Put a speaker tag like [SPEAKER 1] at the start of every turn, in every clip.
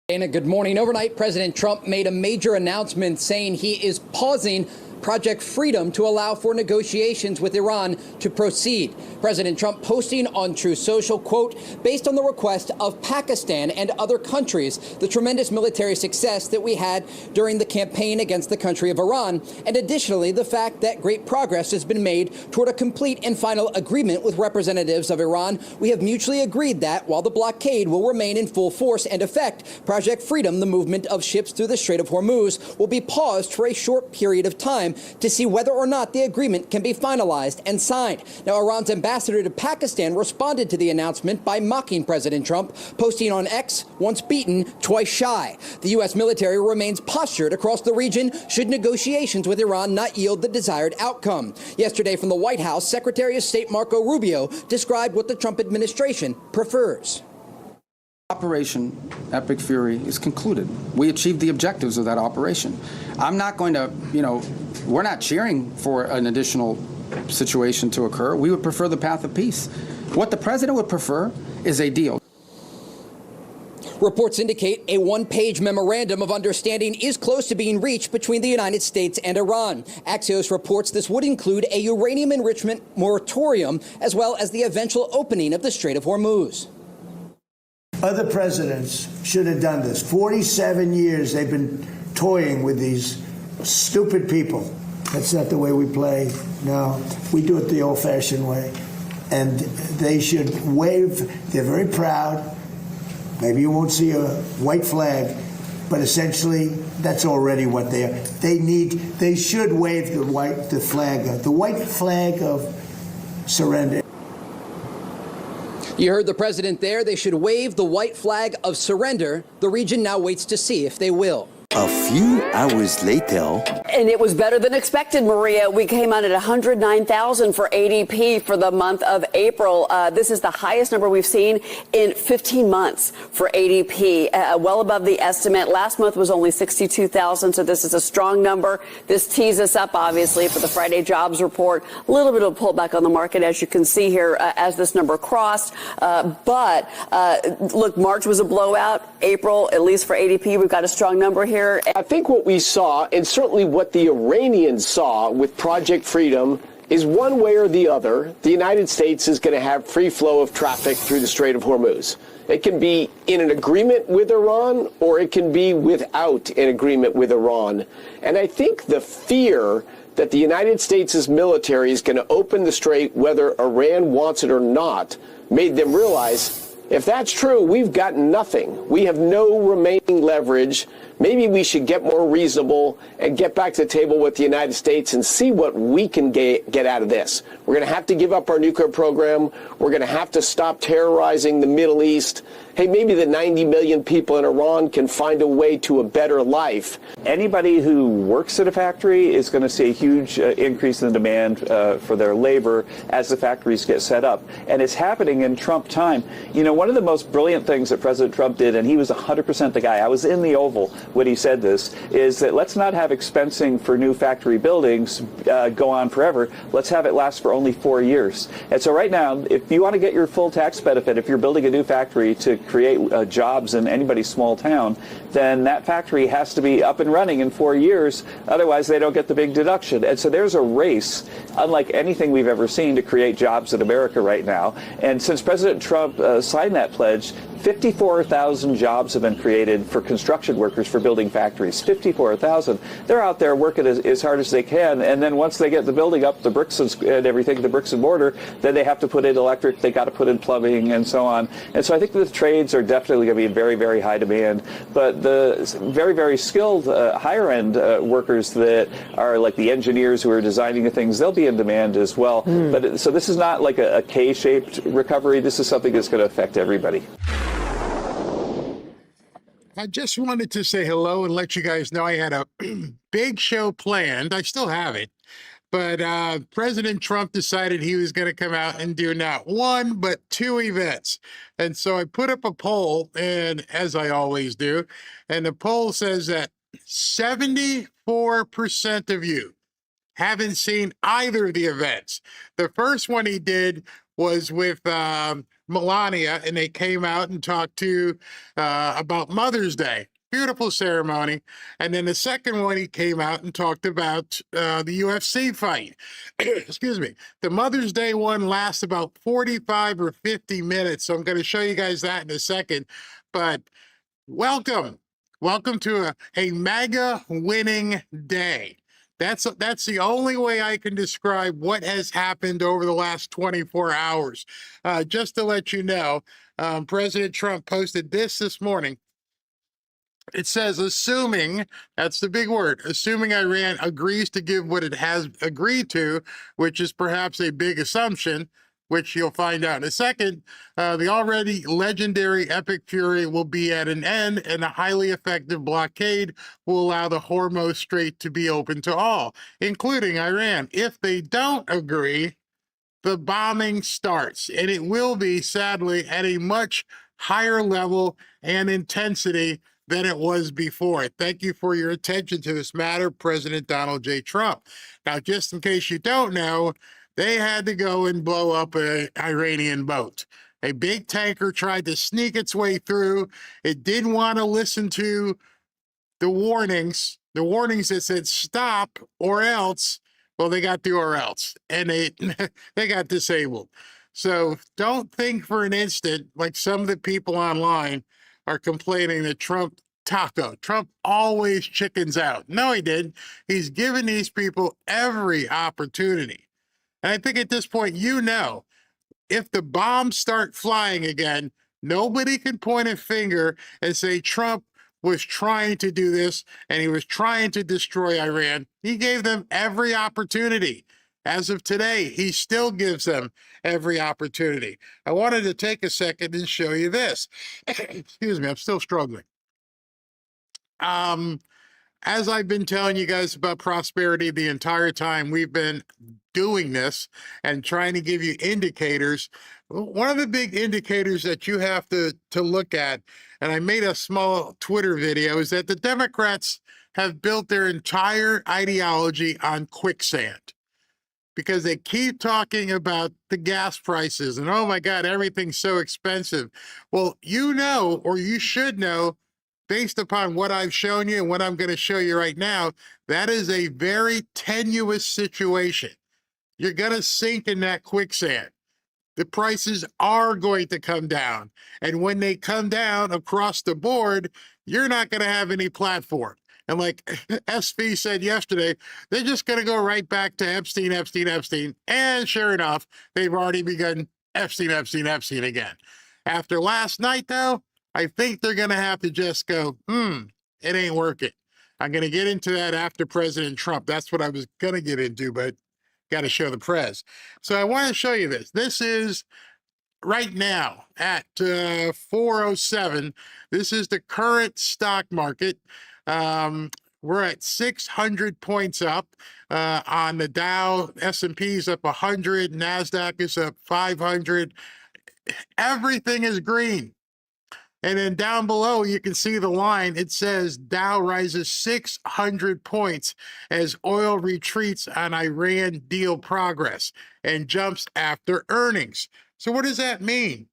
[SPEAKER 1] Dana, good morning. Overnight, President Trump made a major announcement saying he is pausing Project Freedom to allow for negotiations with Iran to proceed. President Trump posting on Truth Social, quote, based on the request of Pakistan and other countries, the tremendous military success that we had during the campaign against the country of Iran, and additionally, the fact that great progress has been made toward a complete and final agreement with representatives of Iran, we have mutually agreed that while the blockade will remain in full force and effect, Project Freedom, the movement of ships through the Strait of Hormuz, will be paused for a short period of time to see whether or not the agreement can be finalized and signed. Now, Iran's ambassador to Pakistan responded to the announcement by mocking President Trump, posting on X, once beaten, twice shy. The U.S. military remains postured across the region should negotiations with Iran not yield the desired outcome. Yesterday from the White House, Secretary of State Marco Rubio described what the Trump administration prefers.
[SPEAKER 2] Operation Epic Fury is concluded. We achieved the objectives of that operation. I'm not going to, we're not cheering for an additional situation to occur. We would prefer the path of peace. What the president would prefer is a deal.
[SPEAKER 1] Reports indicate a one-page memorandum of understanding is close to being reached between the United States and Iran. Axios reports this would include a uranium enrichment moratorium as well as the eventual opening of the Strait of Hormuz.
[SPEAKER 3] Other presidents should have done this. 47 years they've been toying with these stupid people. That's not the way we play. No, we do it the old-fashioned way. And they should wave. They're very proud. Maybe you won't see a white flag, but essentially that's already what they are. They should wave the white flag of surrender.
[SPEAKER 1] You heard the president there. They should wave the white flag of surrender. The region now waits to see if they will.
[SPEAKER 4] A few hours later.
[SPEAKER 5] And it was better than expected, Maria. We came out at 109,000 for ADP for the month of April. This is the highest number we've seen in 15 months for ADP, well above the estimate. Last month was only 62,000, so this is a strong number. This tees us up, obviously, for the Friday jobs report. A little bit of pullback on the market, as you can see here, as this number crossed. But look, March was a blowout. April, at least for ADP, we've got a strong number here.
[SPEAKER 6] I think what we saw, and certainly what the Iranians saw with Project Freedom, is one way or the other, the United States is going to have free flow of traffic through the Strait of Hormuz. It can be in an agreement with Iran, or it can be without an agreement with Iran. And I think the fear that the United States' military is going to open the strait whether Iran wants it or not made them realize, if that's true, we've got nothing. We have no remaining leverage. Maybe we should get more reasonable and get back to the table with the United States and see what we can get out of this. We're going to have to give up our nuclear program. We're going to have to stop terrorizing the Middle East. Hey, maybe the 90 million people in Iran can find a way to a better life.
[SPEAKER 7] Anybody who works at a factory is going to see a huge increase in the demand for their labor as the factories get set up. And it's happening in Trump time. One of the most brilliant things that President Trump did, and he was 100% the guy, I was in the Oval when he said this, is that let's not have expensing for new factory buildings go on forever. Let's have it last for only 4 years. And so right now, if you want to get your full tax benefit, if you're building a new factory to create jobs in anybody's small town, then that factory has to be up and running in 4 years. Otherwise, they don't get the big deduction. And so there's a race, unlike anything we've ever seen, to create jobs in America right now. And since President Trump signed that pledge, 54,000 jobs have been created for construction workers for building factories. 54,000. They're out there working as hard as they can, and then once they get the building up, the bricks and everything, the bricks and mortar, then they have to put in electric, they got to put in plumbing, and so on. And so I think the trades are definitely going to be in very, very high demand. But the very, very skilled higher-end workers that are like the engineers who are designing the things, they'll be in demand as well. But so this is not like a K-shaped recovery. This is something that's going to affect everybody.
[SPEAKER 8] I just wanted to say hello and let you guys know I had a big show planned. I still have it. But President Trump decided he was going to come out and do not one, but two events. And so I put up a poll, and as I always do, and the poll says that 74% of you haven't seen either of the events. The first one he did was with Melania, and they came out and talked to about Mother's Day. Beautiful ceremony. And then the second one, he came out and talked about the UFC fight. Excuse me. The Mother's Day one lasts about 45 or 50 minutes. So I'm going to show you guys that in a second. But welcome. Welcome to a mega winning day. That's the only way I can describe what has happened over the last 24 hours. Just to let you know, President Trump posted this morning. It says, assuming, that's the big word, assuming Iran agrees to give what it has agreed to, which is perhaps a big assumption, which you'll find out in a second, the already legendary Epic Fury will be at an end, and a highly effective blockade will allow the Hormuz Strait to be open to all, including Iran. If they don't agree, the bombing starts, and it will be, sadly, at a much higher level and intensity than it was before. Thank you for your attention to this matter, President Donald J. Trump. Now, just in case you don't know, they had to go and blow up an Iranian boat. A big tanker tried to sneak its way through. It didn't want to listen to the warnings that said stop or else. Well, they got the or else, and they got disabled. So don't think for an instant, like some of the people online are complaining that Trump always chickens out. No, he didn't. He's given these people every opportunity. And I think at this point, if the bombs start flying again, nobody can point a finger and say Trump was trying to do this and he was trying to destroy Iran. He gave them every opportunity. As of today, he still gives them every opportunity. I wanted to take a second and show you this. Excuse me, I'm still struggling. As I've been telling you guys about prosperity the entire time we've been doing this and trying to give you indicators, one of the big indicators that you have to look at, and I made a small Twitter video, is that the Democrats have built their entire ideology on quicksand. Because they keep talking about the gas prices and, oh my God, everything's so expensive. Well, or you should know, based upon what I've shown you and what I'm going to show you right now, that is a very tenuous situation. You're going to sink in that quicksand. The prices are going to come down. And when they come down across the board, you're not going to have any platform. And like SV said yesterday, they're just going to go right back to Epstein. And sure enough, they've already begun Epstein again. After last night, though, I think they're going to have to just go, it ain't working. I'm going to get into that after President Trump. That's what I was going to get into, but got to show the press. So I want to show you this. This is right now at 407. This is the current stock market. We're at 600 points up on the Dow. S&P's up 100. NASDAQ is up 500. Everything is green. And then down below, you can see the line. It says Dow rises 600 points as oil retreats on Iran deal progress and jumps after earnings. So what does that mean?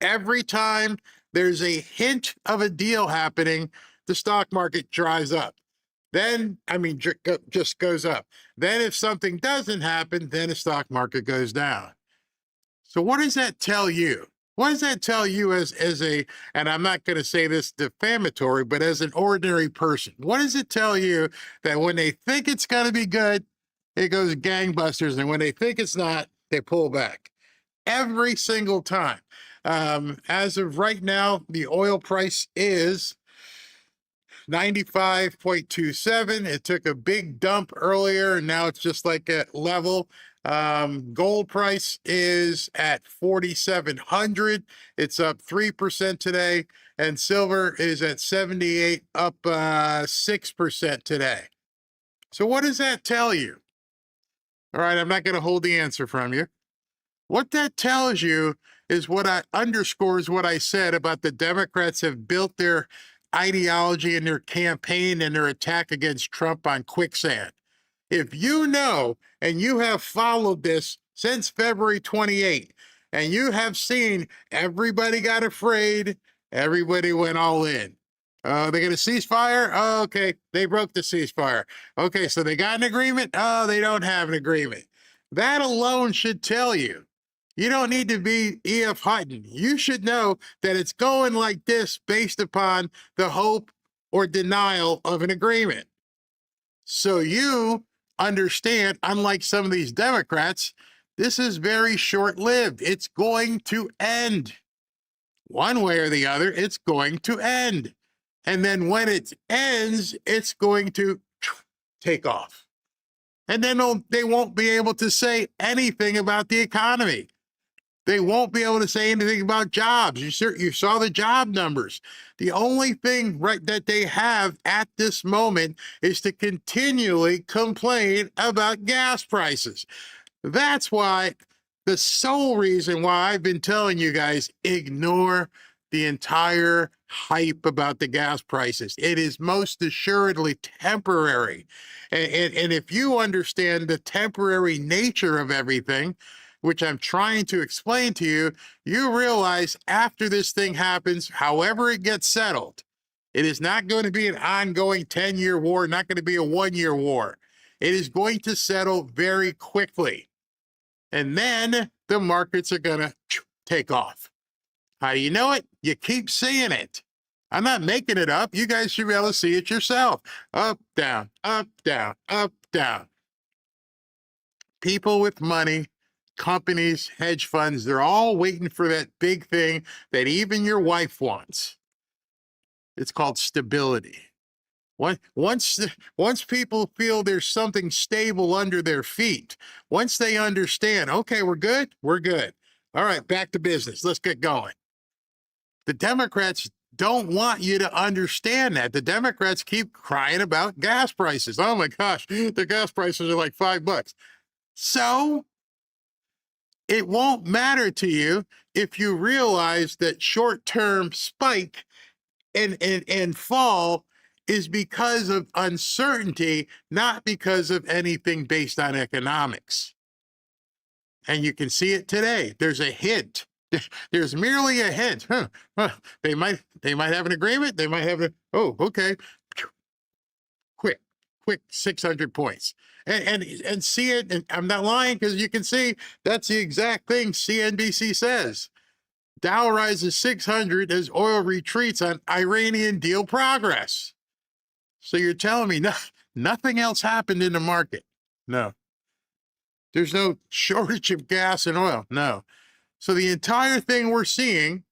[SPEAKER 8] Every time there's a hint of a deal happening, the stock market dries up. Then, just goes up. Then if something doesn't happen, then the stock market goes down. So what does that tell you? What does that tell you as a, and I'm not going to say this defamatory, but as an ordinary person? What does it tell you that when they think it's going to be good, it goes gangbusters, and when they think it's not, they pull back? Every single time. As of right now, the oil price is 95.27. It took a big dump earlier, and now it's just like at level. Gold price is at 4,700. It's up 3% today, and silver is at 78, up 6% today. So what does that tell you? All right, I'm not going to hold the answer from you. What that tells you is underscores what I said about the Democrats have built their ideology and their campaign and their attack against Trump on quicksand. If you know, and you have followed this since February 28, And you have seen everybody got afraid. Everybody went all in. Oh, they got a ceasefire? Oh, okay. They broke the ceasefire. Okay, so they got an agreement? Oh, they don't have an agreement. That alone should tell you. You don't need to be E.F. Hutton. You should know that it's going like this based upon the hope or denial of an agreement. So you understand, unlike some of these Democrats, this is very short-lived. It's going to end. One way or the other, it's going to end. And then when it ends, it's going to take off. And then they won't be able to say anything about the economy. They won't be able to say anything about jobs. You saw the job numbers. The only thing that they have at this moment is to continually complain about gas prices. That's why, the sole reason why I've been telling you guys, ignore the entire hype about the gas prices. It is most assuredly temporary. And if you understand the temporary nature of everything, which I'm trying to explain to you, you realize after this thing happens, however it gets settled, it is not going to be an ongoing 10-year war, not going to be a 1-year war. It is going to settle very quickly. And then the markets are going to take off. How do you know it? You keep seeing it. I'm not making it up. You guys should be able to see it yourself. Up, down, up, down, up, down. People with money, companies, hedge funds, they're all waiting for that big thing that even your wife wants. It's called stability. Once people feel there's something stable under their feet, once they understand, okay, we're good. All right, back to business. Let's get going. The Democrats don't want you to understand that. The Democrats keep crying about gas prices. Oh my gosh, the gas prices are like $5. So it won't matter to you if you realize that short-term spike and fall is because of uncertainty, not because of anything based on economics. And you can see it today. There's a hint. There's merely a hint. They might have an agreement. They might have oh, okay. Quick 600 points. And see it, and I'm not lying because you can see that's the exact thing CNBC says. Dow rises 600 as oil retreats on Iranian deal progress. So you're telling me nothing else happened in the market? No. There's no shortage of gas and oil? No. So the entire thing we're seeing,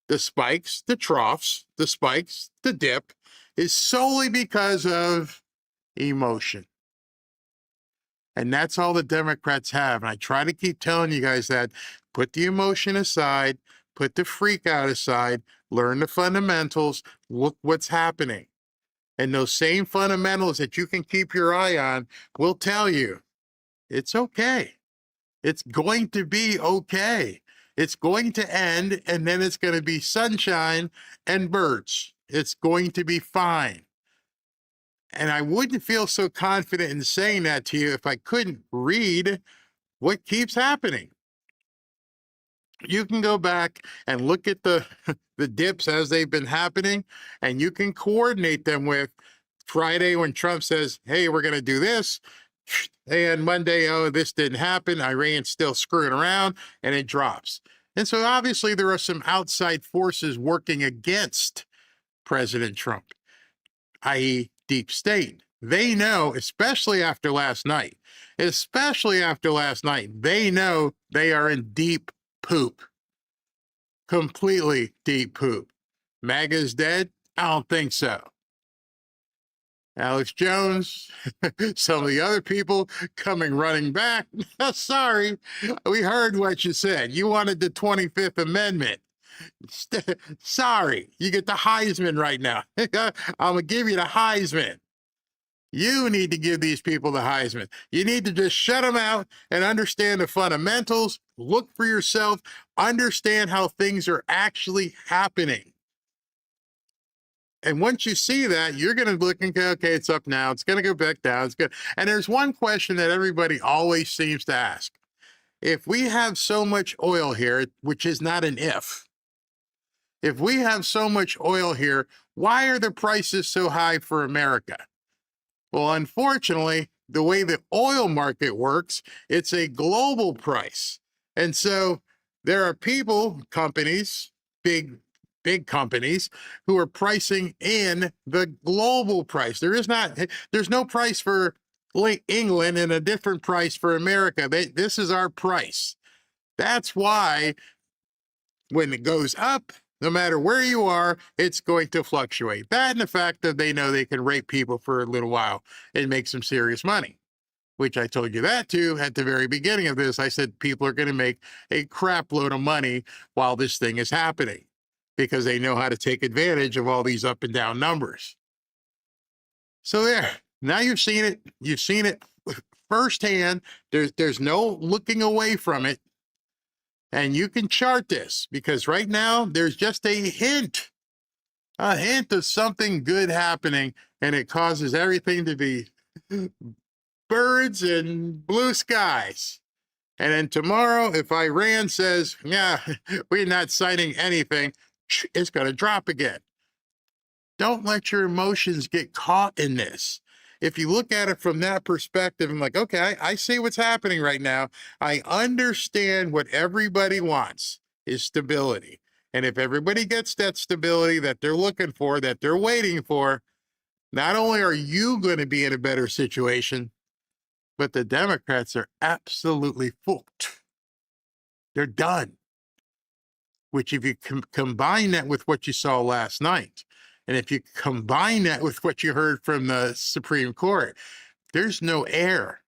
[SPEAKER 8] the spikes, the troughs, the spikes, the dip, is solely because of emotion. And that's all the Democrats have. And I try to keep telling you guys that. Put the emotion aside, put the freak out aside, learn the fundamentals, look what's happening. And those same fundamentals that you can keep your eye on will tell you it's okay. It's going to be okay. It's going to end, and then it's going to be sunshine and birds. It's going to be fine. And I wouldn't feel so confident in saying that to you if I couldn't read what keeps happening. You can go back and look at the dips as they've been happening, and you can coordinate them with Friday when Trump says, hey, we're going to do this. And Monday, oh, this didn't happen. Iran's still screwing around, and it drops. And so obviously there are some outside forces working against President Trump, i.e. deep state. They know, especially after last night, they know they are in deep poop. Completely deep poop. MAGA's dead? I don't think so. Alex Jones, some of the other people coming running back. Sorry, we heard what you said. You wanted the 25th Amendment. Sorry, you get the Heisman right now. I'm going to give you the Heisman. You need to give these people the Heisman. You need to just shut them out and understand the fundamentals, look for yourself, understand how things are actually happening. And once you see that, you're going to look and go, okay, it's up now. It's going to go back down. It's good. And there's one question that everybody always seems to ask. if we have so much oil here, which is not an if we have so much oil here, why are the prices so high for America? Well, unfortunately, the way the oil market works, it's a global price. And so there are people, companies, big companies, who are pricing in the global price. There's no price for England and a different price for America. This is our price. That's why when it goes up, no matter where you are, it's going to fluctuate. That and the fact that they know they can rape people for a little while and make some serious money, which I told you that too at the very beginning of this. I said people are going to make a crap load of money while this thing is happening because they know how to take advantage of all these up and down numbers. So there, now you've seen it. You've seen it firsthand. There's no looking away from it. And you can chart this because right now there's just a hint of something good happening, and it causes everything to be birds and blue skies. And then tomorrow, if Iran says, yeah, we're not signing anything, it's going to drop again. Don't let your emotions get caught in this. If you look at it from that perspective, I'm like, okay, I see what's happening right now. I understand what everybody wants is stability. And if everybody gets that stability that they're looking for, that they're waiting for, not only are you going to be in a better situation, but the Democrats are absolutely FOOKED. They're done. Which if you combine that with what you saw last night, and if you combine that with what you heard from the Supreme Court, there's no air.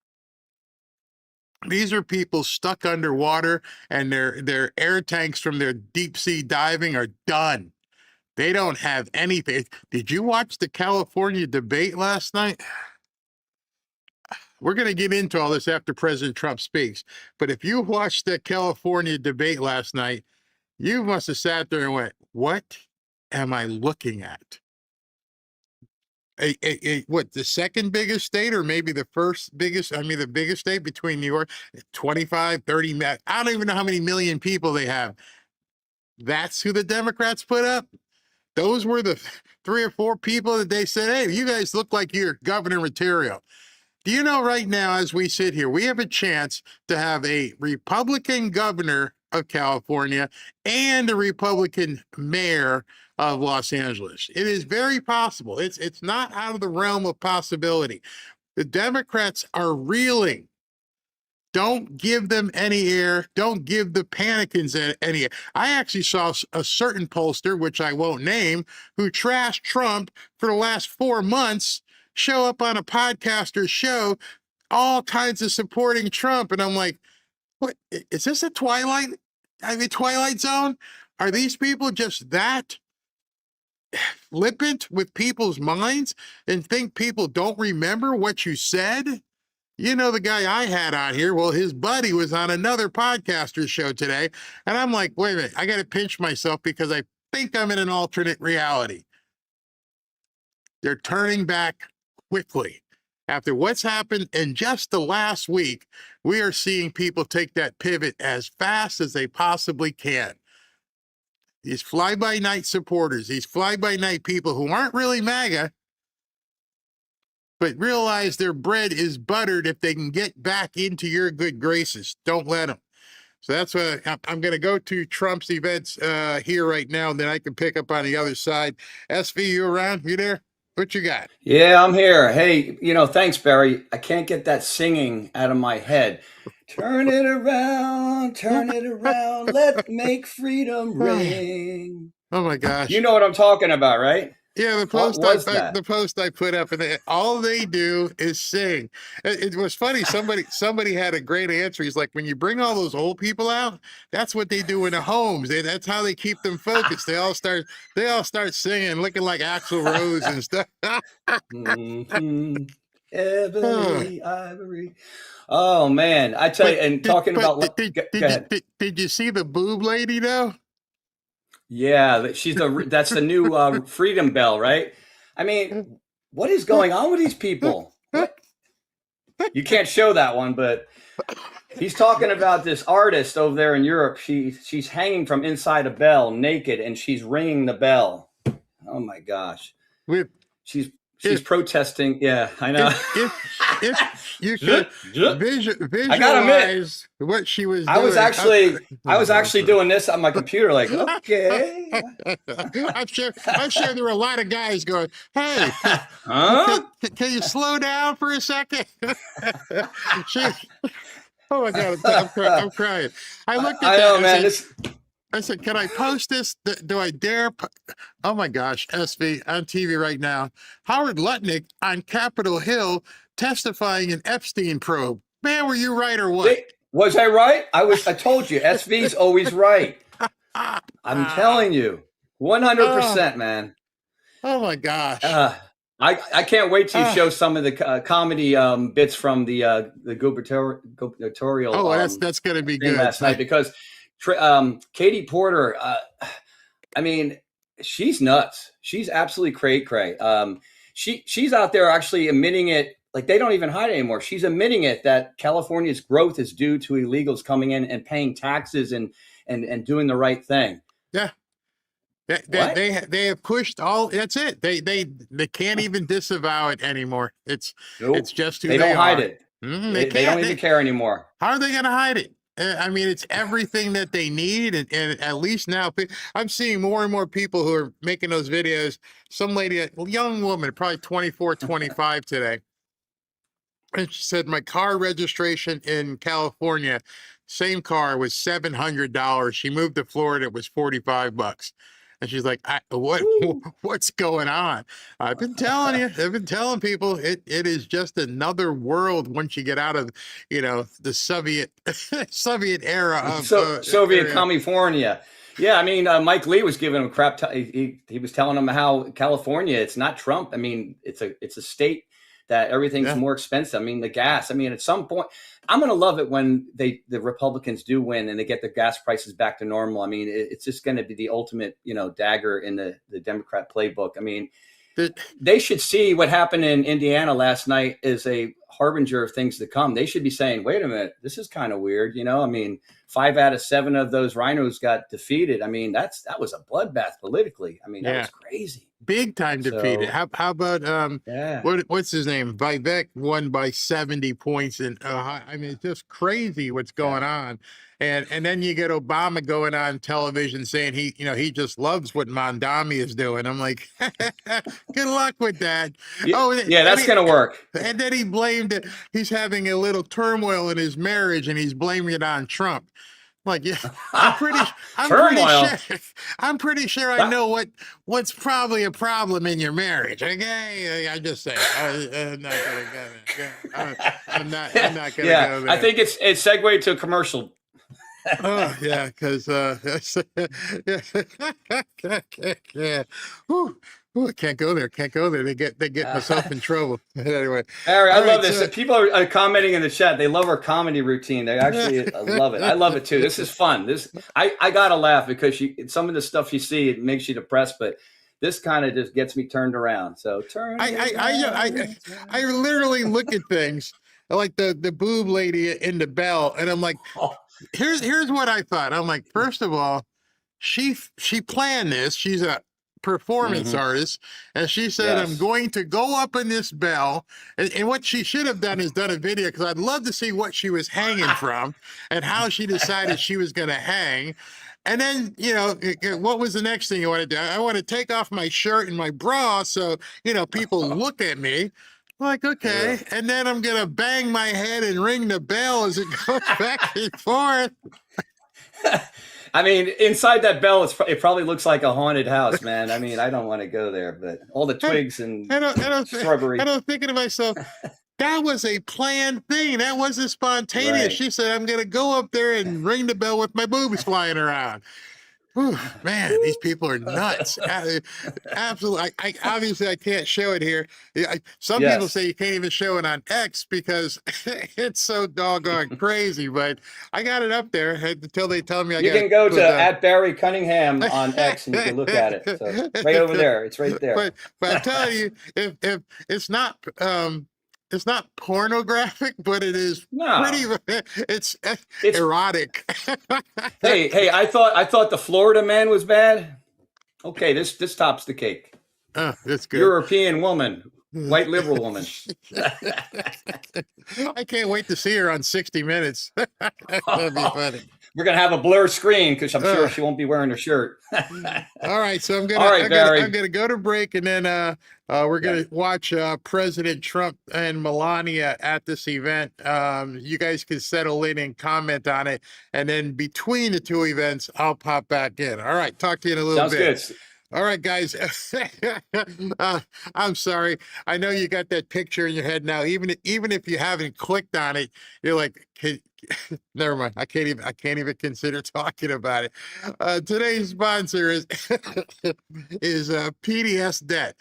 [SPEAKER 8] These are people stuck underwater, and their air tanks from their deep sea diving are done. They don't have anything. Did you watch the California debate last night? We're going to get into all this after President Trump speaks. But if you watched the California debate last night, you must have sat there and went, what am I looking at? What, the second biggest state, or maybe the first biggest, the biggest state between New York, 25, 30, I don't even know how many million people they have. That's who the Democrats put up. Those were the 3 or 4 people that they said, hey, you guys look like you're governor material. Do you know right now, as we sit here, we have a chance to have a Republican governor of California and a Republican mayor of Los Angeles. It is very possible. It's not out of the realm of possibility. The Democrats are reeling. Don't give them any air. Don't give the panicans any air. I actually saw a certain pollster, which I won't name, who trashed Trump for the last 4 months, show up on a podcaster's show, all kinds of supporting Trump. And I'm like, what, is this a Twilight Zone? Are these people just that flippant with people's minds and think people don't remember what you said? You know, the guy I had on here, well, his buddy was on another podcaster's show today. And I'm like, wait a minute, I got to pinch myself because I think I'm in an alternate reality. They're turning back quickly. After what's happened in just the last week, we are seeing people take that pivot as fast as they possibly can. These fly-by-night supporters, these fly-by-night people who aren't really MAGA, but realize their bread is buttered if they can get back into your good graces. Don't let them. So that's what I'm going to go to Trump's events here right now, and then I can pick up on the other side. SV, you around? You there? What you got?
[SPEAKER 9] Yeah, I'm here. Hey, thanks, Barry. I can't get that singing out of my head. Turn it around, let's make freedom ring.
[SPEAKER 8] Oh my gosh.
[SPEAKER 9] You know what I'm talking about, right?
[SPEAKER 8] Yeah, the post I put up, and all they do is sing. It was funny. Somebody had a great answer. He's like, when you bring all those old people out, that's what they do in the homes. That's how they keep them focused. They all start singing, looking like Axl Rose and stuff.
[SPEAKER 9] Ebony, ivory. Oh man, I tell you. And talking about,
[SPEAKER 8] did you see the boob lady though?
[SPEAKER 9] Yeah, that's the new Freedom Bell, right? I mean, what is going on with these people? What? You can't show that one, but he's talking about this artist over there in Europe. She's hanging from inside a bell, naked, and she's ringing the bell. Oh my gosh.
[SPEAKER 8] With
[SPEAKER 9] She's
[SPEAKER 8] if
[SPEAKER 9] protesting. Yeah, I know.
[SPEAKER 8] if you could
[SPEAKER 9] I gotta admit,
[SPEAKER 8] visualize what she was doing.
[SPEAKER 9] I was actually doing this on my computer, like, okay.
[SPEAKER 8] I'm sure there were a lot of guys going, "Hey,
[SPEAKER 9] Huh?
[SPEAKER 8] can you slow down for a second?" Oh my God, I'm crying. I looked at
[SPEAKER 9] I
[SPEAKER 8] that.
[SPEAKER 9] know,
[SPEAKER 8] And
[SPEAKER 9] man.
[SPEAKER 8] I said, "Can I post this? Do I dare?" Oh my gosh, SV on TV right now. Howard Lutnick on Capitol Hill testifying in Epstein probe. Man, were you right or what?
[SPEAKER 9] Was I right? I told you, SV's always right. I'm telling you, 100%, man.
[SPEAKER 8] Oh my gosh.
[SPEAKER 9] I can't wait to show some of the comedy bits from the gubernatorial.
[SPEAKER 8] Oh, that's going to be good
[SPEAKER 9] last night, because Katie Porter, I mean, she's nuts. She's absolutely cray-cray. She's out there actually admitting it. Like, they don't even hide it anymore. She's admitting it, that California's growth is due to illegals coming in and paying taxes and doing the right thing.
[SPEAKER 8] Yeah. They have pushed all. That's it. They can't even disavow it anymore. It's just who
[SPEAKER 9] they don't hide it.
[SPEAKER 8] They
[SPEAKER 9] don't even care anymore.
[SPEAKER 8] How are they going to hide it? I mean, it's everything that they need, and at least now I'm seeing more and more people who are making those videos. Some lady, a young woman, probably 24, 25 today, and she said, my car registration in California, same car, was $700. She moved to Florida, it was $45. And she's like, what's going on? I've been telling you, I've been telling people, it is just another world once you get out of, the Soviet era of
[SPEAKER 9] Soviet California. Yeah, I mean, Mike Lee was giving him crap. He was telling him how California, it's not Trump. I mean, it's a state that everything's more expensive. I mean, the gas. I mean, at some point, I'm going to love it when the Republicans do win and they get the gas prices back to normal. I mean, it's just going to be the ultimate, dagger in the Democrat playbook. I mean, they should see what happened in Indiana last night as a harbinger of things to come. They should be saying, wait a minute, this is kind of weird. I mean, 5 out of 7 of those RINOs got defeated. I mean, that was a bloodbath politically. I mean, that was crazy.
[SPEAKER 8] Big time defeated. How about what's his name? Vivek won by 70 points, and I mean, it's just crazy what's going on. And then you get Obama going on television saying he just loves what Mondami is doing. I'm like, good luck with that.
[SPEAKER 9] That's gonna work.
[SPEAKER 8] And then he blamed it. He's having a little turmoil in his marriage, and he's blaming it on Trump. Like, yeah, I'm pretty sure I know what's probably a problem in your marriage. Okay, I just say I'm not gonna go there. I'm not gonna go there.
[SPEAKER 9] I think it's segued to a commercial.
[SPEAKER 8] Oh yeah, because yeah. Ooh, I can't go there. They get myself in trouble. Anyway,
[SPEAKER 9] Harry, I love this. People are commenting in the chat. They love our comedy routine. They actually love it. I love it too. This is fun. I gotta laugh because some of the stuff you see, it makes you depressed, but this kind of just gets me turned around. So
[SPEAKER 8] I literally look at things like the boob lady in the bell, and I'm like, here's what I thought. I'm like, first of all, she planned this. She's a performance artist, and she said, I'm going to go up in this bell, and what she should have done is done a video, because I'd love to see what she was hanging from and how she decided she was going to hang. And then, what was the next thing you want to do? I want to take off my shirt and my bra so, people look at me. Like, okay. And then I'm going to bang my head and ring the bell as it goes back and forth.
[SPEAKER 9] I mean, inside that bell, it probably looks like a haunted house, man. I mean, I don't want to go there, but all the twigs and shrubbery.
[SPEAKER 8] I'm thinking to myself, that was a planned thing. That wasn't spontaneous. Right. She said, I'm going to go up there and ring the bell with my boobs flying around. Whew, man, these people are nuts. Absolutely. Obviously, I can't show it here. Some people say you can't even show it on X because it's so doggone crazy. But I got it up there until they tell me
[SPEAKER 9] You can go to @Barry Cunningham on X and you can look at it. So right over there. It's right there.
[SPEAKER 8] But I'm telling you, if it's not it's not pornographic, but it is
[SPEAKER 9] No.
[SPEAKER 8] it's
[SPEAKER 9] It's-
[SPEAKER 8] erotic.
[SPEAKER 9] Hey, I thought the Florida man was bad. Okay, this tops the cake.
[SPEAKER 8] Oh, that's good.
[SPEAKER 9] European woman, white liberal woman.
[SPEAKER 8] I can't wait to see her on 60 Minutes. That'd be funny.
[SPEAKER 9] We're gonna have a blur screen because I'm sure she won't be wearing her shirt.
[SPEAKER 8] All right, so I'm gonna go to break, and then we're gonna watch President Trump and Melania at this event. You guys can settle in and comment on it, and then between the two events, I'll pop back in. All right, talk to you in a little bit.
[SPEAKER 9] Sounds good.
[SPEAKER 8] All right, guys. I'm sorry. I know you got that picture in your head now. Even if you haven't clicked on it, you're like, never mind. I can't even consider talking about it. Today's sponsor is PDS Debt.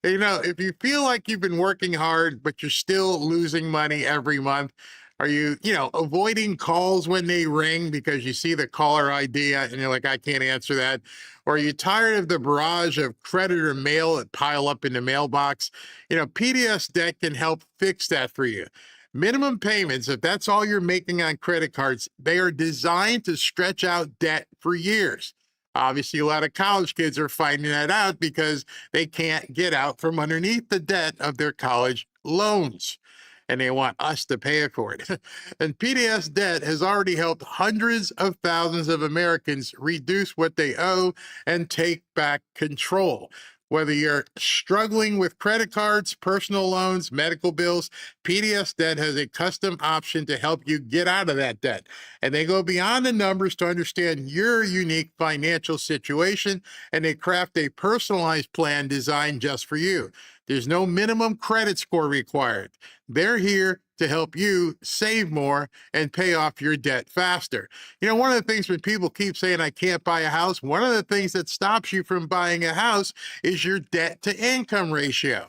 [SPEAKER 8] You know, if you feel like you've been working hard but you're still losing money every month, are you avoiding calls when they ring because you see the caller ID and you're like, I can't answer that? Or are you tired of the barrage of creditor mail that pile up in the mailbox? PDS Debt can help fix that for you. Minimum payments, if that's all you're making on credit cards, they are designed to stretch out debt for years. Obviously, a lot of college kids are finding that out because they can't get out from underneath the debt of their college loans, and they want us to pay for it. And PDS Debt has already helped hundreds of thousands of Americans reduce what they owe and take back control. Whether you're struggling with credit cards, personal loans, medical bills, PDS Debt has a custom option to help you get out of that debt. And they go beyond the numbers to understand your unique financial situation, and they craft a personalized plan designed just for you. There's no minimum credit score required. They're here to help you save more and pay off your debt faster. One of the things when people keep saying, I can't buy a house, one of the things that stops you from buying a house is your debt to income ratio.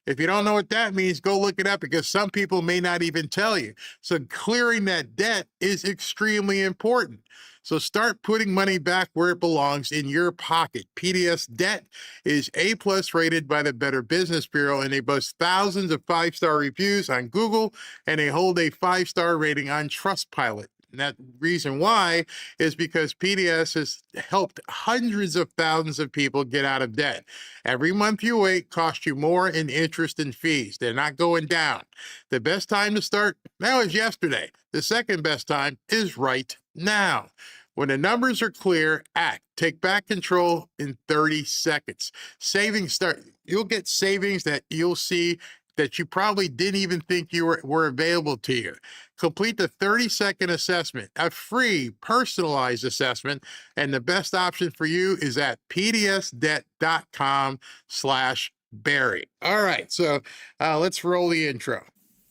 [SPEAKER 8] If you don't know what that means, go look it up because some people may not even tell you. So clearing that debt is extremely important. So start putting money back where it belongs, in your pocket. PDS Debt is A+ rated by the Better Business Bureau, and they boast thousands of 5-star reviews on Google, and they hold a 5-star rating on Trustpilot. And that reason why is because PDS has helped hundreds of thousands of people get out of debt. Every month you wait costs you more in interest and fees. They're not going down. The best time to start now is yesterday. The second best time is right now. When the numbers are clear, act. Take back control in 30 seconds. Savings start. You'll get savings that you'll see that you probably didn't even think were available to you. Complete the 30-second assessment, a free personalized assessment, and the best option for you is at pdsdebt.com/Barry. All right, so let's roll the intro.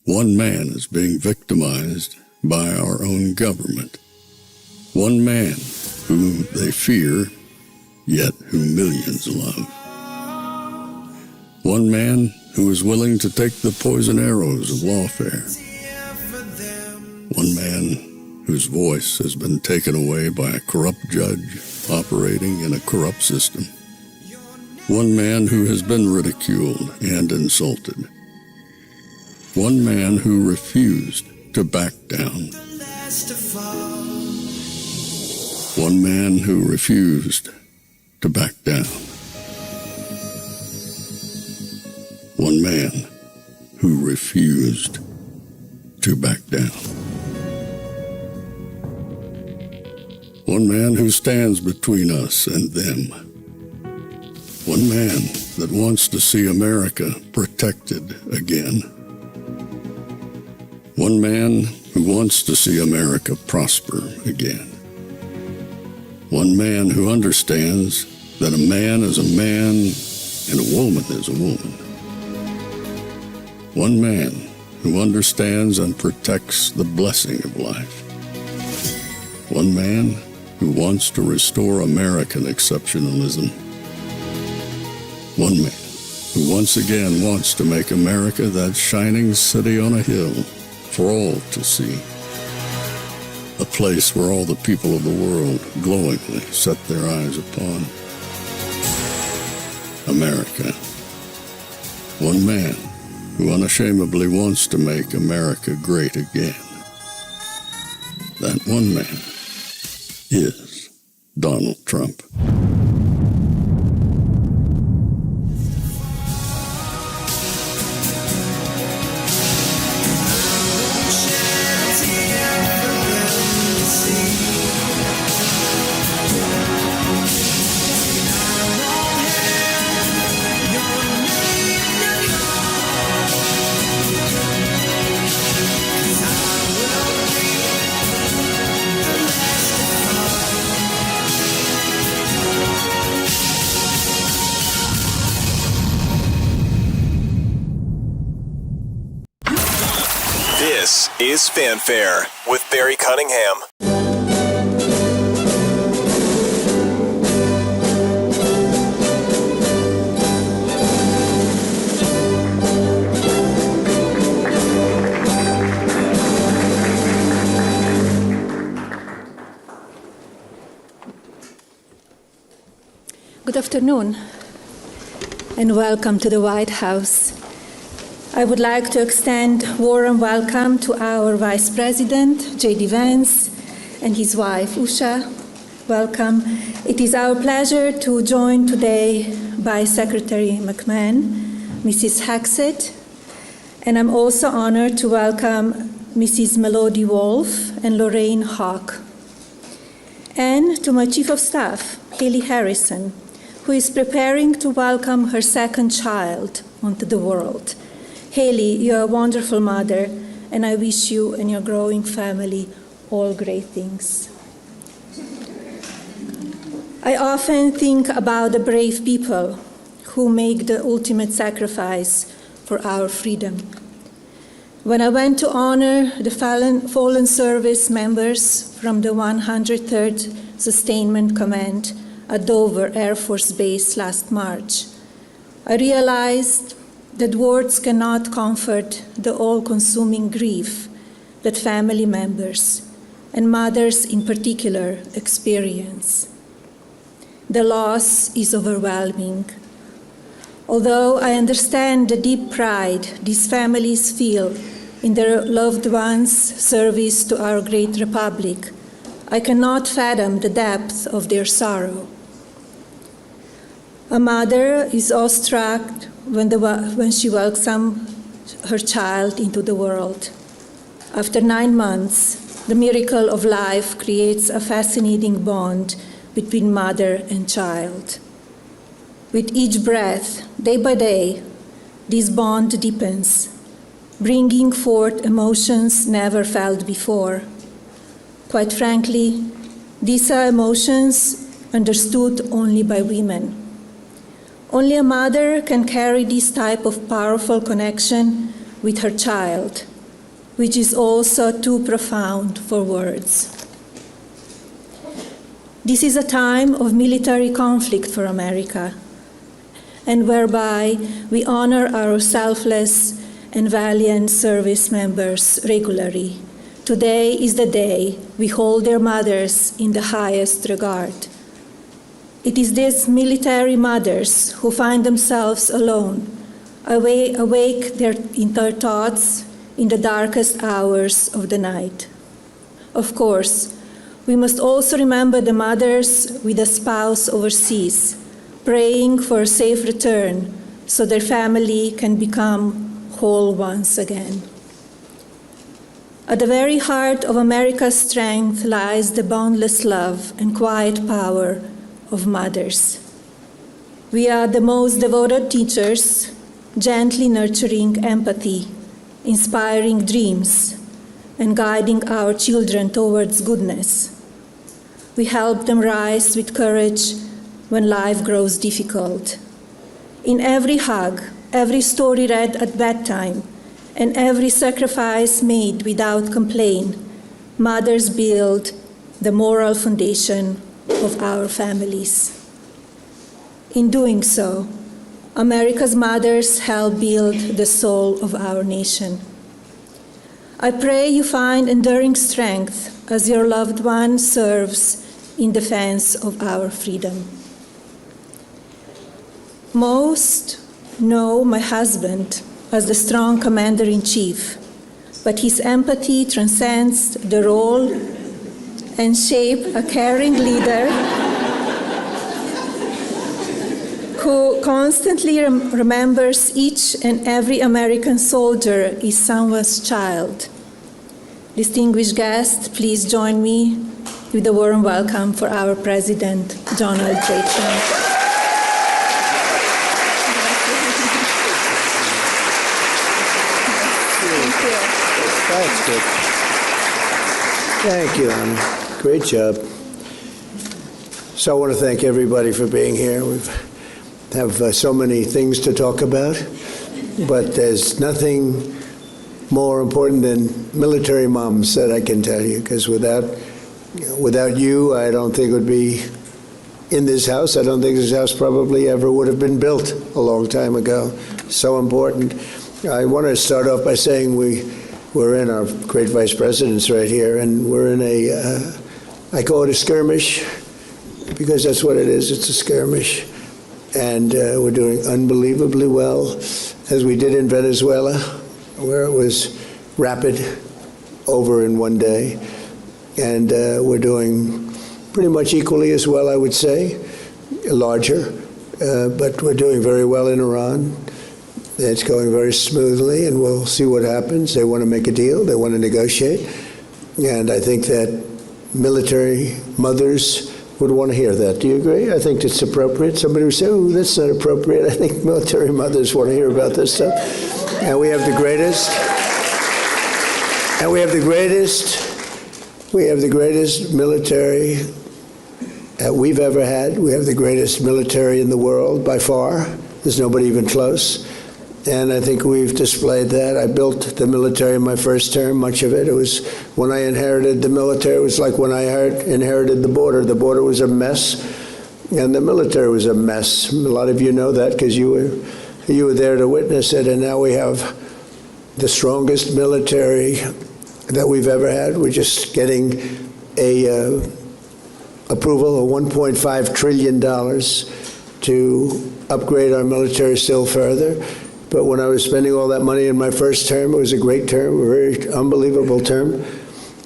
[SPEAKER 10] One man is being victimized by our own government. One man whom they fear, yet who millions love. One man who is willing to take the poison arrows of lawfare. One man whose voice has been taken away by a corrupt judge operating in a corrupt system. One man who has been ridiculed and insulted. One man who refused to back down. One man who refused to back down. One man who refused to back down. One man who stands between us and them. One man that wants to see America protected again. One man who wants to see America prosper again. One man who understands that a man is a man and a woman is a woman. One man who understands and protects the blessing of life. One man who wants to restore American exceptionalism. One man who once again wants to make America that shining city on a hill for all to see. A place where all the people of the world glowingly set their eyes upon. America. One man who unashamedly wants to make America great again. That one man is Donald Trump.
[SPEAKER 11] This is Fanfare with Barry Cunningham.
[SPEAKER 12] Good afternoon, and welcome to the White House. I would like to extend a warm welcome to our Vice President, J.D. Vance, and his wife, Usha. Welcome. It is our pleasure to join today by Secretary McMahon, Mrs. Haxett, and I'm also honored to welcome Mrs. Melody Wolf and Lorraine Hawk, and to my Chief of Staff, Haley Harrison, who is preparing to welcome her second child onto the world. Haley, you're a wonderful mother, and I wish you and your growing family all great things. I often think about the brave people who make the ultimate sacrifice for our freedom. When I went to honor the fallen service members from the 103rd Sustainment Command at Dover Air Force Base last March, I realized that words cannot comfort the all-consuming grief that family members, and mothers in particular, experience. The loss is overwhelming. Although I understand the deep pride these families feel in their loved ones' service to our great republic, I cannot fathom the depth of their sorrow. A mother is awestruck when she welcomes her child into the world. After 9 months, the miracle of life creates a fascinating bond between mother and child. With each breath, day by day, this bond deepens, bringing forth emotions never felt before. Quite frankly, these are emotions understood only by women. Only a mother can carry this type of powerful connection with her child, which is also too profound for words. This is a time of military conflict for America, and whereby we honor our selfless and valiant service members regularly. Today is the day we hold their mothers in the highest regard. It is these military mothers who find themselves alone, awake in their thoughts in the darkest hours of the night. Of course, we must also remember the mothers with a spouse overseas, praying for a safe return so their family can become whole once again. At the very heart of America's strength lies the boundless love and quiet power of mothers. We are the most devoted teachers, gently nurturing empathy, inspiring dreams, and guiding our children towards goodness. We help them rise with courage when life grows difficult. In every hug, every story read at bedtime, and every sacrifice made without complaint, mothers build the moral foundation of our families. In doing so, America's mothers help build the soul of our nation. I pray you find enduring strength as your loved one serves in defense of our freedom. Most know my husband as the strong commander-in-chief, but his empathy transcends the role and shape a caring leader who constantly remembers each and every American soldier is someone's child. Distinguished guests, please join me with a warm welcome for our President, Donald J. Trump.
[SPEAKER 3] That's good. Thank you, Anna. Great job. So I want to thank everybody for being here. We have so many things to talk about, but there's nothing more important than military moms that I can tell you, because without you, I don't think it would be in this house. I don't think this house probably ever would have been built a long time ago. So important. I want to start off by saying we're in our great vice presidents right here, and we're in I call it a skirmish, because that's what it is. It's a skirmish. And we're doing unbelievably well, as we did in Venezuela, where it was rapid, over in one day. And we're doing pretty much equally as well, I would say, larger. But we're doing very well in Iran. It's going very smoothly, and we'll see what happens. They want to make a deal. They want to negotiate. And I think that military mothers would want to hear that. Do you agree? I think it's appropriate. Somebody would say, oh, that's not appropriate. I think military mothers want to hear about this stuff. And we have the greatest. And we have the greatest. We have the greatest military that we've ever had. We have the greatest military in the world by far. There's nobody even close. And I think we've displayed that. I built the military in my first term, much of it. It was when I inherited the military, it was like when I inherited the border. The border was a mess, and the military was a mess. A lot of you know that because you were there to witness it, and now we have the strongest military that we've ever had. We're just getting a approval of $1.5 trillion to upgrade our military still further. But when I was spending all that money in my first term, it was a great term, a very unbelievable term.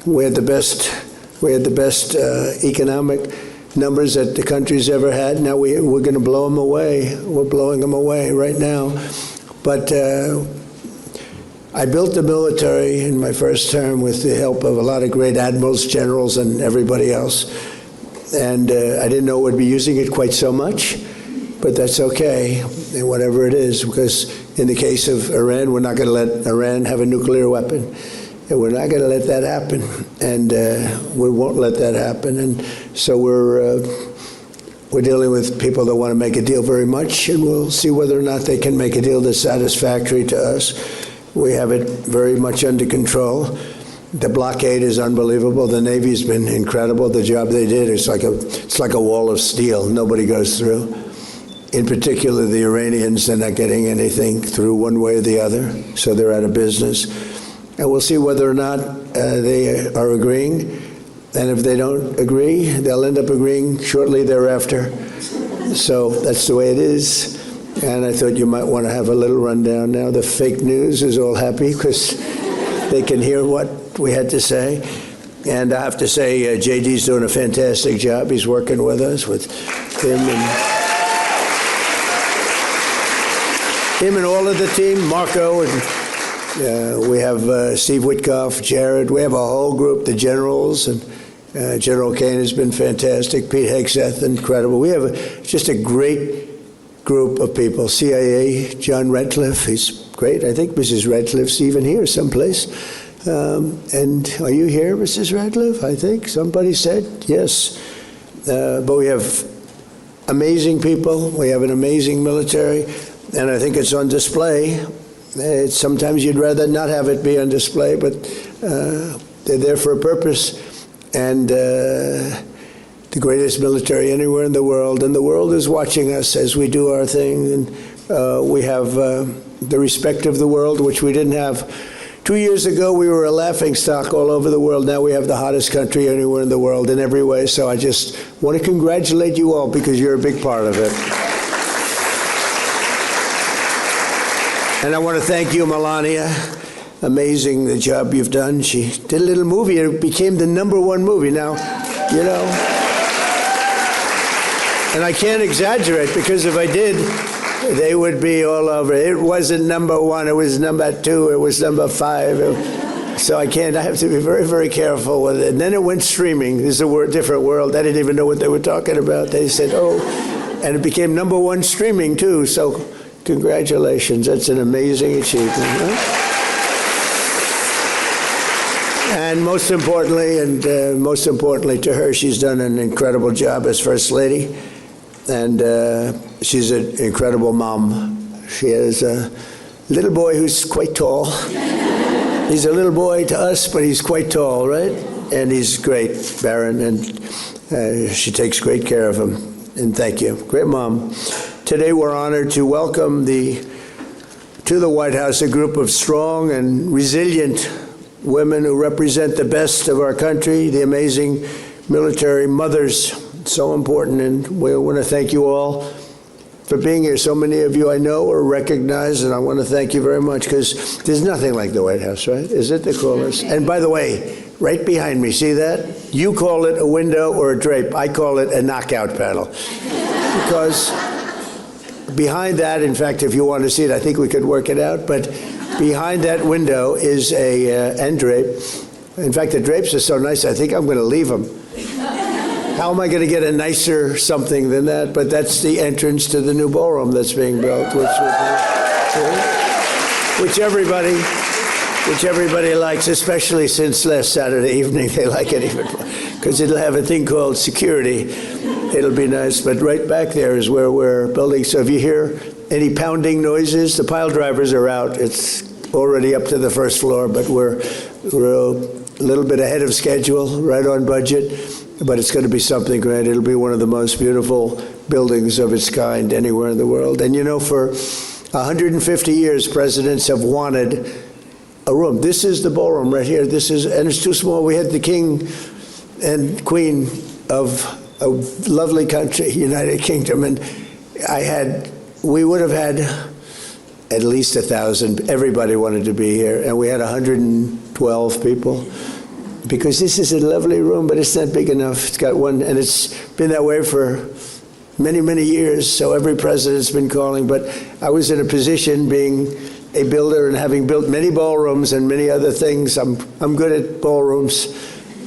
[SPEAKER 3] We had the best economic numbers that the country's ever had. Now we're going to blow them away. We're blowing them away right now. But I built the military in my first term with the help of a lot of great admirals, generals, and everybody else. And I didn't know we'd be using it quite so much. But that's okay, and whatever it is, because in the case of Iran, we're not going to let Iran have a nuclear weapon. And we're not going to let that happen, and we won't let that happen. And so we're dealing with people that want to make a deal very much, and we'll see whether or not they can make a deal that's satisfactory to us. We have it very much under control. The blockade is unbelievable. The Navy's been incredible. The job they did, it's like a wall of steel. Nobody goes through. In particular, the Iranians, they're not getting anything through one way or the other, so they're out of business. And we'll see whether or not they are agreeing. And if they don't agree, they'll end up agreeing shortly thereafter. So that's the way it is. And I thought you might want to have a little rundown now. The fake news is all happy because they can hear what we had to say. And I have to say, JD's doing a fantastic job. He's working with us, with him and all of the team, Marco, and we have Steve Witkoff, Jared. We have a whole group, the generals, and General Kane has been fantastic. Pete Hegseth, incredible. We have just a great group of people. CIA, John Redcliffe, he's great. I think Mrs. Redcliffe's even here someplace. And are you here, Mrs. Redcliffe? I think somebody said yes. But we have amazing people. We have an amazing military. And I think it's on display. Sometimes you'd rather not have it be on display, but they're there for a purpose. And the greatest military anywhere in the world. And the world is watching us as we do our thing. And we have the respect of the world, which we didn't have. 2 years ago, we were a laughingstock all over the world. Now we have the hottest country anywhere in the world in every way. So I just want to congratulate you all because you're a big part of it. And I want to thank you, Melania. Amazing the job you've done. She did a little movie. It became the #1 movie. Now, you know, and I can't exaggerate, because if I did, they would be all over. It wasn't #1. It was #2. It was #5. So I have to be very, very careful with it. And then it went streaming. This is a different world. I didn't even know what they were talking about. They said, oh, and it became #1 streaming too. So congratulations. That's an amazing achievement. Huh? And most importantly to her, she's done an incredible job as First Lady. And she's an incredible mom. She has a little boy who's quite tall. He's a little boy to us, but he's quite tall, right? And he's great, Barron, and she takes great care of him. And thank you. Great mom. Today we're honored to welcome to the White House a group of strong and resilient women who represent the best of our country, the amazing military mothers. So important, and we want to thank you all for being here. So many of you I know or recognize, and I want to thank you very much, because there's nothing like the White House, right? Is it the coolest? And by the way, right behind me, see that? You call it a window or a drape. I call it a knockout panel. Because behind that, in fact, if you want to see it, I think we could work it out, but behind that window is a end drape. In fact, the drapes are so nice, I think I'm going to leave them. How am I going to get a nicer something than that? But that's the entrance to the new ballroom that's being built, which everybody likes, especially since last Saturday evening. They like it even more, because it'll have a thing called security. It'll be nice. But right back there is where we're building. So if you hear any pounding noises, the pile drivers are out. It's already up to the first floor, but we're a little bit ahead of schedule, right on budget. But it's going to be something great. It'll be one of the most beautiful buildings of its kind anywhere in the world. And you know, for 150 years, presidents have wanted a room. This is the ballroom right here. And it's too small. We had the king and queen of a lovely country, United Kingdom, and we would have had at least 1,000. Everybody wanted to be here, and we had 112 people. Because this is a lovely room, but it's not big enough. It's got one, and it's been that way for many, many years, so every president's been calling. But I was in a position, being a builder and having built many ballrooms and many other things. I'm good at ballrooms,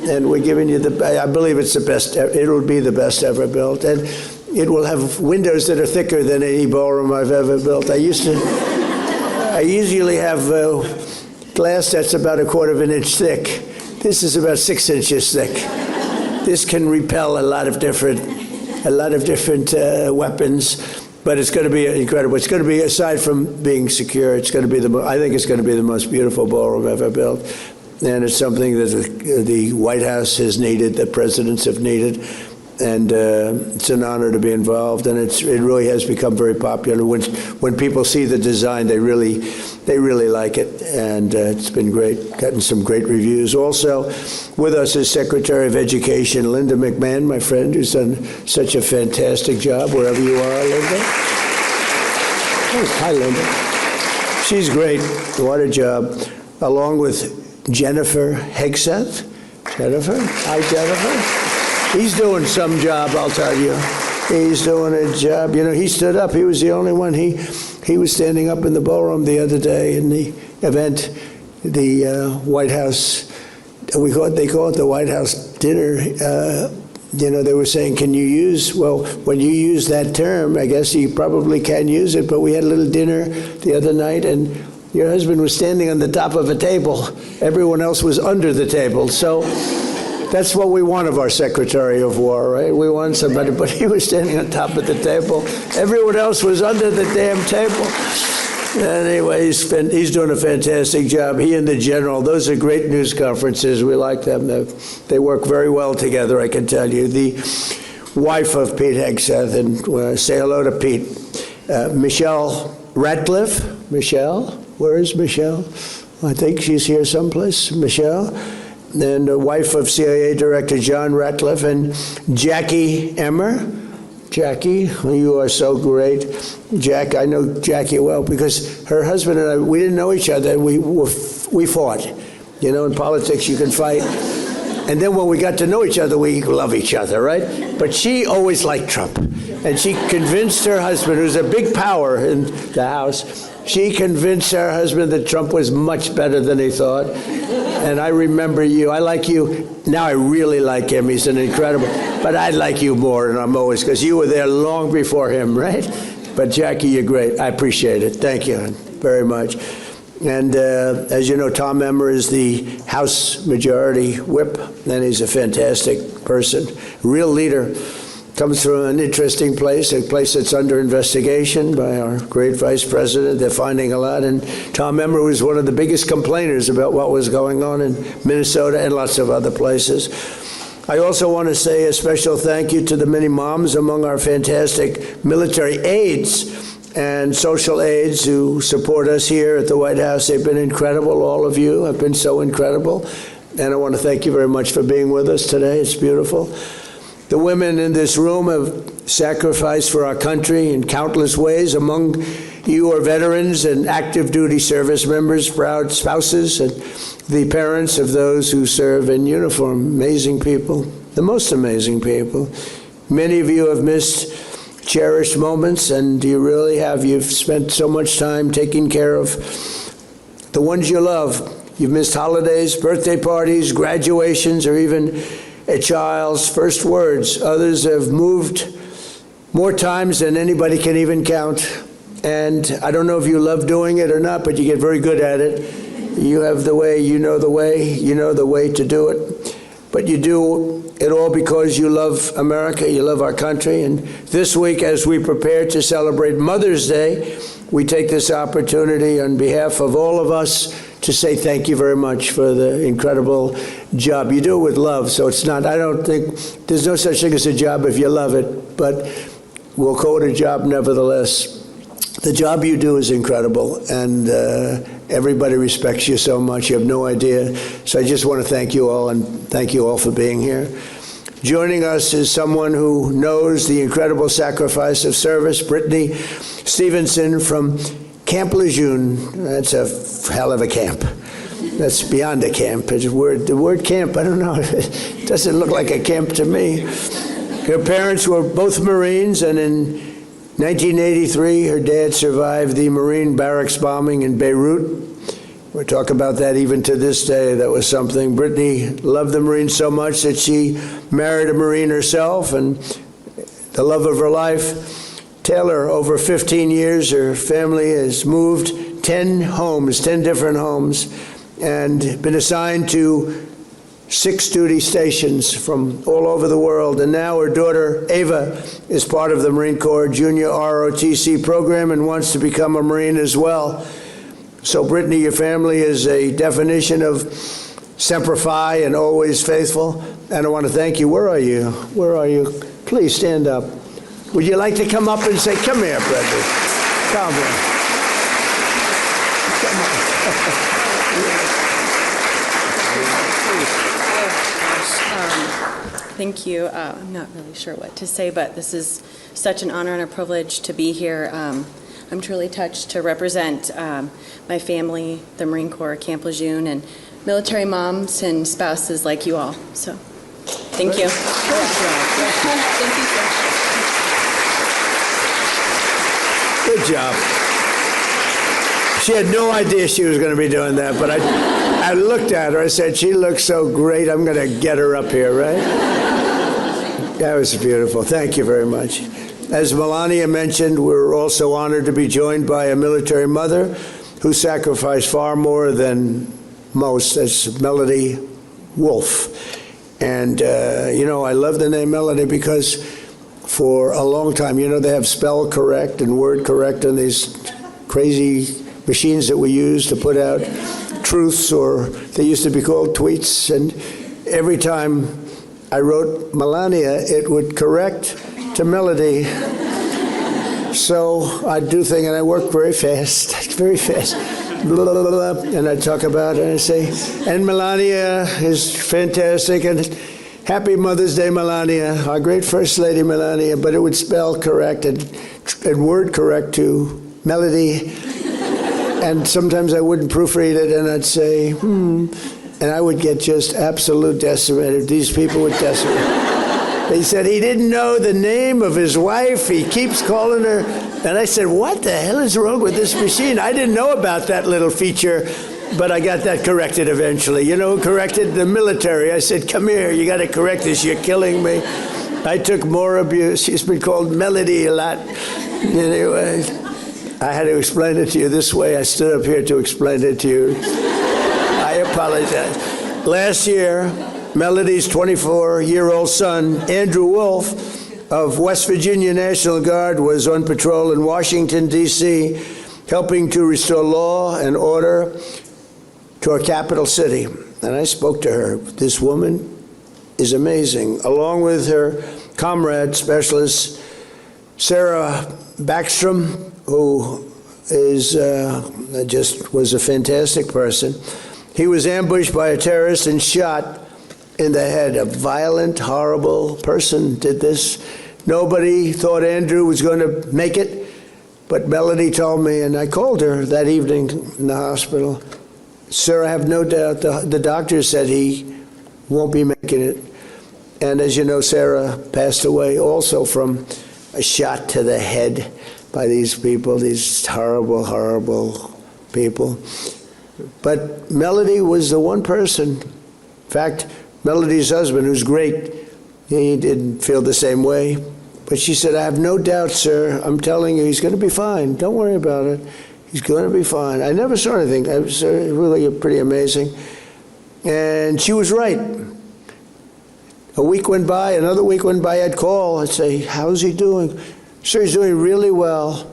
[SPEAKER 3] and we're giving you I believe it's the best. It will be the best ever built, and it will have windows that are thicker than any ballroom I've ever built. I usually have glass that's about 1/4 inch thick. This is about 6 inches thick. This can repel a lot of different weapons, but it's going to be incredible. It's going to be, aside from being secure, it's going to be I think it's going to be the most beautiful ballroom ever built, and it's something that the White House has needed, the presidents have needed, and it's an honor to be involved. And it really has become very popular. When people see the design, they really like it, and it's been great. Gotten some great reviews. Also, with us is Secretary of Education Linda McMahon, my friend, who's done such a fantastic job wherever you are, Linda. Oh, hi, Linda. She's great. What a job. Along with Jennifer Hegseth. Jennifer? Hi, Jennifer. He's doing some job, I'll tell you. He's doing a job. You know, he stood up. He was the only one. He was standing up in the ballroom the other day in the event, the White House, they call it the White House dinner. You know, they were saying, when you use that term, I guess you probably can use it, but we had a little dinner the other night, and your husband was standing on the top of a table. Everyone else was under the table. So that's what we want of our Secretary of War, right? We want somebody, but he was standing on top of the table. Everyone else was under the damn table. Anyway, he's doing a fantastic job. He and the general, those are great news conferences. We like them. They work very well together, I can tell you. The wife of Pete Hegseth, and say hello to Pete. Michelle Ratcliffe. Michelle? Where is Michelle? I think she's here someplace. Michelle. And the wife of CIA Director John Ratcliffe, and Jackie Emmer, Jackie, you are so great. Jack, I know Jackie well because her husband and I, we didn't know each other. We fought. You know, in politics you can fight. And then when we got to know each other, we love each other, right? But she always liked Trump. And she convinced her husband, who's a big power in the House, she convinced her husband that Trump was much better than he thought. And I remember you. I like you. Now I really like him. He's an incredible. But I like you more, and I'm always, because you were there long before him, right? But Jackie, you're great. I appreciate it. Thank you very much. And as you know, Tom Emmer is the House Majority Whip, and he's a fantastic person, real leader. Comes from an interesting place, a place that's under investigation by our great Vice President. They're finding a lot. And Tom Emmer was one of the biggest complainers about what was going on in Minnesota and lots of other places. I also want to say a special thank you to the many moms among our fantastic military aides and social aides who support us here at the White House. They've been incredible. All of you have been so incredible. And I want to thank you very much for being with us today. It's beautiful. The women in this room have sacrificed for our country in countless ways. Among you are veterans and active duty service members, proud spouses, and the parents of those who serve in uniform. Amazing people, the most amazing people. Many of you have missed cherished moments, and you really have. You've spent so much time taking care of the ones you love. You've missed holidays, birthday parties, graduations, or even a child's first words. Others have moved more times than anybody can even count. And I don't know if you love doing it or not, but you get very good at it. You have the way, you know the way to do it. But you do it all because you love America, you love our country. And this week, as we prepare to celebrate Mother's Day, we take this opportunity on behalf of all of us to say thank you very much for the incredible job. You do it with love, so it's not, I don't think, there's no such thing as a job if you love it, but we'll call it a job nevertheless. The job you do is incredible, and everybody respects you so much. You have no idea. So I just want to thank you all, and thank you all for being here. Joining us is someone who knows the incredible sacrifice of service, Brittany Stevenson from Camp Lejeune. That's a hell of a camp. That's beyond a camp. The word camp, I don't know. It doesn't look like a camp to me. Her parents were both Marines, and in 1983, her dad survived the Marine barracks bombing in Beirut. We'll talk about that even to this day. That was something. Brittany loved the Marines so much that she married a Marine herself, and the love of her life. Taylor, over 15 years, her family has moved 10 different homes, and been assigned to 6 duty stations from all over the world. And now her daughter, Ava, is part of the Marine Corps Junior ROTC program and wants to become a Marine as well. So, Brittany, your family is a definition of Semper Fi and always faithful. And I want to thank you. Where are you? Where are you? Please stand up. Would you like to come up and say, come here, Brittany. Come here. Come on.
[SPEAKER 13] Thank you. I'm not really sure what to say, but this is such an honor and a privilege to be here. I'm truly touched to represent my family, the Marine Corps, Camp Lejeune, and military moms and spouses like you all. So, thank you. Thank you so much.
[SPEAKER 3] Good job. She had no idea she was going to be doing that, but I looked at her. I said, she looks so great. I'm going to get her up here, right? That was beautiful. Thank you very much. As Melania mentioned, we're also honored to be joined by a military mother who sacrificed far more than most. That's Melody Wolf. And, I love the name Melody because for a long time, they have spell correct and word correct on these crazy machines that we use to put out truths, or they used to be called tweets. And every time I wrote Melania, it would correct to Melody. So I do things, and I work very fast, very fast. Blah, blah, blah, blah, and I talk about it, and I say, and Melania is fantastic, and Happy Mother's Day, Melania, our great First Lady Melania, but it would spell correct and word correct to Melody. And sometimes I wouldn't proofread it, and I'd say, and I would get just absolute decimated. These people would decimate. They said he didn't know the name of his wife. He keeps calling her. And I said, what the hell is wrong with this machine? I didn't know about that little feature, but I got that corrected eventually. You know who corrected? The military. I said, come here, you got to correct this. You're killing me. I took more abuse. She's been called Melody a lot. Anyway, I had to explain it to you this way. I stood up here to explain it to you. I apologize. Last year, Melody's 24-year-old son, Andrew Wolf, of West Virginia National Guard, was on patrol in Washington, D.C., helping to restore law and order to our capital city. And I spoke to her. This woman is amazing. Along with her comrade specialist, Sarah Backstrom, who is just was a fantastic person. He was ambushed by a terrorist and shot in the head. A violent, horrible person did this. Nobody thought Andrew was going to make it, but Melody told me, and I called her that evening in the hospital. Sir, I have no doubt the doctor said he won't be making it. And as you know, Sarah passed away also from a shot to the head by these people, these horrible, horrible people. But Melody was the one person. In fact, Melody's husband, who's great, he didn't feel the same way. But she said, I have no doubt, sir. I'm telling you, he's going to be fine. Don't worry about it. He's going to be fine. I never saw anything. It was really pretty amazing. And she was right. A week went by, another week went by, I'd call, I'd say, how's he doing? Sir, he's doing really well.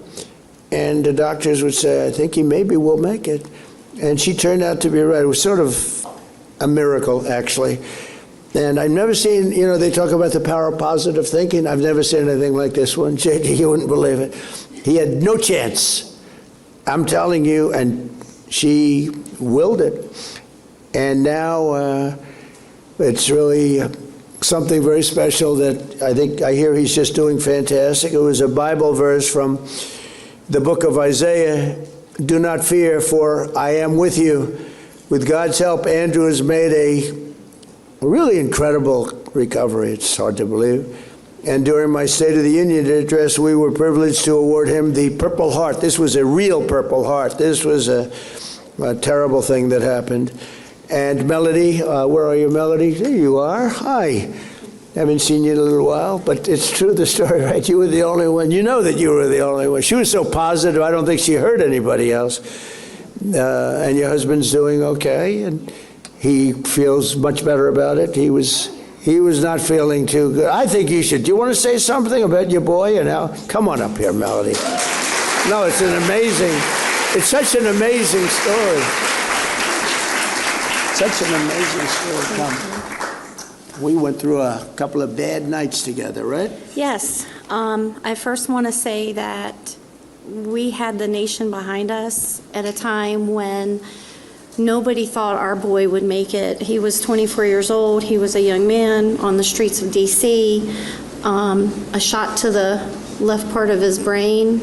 [SPEAKER 3] And the doctors would say, I think he maybe will make it. And she turned out to be right. It was sort of a miracle, actually. And I've never seen, you know, they talk about the power of positive thinking. I've never seen anything like this one. You wouldn't believe it. He had no chance. I'm telling you, and she willed it. And now it's really something very special that I hear he's just doing fantastic. It was a Bible verse from the book of Isaiah. Do not fear, for I am with you. With God's help, Andrew has made a really incredible recovery. It's hard to believe. And during my State of the Union address, we were privileged to award him the Purple Heart. This was a real Purple Heart. This was a terrible thing that happened. And Melody, where are you, Melody? There you are. Hi. Haven't seen you in a little while, but it's true, the story, right? You were the only one. You know that you were the only one. She was so positive, I don't think she heard anybody else. And your husband's doing okay, and he feels much better about it. He was not feeling too good. I think you should. Do you want to say something about your boy and how? Come on up here, Melody. No, it's such an amazing story. Such an amazing story. Come. We went through a couple of bad nights together, right?
[SPEAKER 14] Yes. I first want to say that we had the nation behind us at a time when nobody thought our boy would make it. He was 24 years old. He was a young man on the streets of D.C. A shot to the left part of his brain.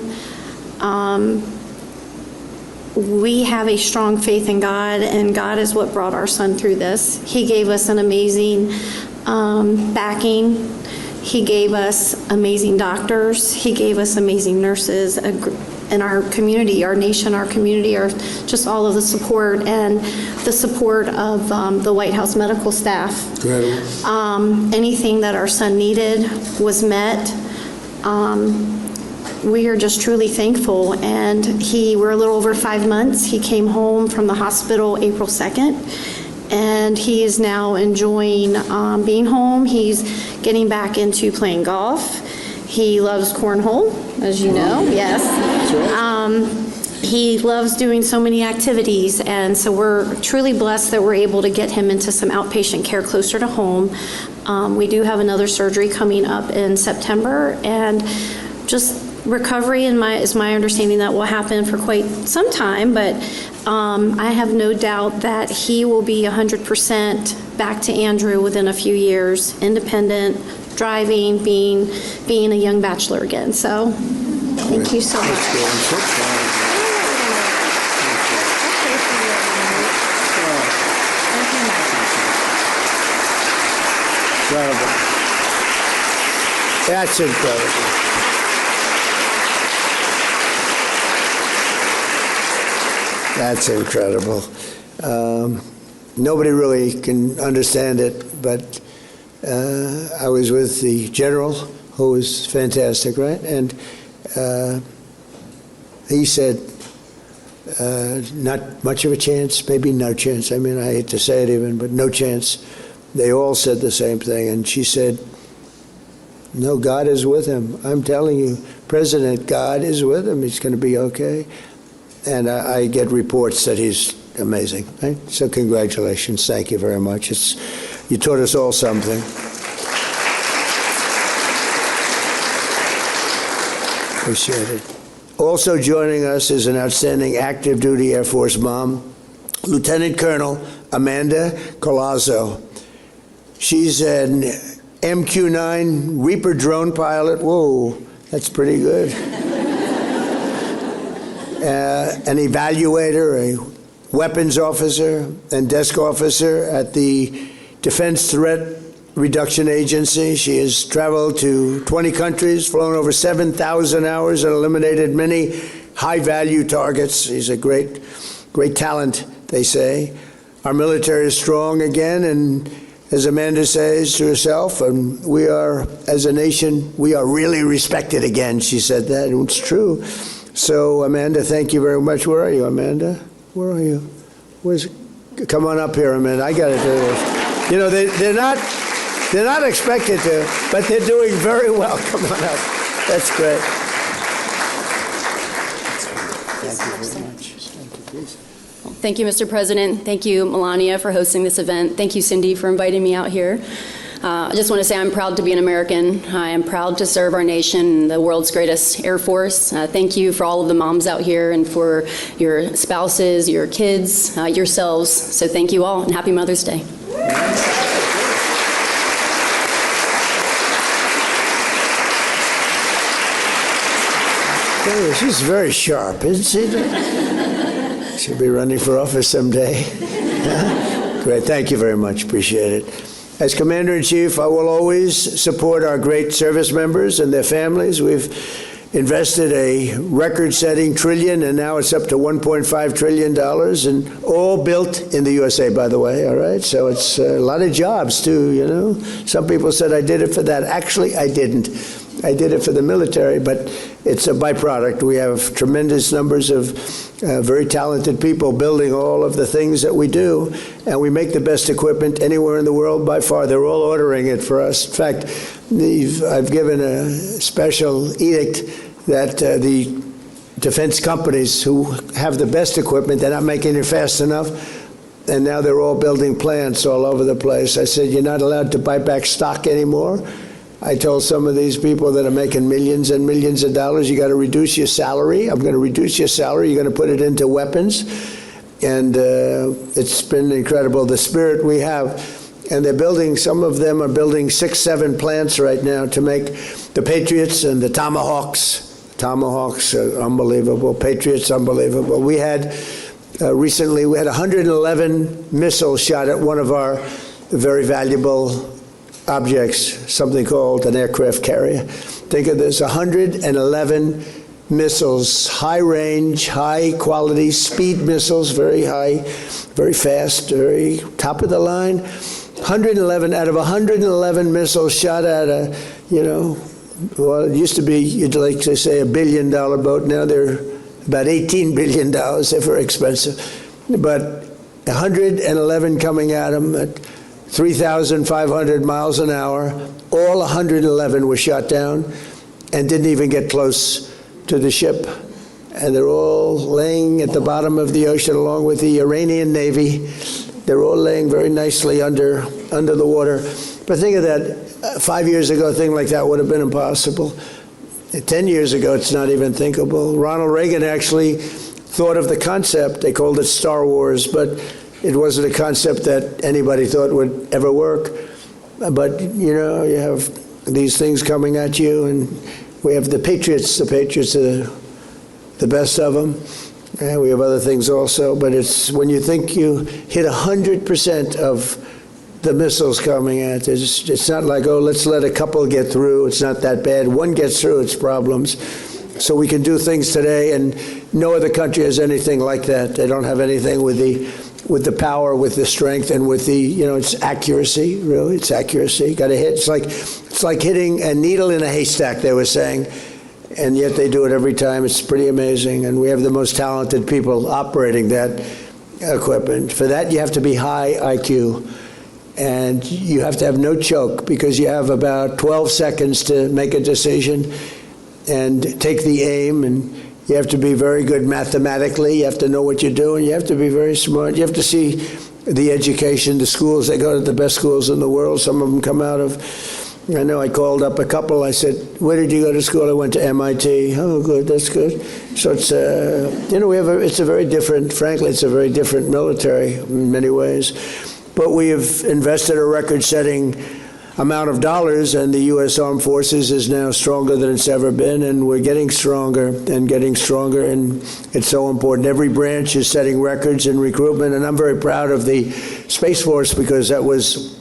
[SPEAKER 14] We have a strong faith in God, and God is what brought our son through this. He gave us an amazing backing. He gave us amazing doctors. He gave us amazing nurses. And our community, our nation, our community, are just all of the support and the support of the White House medical staff. Anything that our son needed was met. We are just truly thankful. And we're a little over 5 months. He came home from the hospital April 2nd. And he is now enjoying being home. He's getting back into playing golf. He loves cornhole, as you know, yes. He loves doing so many activities, and so we're truly blessed that we're able to get him into some outpatient care closer to home. We do have another surgery coming up in September, and just recovery is my understanding that will happen for quite some time, but I have no doubt that he will be 100% back to Andrew within a few years, independent, driving, being a young bachelor again. So thank you so much.
[SPEAKER 3] Incredible. That's incredible. That's incredible. Nobody really can understand it, but I was with the general, who was fantastic, right? And he said, not much of a chance, maybe no chance. I mean, I hate to say it even, but no chance. They all said the same thing. And she said, no, God is with him. I'm telling you, President, God is with him. He's going to be okay. And I get reports that he's amazing. Right? So congratulations. Thank you very much. You taught us all something. Appreciate it. Also joining us is an outstanding active duty Air Force mom, Lieutenant Colonel Amanda Colazzo. She's an MQ-9 Reaper drone pilot. Whoa, that's pretty good. An evaluator, a weapons officer, and desk officer at the Defense Threat Reduction Agency. She has traveled to 20 countries, flown over 7,000 hours, and eliminated many high-value targets. She's a great talent, they say. Our military is strong again, and as Amanda says to herself, and we are, as a nation, we are really respected again. She said that, and it's true. So, Amanda, thank you very much. Where are you, Amanda? Where are you? Come on up here, Amanda. I got to do this. You know, they're not expected to, but they're doing very well. Come on up. That's great. Thank you very much. Thank you, please.
[SPEAKER 15] Thank you, Mr. President. Thank you, Melania, for hosting this event. Thank you, Cindy, for inviting me out here. I just want to say I'm proud to be an American. I am proud to serve our nation, the world's greatest Air Force. Thank you for all of the moms out here and for your spouses, your kids, yourselves. So thank you all, and happy Mother's Day.
[SPEAKER 3] She's very sharp, isn't she? She'll be running for office someday. Great. Thank you very much. Appreciate it. As Commander-in-Chief, I will always support our great service members and their families. We've invested a record-setting trillion, and now it's up to $1.5 trillion, and all built in the USA, by the way, all right? So it's a lot of jobs, too, you know? Some people said I did it for that. Actually, I didn't. I did it for the military, but it's a byproduct. We have tremendous numbers of very talented people building all of the things that we do, and we make the best equipment anywhere in the world by far. They're all ordering it for us. In fact, I've given a special edict that the defense companies who have the best equipment, they're not making it fast enough, and now they're all building plants all over the place. I said, you're not allowed to buy back stock anymore. I told some of these people that are making millions and millions of dollars, you got to reduce your salary. I'm going to reduce your salary. You're going to put it into weapons. And it's been incredible, the spirit we have. And they're building, some of them are building 6, 7 plants right now to make the Patriots and the Tomahawks. Tomahawks are unbelievable. Patriots, unbelievable. We had, recently, we had 111 missiles shot at one of our very valuable objects, something called an aircraft carrier. Think of this, 111 missiles, high range, high quality, speed missiles, very high, very fast, very top of the line. 111 out of 111 missiles shot at a, you know, well, it used to be, you'd like to say, $1 billion boat. Now they're about $18 billion. They're very expensive. But 111 coming at them at 3,500 miles an hour. All 111 were shot down and didn't even get close to the ship. And they're all laying at the bottom of the ocean along with the Iranian Navy. They're all laying very nicely under the water. But think of that, 5 years ago, a thing like that would have been impossible. 10 years ago, it's not even thinkable. Ronald Reagan actually thought of the concept. They called it Star Wars, but it wasn't a concept that anybody thought would ever work. But, you know, you have these things coming at you, and we have the Patriots. The Patriots are the best of them. And we have other things also, but it's when you think you hit 100% of the missiles coming at us, it's not like, oh, let's let a couple get through. It's not that bad. One gets through, it's problems. So we can do things today, and no other country has anything like that. They don't have anything with the power, with the strength, and with the, you know, it's accuracy, really. It's accuracy. Got to hit. It's like hitting a needle in a haystack, they were saying. And yet they do it every time. It's pretty amazing. And we have the most talented people operating that equipment. For that, you have to be high IQ. And you have to have no choke, because you have about 12 seconds to make a decision and take the aim. And you have to be very good mathematically. You have to know what you're doing. You have to be very smart. You have to see the education, the schools. They go to the best schools in the world. Some of them come out of... I know I called up a couple. I said, where did you go to school? I went to MIT. Oh, good, that's good. So it's, you know, it's a very different, frankly, it's a very different military in many ways. But we have invested a record-setting amount of dollars, and the U.S. Armed Forces is now stronger than it's ever been, and we're getting stronger, and it's so important. Every branch is setting records in recruitment, and I'm very proud of the Space Force, because that was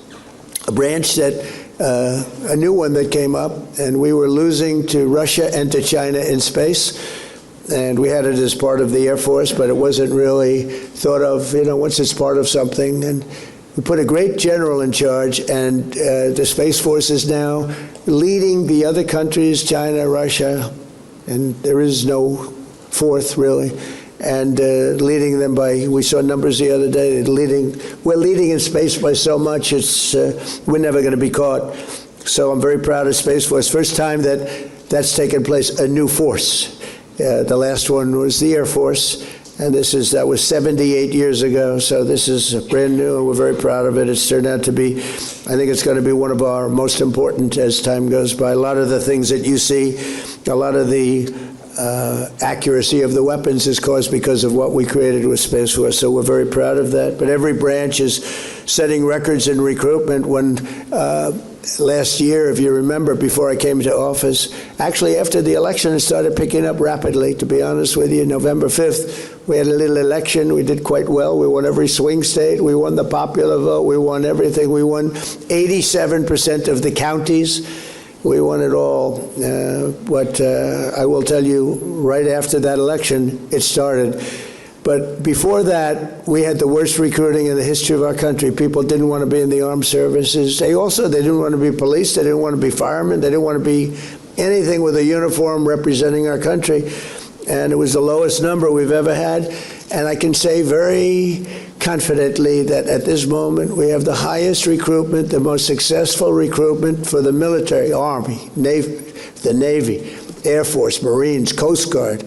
[SPEAKER 3] a branch that a new one that came up, and we were losing to Russia and to China in space, and we had it as part of the Air Force, but it wasn't really thought of, you know, once it's part of something. And we put a great general in charge, and the Space Force is now leading the other countries, China, Russia, and there is no fourth, really, and leading them by, we saw numbers the other day, we're leading in space by so much, it's we're never going to be caught. So I'm very proud of Space Force. First time that's taken place, a new force. The last one was the Air Force, and that was 78 years ago, so this is brand new, and we're very proud of it. It's turned out to be, I think it's going to be one of our most important as time goes by. A lot of the things that you see, a lot of the accuracy of the weapons is caused because of what we created with Space Force, so we're very proud of that. But every branch is setting records in recruitment. When last year, if you remember, before I came to office, actually after the election, it started picking up rapidly, to be honest with you. November 5th, we had a little election. We did quite well. We won every swing state. We won the popular vote. We won everything. We won 87% of the counties. We won it all. But I will tell you, right after that election, it started. But before that, we had the worst recruiting in the history of our country. People didn't want to be in the armed services. They didn't want to be police. They didn't want to be firemen. They didn't want to be anything with a uniform representing our country. And it was the lowest number we've ever had. And I can say very confidently that at this moment we have the highest recruitment, the most successful recruitment for the military, Army, Navy, the Navy, Air Force, Marines, Coast Guard,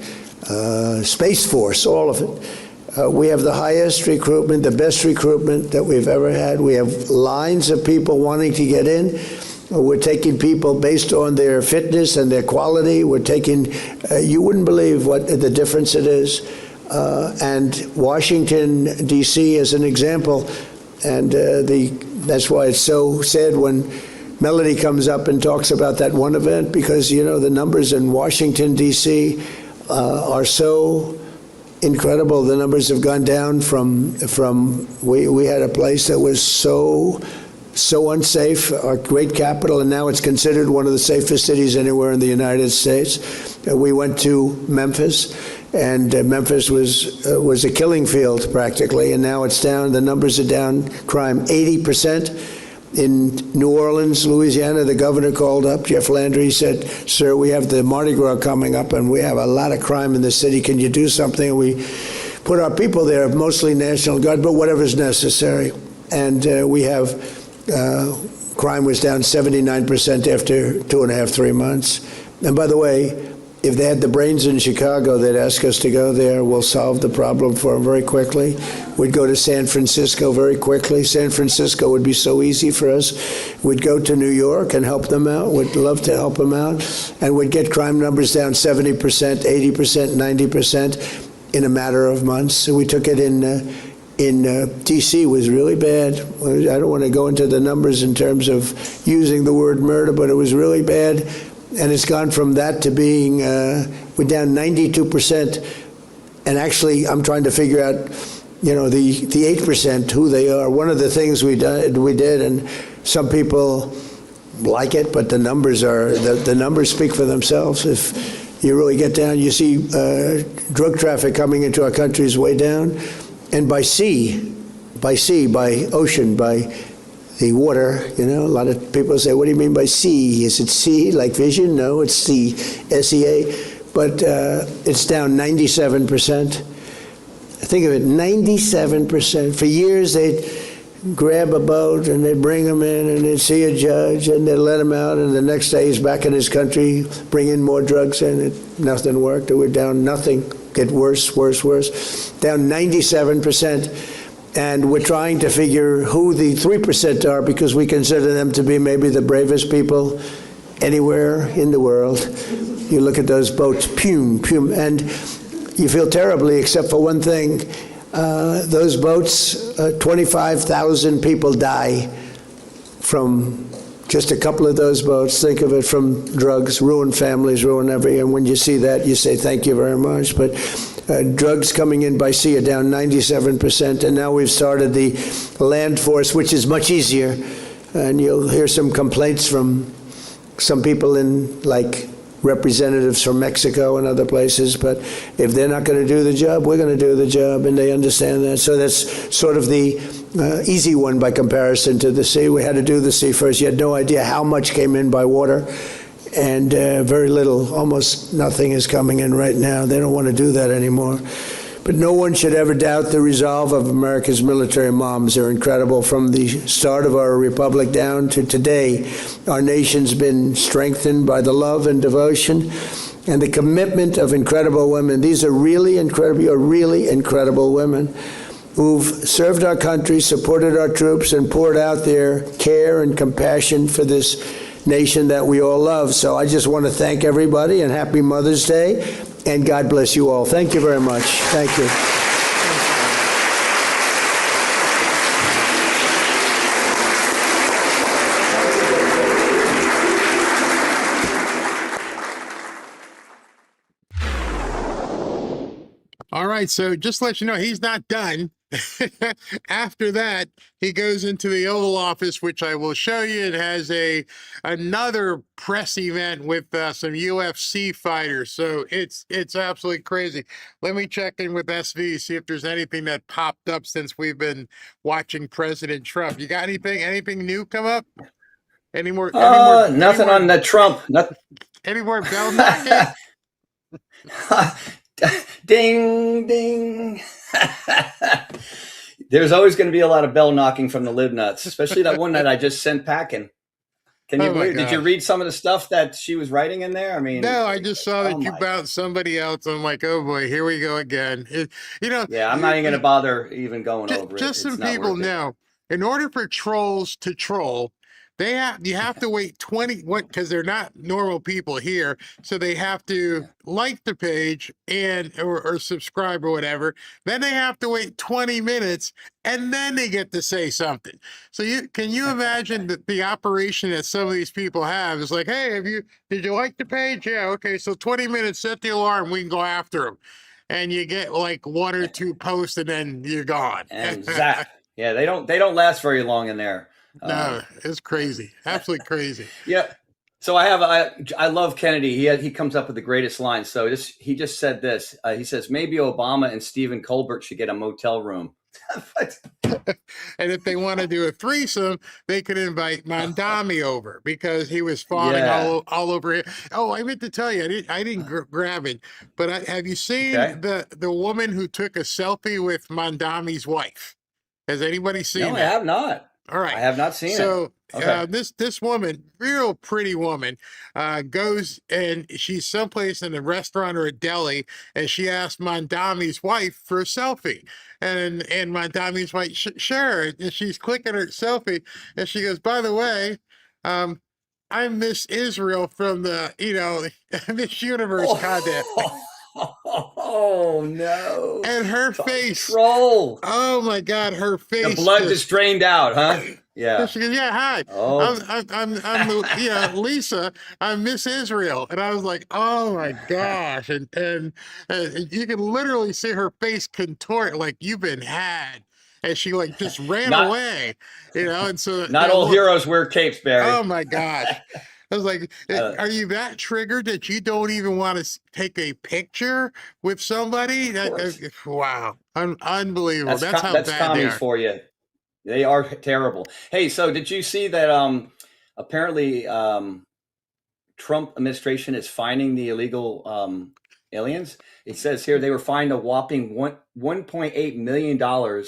[SPEAKER 3] Space Force, all of it. We have the highest recruitment, the best recruitment that we've ever had. We have lines of people wanting to get in. We're taking people based on their fitness and their quality. We're taking, you wouldn't believe what the difference it is. And Washington, D.C. is an example, and that's why it's so sad when Melody comes up and talks about that one event, because, you know, the numbers in Washington, D.C. Are so incredible. The numbers have gone down from we had a place that was so unsafe, our great capital, and now it's considered one of the safest cities anywhere in the United States. We went to Memphis, and Memphis was a killing field practically, and now it's down. The numbers are down. Crime 80%. In New Orleans, Louisiana, the governor called up, Jeff Landry, said, "Sir, we have the Mardi Gras coming up, and we have a lot of crime in the city. Can you do something?" And we put our people there, mostly National Guard, but whatever's necessary. And we have crime was down 79% after 2.5, 3 months. And by the way, if they had the brains in Chicago, they'd ask us to go there. We'll solve the problem for them very quickly. We'd go to San Francisco very quickly. San Francisco would be so easy for us. We'd go to New York and help them out. We'd love to help them out. And we'd get crime numbers down 70%, 80%, 90% in a matter of months. So we took it in D.C. was really bad. I don't want to go into the numbers in terms of using the word murder, but it was really bad. And it's gone from that to being, we're down 92%. And actually, I'm trying to figure out, the 8%, who they are. One of the things we did, and some people like it, but the numbers speak for themselves. If you really get down, you see drug traffic coming into our country is way down. And by sea, by ocean, by the water, a lot of people say, what do you mean by sea? Is it sea, like vision? No, it's sea, S-E-A. But it's down 97%. Think of it, 97%. For years, they'd grab a boat and they'd bring him in and they'd see a judge and they'd let him out, and the next day he's back in his country, bringing more drugs in. Nothing worked. We're down nothing. Get worse, worse, worse. Down 97%. And we're trying to figure who the 3% are, because we consider them to be maybe the bravest people anywhere in the world. You look at those boats, and you feel terribly, except for one thing. Those boats, 25,000 people die from just a couple of those boats. Think of it, from drugs, ruin families, ruin everything. And when you see that, you say, thank you very much. But drugs coming in by sea are down 97%, and now we've started the land force, which is much easier. And you'll hear some complaints from some people in, like, representatives from Mexico and other places, but if they're not going to do the job, we're going to do the job, and they understand that. So that's sort of the easy one by comparison to the sea. We had to do the sea first. You had no idea how much came in by water, and very little, almost nothing is coming in right now. They don't want to do that anymore. But no one should ever doubt the resolve of America's military moms. They're incredible. From the start of our republic down to today, our nation's been strengthened by the love and devotion and the commitment of incredible women. These are really incredible women who've served our country, supported our troops, and poured out their care and compassion for this nation that we all love. So I just want to thank everybody, and happy Mother's Day, and God bless you all. Thank you very much. Thank you.
[SPEAKER 8] All right, so just to let you know, he's not done. After that, he goes into the Oval Office, which I will show you. It has another press event with some UFC fighters. So it's absolutely crazy. Let me check in with SV, see if there's anything that popped up since we've been watching President Trump. You got anything new come up? Any more?
[SPEAKER 9] Nothing on the Trump. Nothing.
[SPEAKER 8] Any more bell knocking?
[SPEAKER 9] Ding, ding. There's always going to be a lot of bell knocking from the lib nuts, especially that one that I just sent packing. Did you read some of the stuff that she was writing in there? I mean,
[SPEAKER 8] no, I just saw that you bounced somebody else. I'm like, oh boy, here we go again.
[SPEAKER 9] Yeah, I'm not even going to bother even going over it.
[SPEAKER 8] Just so people know, in order for trolls to troll, you have to wait 20, because they're not normal people here, so they have to like the page or subscribe or whatever. Then they have to wait 20 minutes, and then they get to say something. So can you imagine the operation that some of these people have? It's like, hey, did you like the page? Yeah, okay, so 20 minutes, set the alarm, we can go after them. And you get like one or two posts, and then you're gone.
[SPEAKER 9] And zap. Yeah, they don't last very long in there.
[SPEAKER 8] No, it's crazy. Absolutely crazy.
[SPEAKER 9] Yeah. So I love Kennedy. He comes up with the greatest line. So he just said this. He says, maybe Obama and Stephen Colbert should get a motel room.
[SPEAKER 8] And if they want to do a threesome, they could invite Mondami over, because he was fawning all over it. Oh, I meant to tell you, I didn't grab it, but have you seen the woman who took a selfie with Mondami's wife? Has anybody seen that?
[SPEAKER 9] No, I have not.
[SPEAKER 8] All right.
[SPEAKER 9] I have not seen
[SPEAKER 8] so,
[SPEAKER 9] it. Okay.
[SPEAKER 8] this woman, real pretty woman, goes and she's someplace in a restaurant or a deli, and she asked Mondami's wife for a selfie. And Mondami's wife, sure. And she's clicking her selfie, and she goes, by the way, I'm Miss Israel from the, Miss Universe contest.
[SPEAKER 9] Oh no!
[SPEAKER 8] And her face,
[SPEAKER 9] troll.
[SPEAKER 8] Oh my God, her face.
[SPEAKER 9] The blood just drained out, huh? Yeah.
[SPEAKER 8] She goes, yeah, hi.
[SPEAKER 9] Oh.
[SPEAKER 8] I'm Lisa. I'm Miss Israel. And I was like, oh my gosh. And you can literally see her face contort like you've been had. And she like just ran away, and so
[SPEAKER 9] not all heroes wear capes, Barry.
[SPEAKER 8] Oh my gosh. I was like, are you that triggered that you don't even want to take a picture with somebody? Wow. Unbelievable. That's how
[SPEAKER 9] that's
[SPEAKER 8] bad
[SPEAKER 9] commies
[SPEAKER 8] they are.
[SPEAKER 9] for you. They are terrible. Hey, so did you see that apparently Trump administration is fining the illegal aliens? It says here they were fined a whopping $1.8 million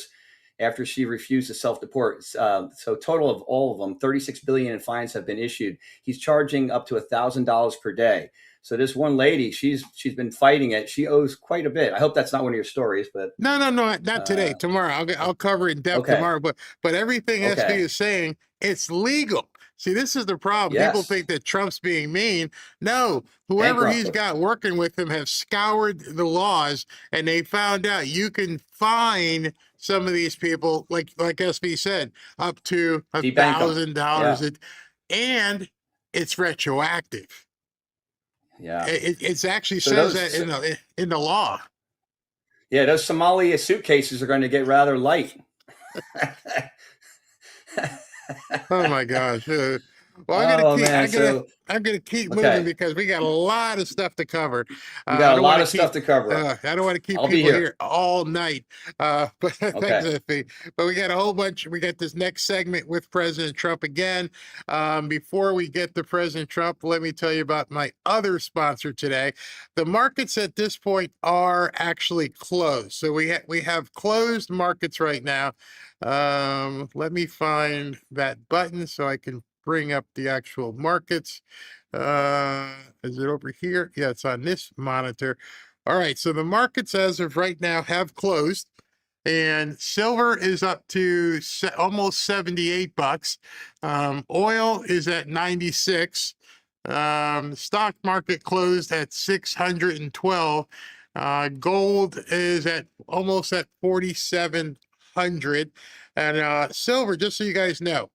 [SPEAKER 9] after she refused to self-deport. So total of all of them, $36 billion in fines have been issued. He's charging up to $1,000 per day. So this one lady, she's been fighting it. She owes quite a bit. I hope that's not one of your stories, but
[SPEAKER 8] no, not today. Tomorrow, I'll cover it in depth tomorrow. But everything SB is saying it's legal. See, this is the problem.
[SPEAKER 9] Yes.
[SPEAKER 8] People think that Trump's being mean. No, whoever he's got working with him have scoured the laws, and they found out you can fine some of these people, like SB said, up to $1,000, and it's retroactive.
[SPEAKER 9] Yeah,
[SPEAKER 8] it actually says that in the law.
[SPEAKER 9] Yeah, those Somalia suitcases are going to get rather light.
[SPEAKER 8] Oh my gosh! Well, I'm gonna keep moving because we got a lot of stuff to cover.
[SPEAKER 9] We got a lot of stuff to cover.
[SPEAKER 8] I don't want to keep people here all night. But thanks, FB. But we got a whole bunch. We got this next segment with President Trump again. Before we get to President Trump, let me tell you about my other sponsor today. The markets at this point are actually closed. So we have closed markets right now. Let me find that button so I can bring up the actual markets. Is it over here? Yeah, it's on this monitor. All right, so the markets as of right now have closed, and silver is up to almost 78 bucks. Oil is at 96. Stock market closed at 612. Gold is at almost at 4,700. And silver, just so you guys know,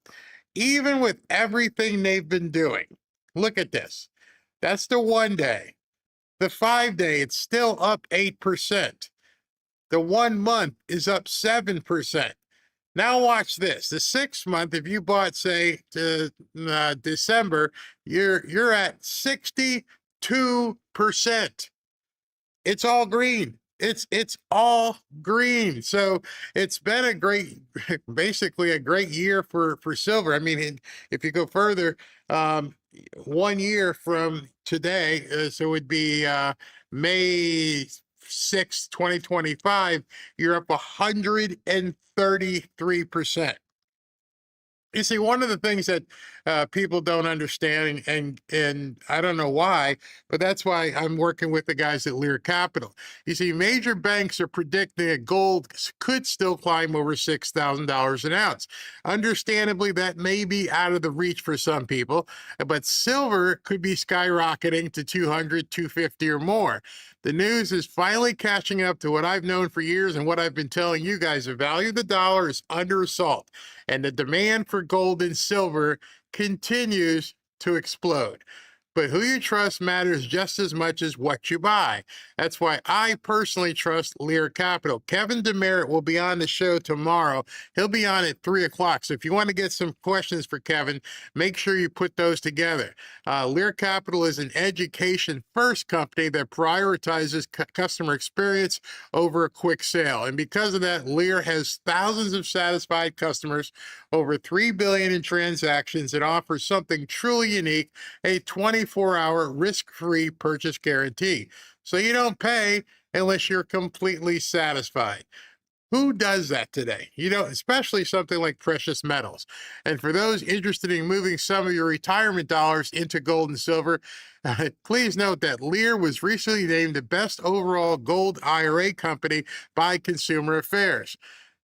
[SPEAKER 8] even with everything they've been doing, look at this. That's the 1 day. The 5 day, it's still up 8%. The 1 month is up 7%. Now watch this. The 6 month, if you bought, say, December, you're at 62%. It's all green. It's all green. So it's been basically a great year for silver. I mean, if you go further, 1 year from today, so it would be May 6th, 2025, you're up 133%. You see, one of the things that people don't understand, and I don't know why, but that's why I'm working with the guys at Lear Capital. You see, major banks are predicting that gold could still climb over $6,000 an ounce. Understandably, that may be out of the reach for some people, but silver could be skyrocketing to 200, 250 or more. The news is finally catching up to what I've known for years and what I've been telling you guys. The value of the dollar is under assault, and the demand for gold and silver continues to explode. But who you trust matters just as much as what you buy. That's why I personally trust Lear Capital. Kevin Demerit will be on the show tomorrow. He'll be on at 3 o'clock. So if you want to get some questions for Kevin, make sure you put those together. Lear Capital is an education-first company that prioritizes customer experience over a quick sale. And because of that, Lear has thousands of satisfied customers, over 3 billion in transactions, and offers something truly unique, a 24-hour risk-free purchase guarantee. So you don't pay unless you're completely satisfied. Who does that today? You know, especially something like precious metals. And for those interested in moving some of your retirement dollars into gold and silver, please note that Lear was recently named the best overall gold IRA company by Consumer Affairs.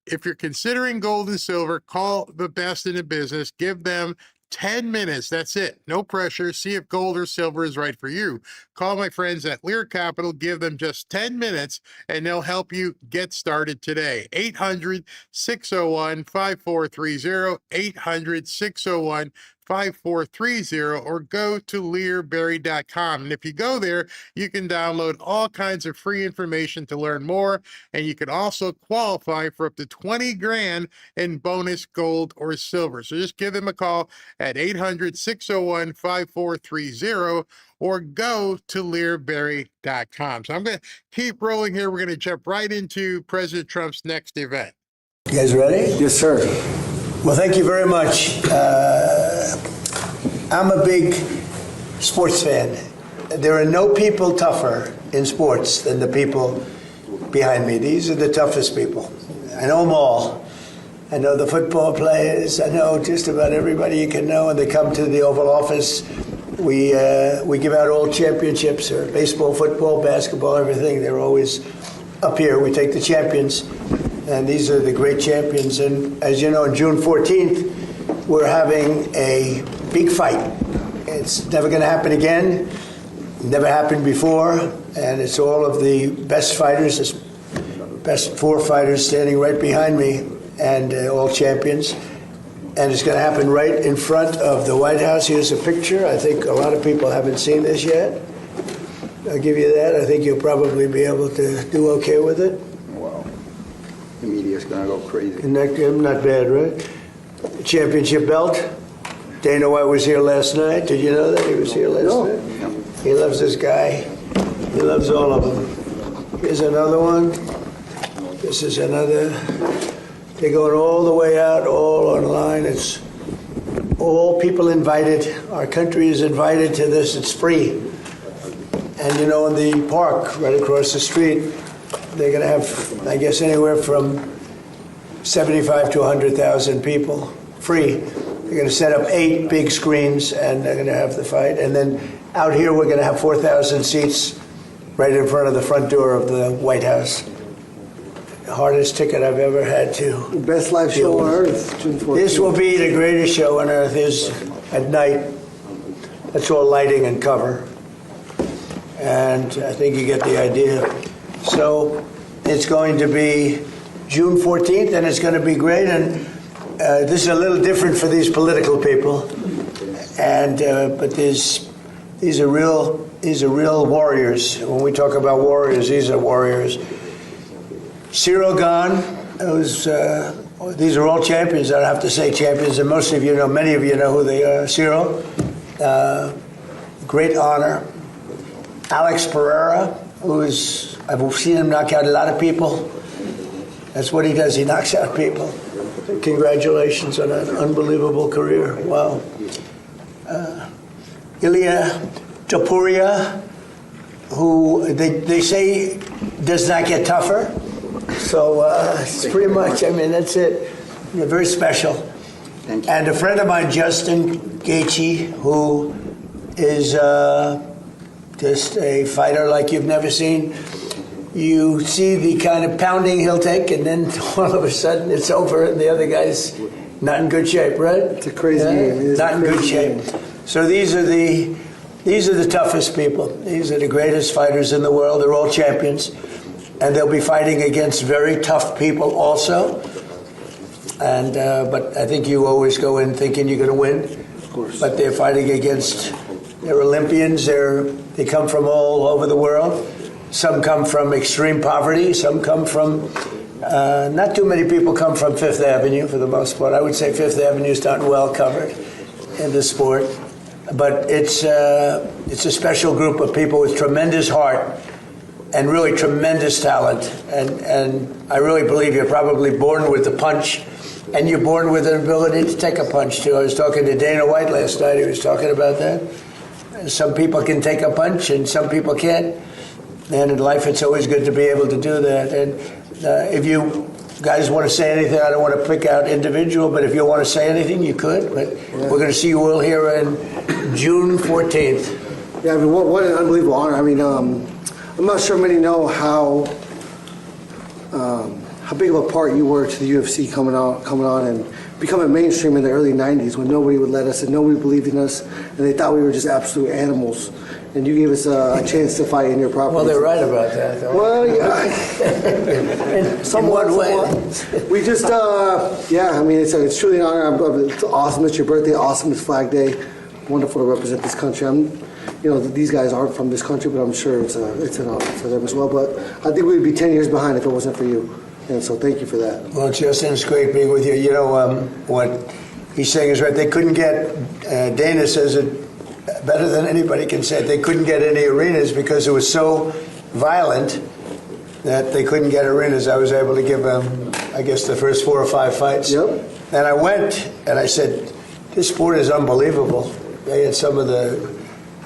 [SPEAKER 8] If you're considering gold and silver, call the best in the business. Give them 10 minutes. That's it. No pressure. See if gold or silver is right for you. Call my friends at Lear Capital. Give them just 10 minutes and they'll help you get started today. 800-601-5430, 800-601-5430, or go to learberry.com. And if you go there, you can download all kinds of free information to learn more. And you can also qualify for up to 20 grand in bonus gold or silver. So just give them a call at 800-601-5430 or go to learberry.com. So I'm going to keep rolling here. We're going to jump right into President Trump's next event.
[SPEAKER 3] You guys ready?
[SPEAKER 2] Yes, sir.
[SPEAKER 3] Well, thank you very much. I'm a big sports fan. There are no people tougher in sports than the people behind me. These are the toughest people. I know them all. I know the football players. I know just about everybody you can know. And they come to the Oval Office. We give out all championships, or baseball, football, basketball, everything. They're always up here. We take the champions. And these are the great champions. And as you know, on June 14th, we're having a big fight. It's never going to happen again. Never happened before. And it's all of the best fighters, the best four fighters standing right behind me, and all champions. And it's going to happen right in front of the White House. Here's a picture. I think a lot of people haven't seen this yet. I'll give you that. I think you'll probably be able to do okay with it.
[SPEAKER 16] Wow. The media's going to go crazy.
[SPEAKER 3] Not bad, right? Championship belt. Dana White was here last night. Did you know that? He was here last night.
[SPEAKER 16] Yeah.
[SPEAKER 3] He loves this guy. He loves all of them. Here's another one. This is another. They're going all the way out, all online. It's all people invited. Our country is invited to this. It's free. And you know, in the park right across the street, they're going to have, I guess, anywhere from 75 to 100,000 people, free. They're going to set up 8 big screens, and they're going to have the fight. And then out here, we're going to have 4,000 seats right in front of the front door of the White House. The hardest ticket I've ever had to.
[SPEAKER 16] The best live show on earth, June 14th.
[SPEAKER 3] This will be the greatest show on earth. Is at night. That's all lighting and cover. And I think you get the idea. So it's going to be June 14th, and it's going to be great. And this is a little different for these political people. And but these are real warriors. When we talk about warriors, these are warriors. Cyril Gahn, these are all champions. I don't have to say champions, and most of you know, many of you know who they are. Cyril, great honor. Alex Pereira, I've seen him knock out a lot of people. That's what he does. He knocks out people. Congratulations on an unbelievable career. Wow. Ilya Topuria, who they say does not get tougher. So it's pretty much, I mean, that's it. They're very special.
[SPEAKER 16] Thank you.
[SPEAKER 3] And a friend of mine, Justin Gaethje, who is just a fighter like you've never seen. You see the kind of pounding he'll take, and then all of a sudden it's over, and the other guy's not in good shape, right?
[SPEAKER 16] It's a crazy game.
[SPEAKER 3] Not in good shape. So these are the toughest people. These are the greatest fighters in the world. They're all champions. And they'll be fighting against very tough people also. And but I think you always go in thinking you're going to win.
[SPEAKER 16] Of course.
[SPEAKER 3] But they're fighting against, they're Olympians. They come from all over the world. Some come from extreme poverty. Some come from, not too many people come from Fifth Avenue for the most part. I would say Fifth Avenue is not well covered in the sport. But it's a special group of people with tremendous heart and really tremendous talent. And I really believe you're probably born with the punch, and you're born with an ability to take a punch, too. I was talking to Dana White last night. He was talking about that. Some people can take a punch, and some people can't. And in life, it's always good to be able to do that. And if you guys want to say anything, I don't want to pick out individual, but if you want to say anything, you could. But we're going to see you all here on June 14th.
[SPEAKER 16] Yeah, I mean, what an unbelievable honor. I mean, I'm not sure many know how big of a part you were to the UFC coming on and becoming mainstream in the early 90s when nobody would let us and nobody believed in us and they thought we were just absolute animals. And you gave us a chance to fight in your property.
[SPEAKER 3] Well, they're right about that, though.
[SPEAKER 16] Well, yeah.
[SPEAKER 3] Somewhat way.
[SPEAKER 16] We just, yeah, I mean, it's truly an honor. It's awesome. It's your birthday. Awesome. It's Flag Day. Wonderful to represent this country. You know, these guys aren't from this country, but I'm sure it's an honor for them as well. But I think we'd be 10 years behind if it wasn't for you. And so thank you for that.
[SPEAKER 3] Well, Justin, it's great being with you. You know, what he's saying is right. They couldn't get, Dana says it better than anybody can say it. They couldn't get any arenas because it was so violent that they couldn't get arenas. I was able to give them, I guess, the first 4 or 5 fights.
[SPEAKER 16] Yep.
[SPEAKER 3] And I went and I said, this sport is unbelievable. They had some of the